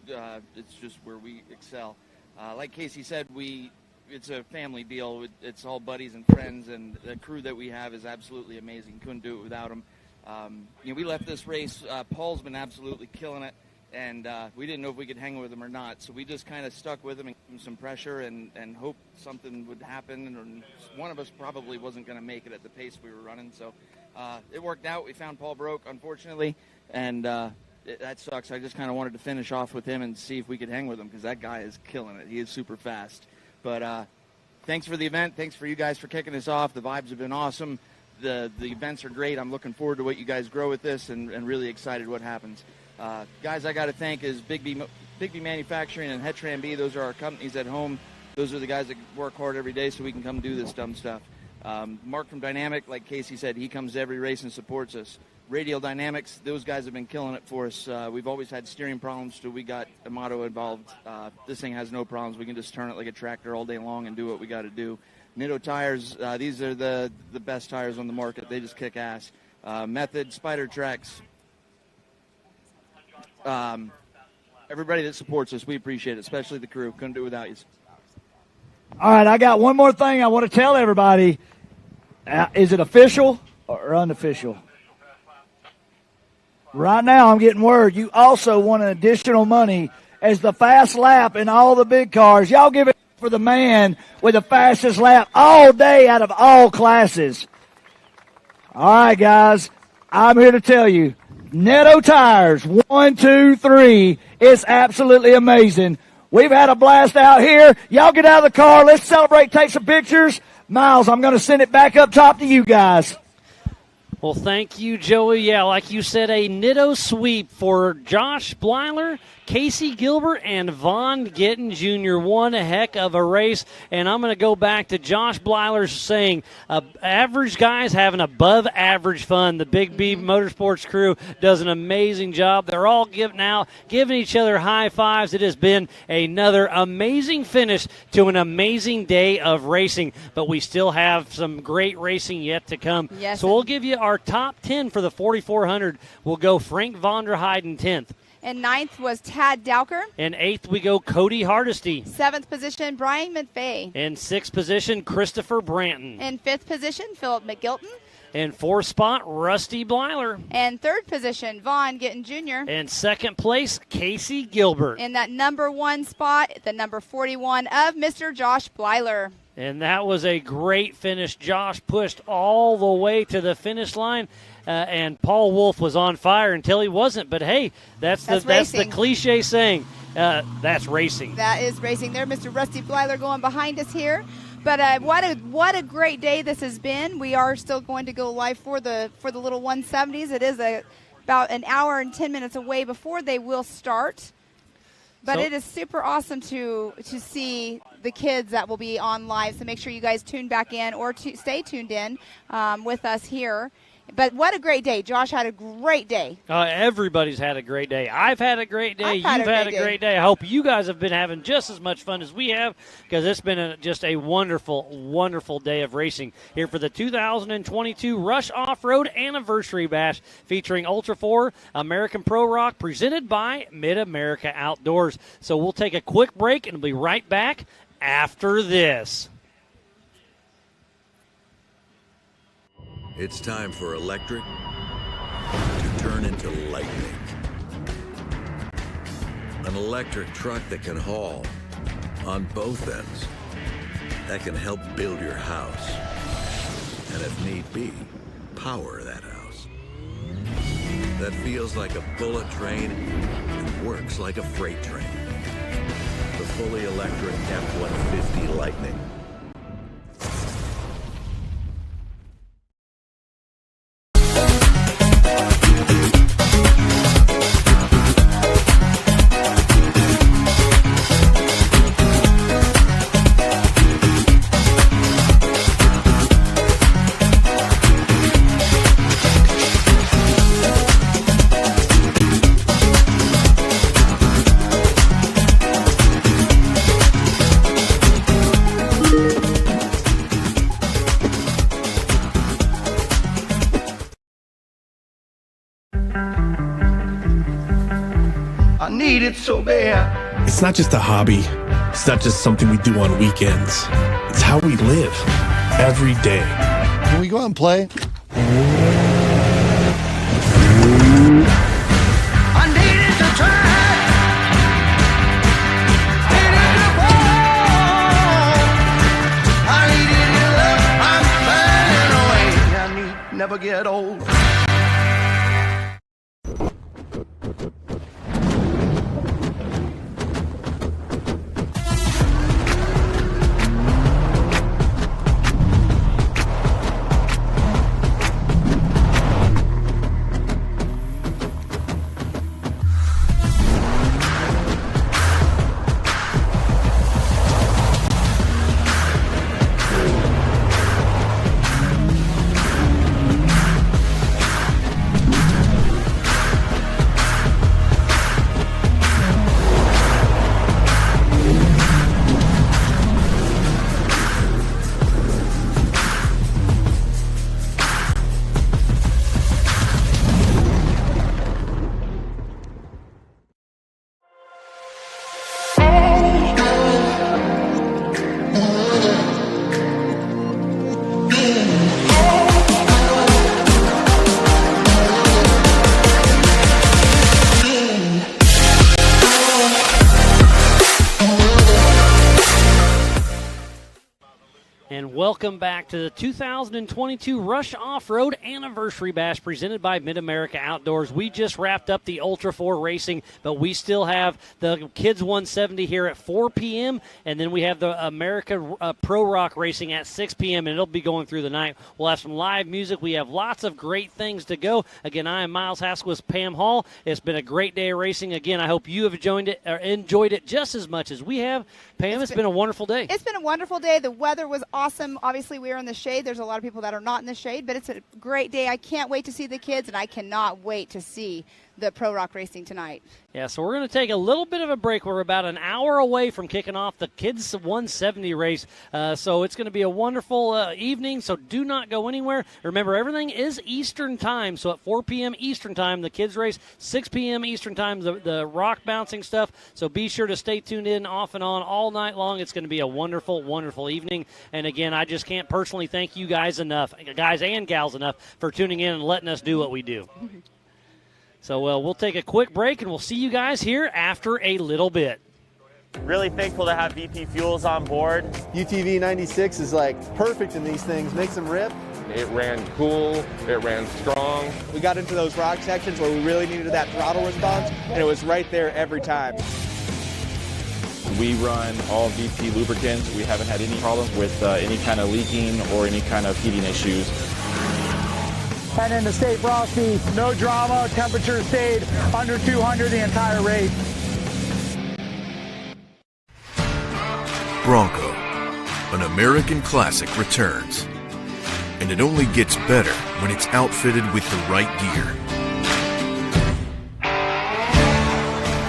It's just where we excel. Like Casey said, it's a family deal. It's all buddies and friends, and the crew that we have is absolutely amazing. Couldn't do it without them. We left this race. Paul's been absolutely killing it, and we didn't know if we could hang with him or not. So we just kind of stuck with him and gave him some pressure and hoped something would happen. And one of us probably wasn't going to make it at the pace we were running. So it worked out. We found Paul broke, unfortunately, and that sucks. I just kind of wanted to finish off with him and see if we could hang with him because that guy is killing it. He is super fast. But thanks for the event. Thanks for you guys for kicking us off. The vibes have been awesome. The events are great. I'm looking forward to what you guys grow with this and really excited what happens. Guys I got to thank is Big B Manufacturing and Hetran B. Those are our companies at home. Those are the guys that work hard every day so we can come do this dumb stuff. Mark from Dynamic, like Casey said, he comes to every race and supports us. Radial Dynamics, those guys have been killing it for us. We've always had steering problems, so we got Amato involved. This thing has no problems. We can just turn it like a tractor all day long and do what we got to do. Nitto Tires, these are the best tires on the market. They just kick ass. Method, Spider Tracks, everybody that supports us, we appreciate it, especially the crew. Couldn't do it without you. All right, I got one more thing I want to tell everybody. Is it official or unofficial? Right now I'm getting word you also want additional money as the fast lap in all the big cars. Y'all give it for the man with the fastest lap all day out of all classes. All right, guys, I'm here to tell you, Nitto Tires, 1, 2, 3. It's absolutely amazing. We've had a blast out here. Y'all get out of the car. Let's celebrate, take some pictures. Miles, I'm going to send it back up top to you guys. Well, thank you, Joey. Yeah, like you said, a Nitto sweep for Josh Blyler, Casey Gilbert, and Vaughn Gittin Jr. One heck of a race. And I'm going to go back to Josh Blyler saying average guys having above average fun. The Big B Motorsports crew does an amazing job. They're all giving each other high fives. It has been another amazing finish to an amazing day of racing. But we still have some great racing yet to come. Yes. So we'll give you our top 10 for the 4,400. We'll go Frank Vonderheide in 10th. And 9th was Tad Dowker. In 8th, we go Cody Hardesty. 7th position, Brian McVeigh. In 6th position, Christopher Branton. In 5th position, Philip McGilton. In fourth spot, Rusty Blyler. And third position, Vaughn Gittin Jr. In second place, Casey Gilbert. In that number 1 spot, the number 41 of Mr. Josh Blyler. And that was a great finish. Josh pushed all the way to the finish line, and Paul Wolf was on fire until he wasn't. But, hey, that's the cliche saying. That's racing. That is racing there. Mr. Rusty Blyler going behind us here. But what a great day this has been. We are still going to go live for the little 170s. It is about an hour and 10 minutes away before they will start. But it is super awesome to see the kids that will be on live. So make sure you guys tune back in or stay tuned in with us here. But what a great day. Josh had a great day. Everybody's had a great day. I've had a great day. You've had a great day. I hope you guys have been having just as much fun as we have, because it's been just a wonderful, wonderful day of racing here for the 2022 Rush Off-Road Anniversary Bash featuring Ultra 4 American Pro Rock, presented by Mid-America Outdoors. So we'll take a quick break and we'll be right back after this. It's time for electric to turn into lightning. An electric truck that can haul on both ends, that can help build your house, and if need be, power that house. That feels like a bullet train and works like a freight train. The fully electric F-150 Lightning. Need it so bad. It's not just a hobby. It's not just something we do on weekends. It's how we live every day. Can we go out and play? I needed to try. Needed to fall. I needed your love. I'm finding a way. I need never get old. Welcome back to the 2022 Rush Off-Road Anniversary Bash presented by Mid-America Outdoors. We just wrapped up the Ultra 4 racing, but we still have the Kids 170 here at 4 p.m., and then we have the America Pro Rock racing at 6 p.m., and it'll be going through the night. We'll have some live music. We have lots of great things to go. Again, I am Miles Haskell with Pam Hall. It's been a great day of racing. Again, I hope you have enjoyed it just as much as we have. Pam, it's been a wonderful day. It's been a wonderful day. The weather was awesome. Obviously, we are in the shade. There's a lot of people that are not in the shade, but it's a great day. I can't wait to see the kids, and I cannot wait to see the Pro Rock racing tonight. Yeah, so we're going to take a little bit of a break. We're about an hour away from kicking off the Kids 170 race, so it's going to be a wonderful evening, so do not go anywhere. Remember, everything is Eastern time, so at 4 p.m. Eastern time, the kids race, 6 p.m. Eastern time, the rock bouncing stuff, so be sure to stay tuned in off and on all night long. It's going to be a wonderful, wonderful evening, and again, I just can't personally thank you guys and gals enough for tuning in and letting us do what we do. So we'll take a quick break, and we'll see you guys here after a little bit. Really thankful to have VP Fuels on board. UTV 96 is like perfect in these things, makes them rip. It ran cool, it ran strong. We got into those rock sections where we really needed that throttle response, and it was right there every time. We run all VP lubricants. We haven't had any problems with any kind of leaking or any kind of heating issues. And into State Frosty, no drama, temperature stayed under 200 the entire race. Bronco, an American classic, returns. And it only gets better when it's outfitted with the right gear.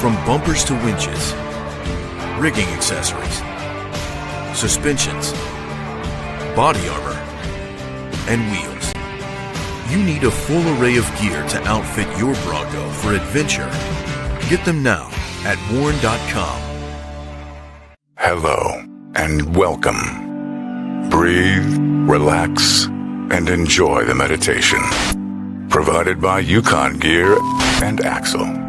From bumpers to winches, rigging accessories, suspensions, body armor, and wheels. You need a full array of gear to outfit your Bronco for adventure. Get them now at warn.com. Hello and welcome. Breathe, relax, and enjoy the meditation. Provided by Yukon Gear and Axle.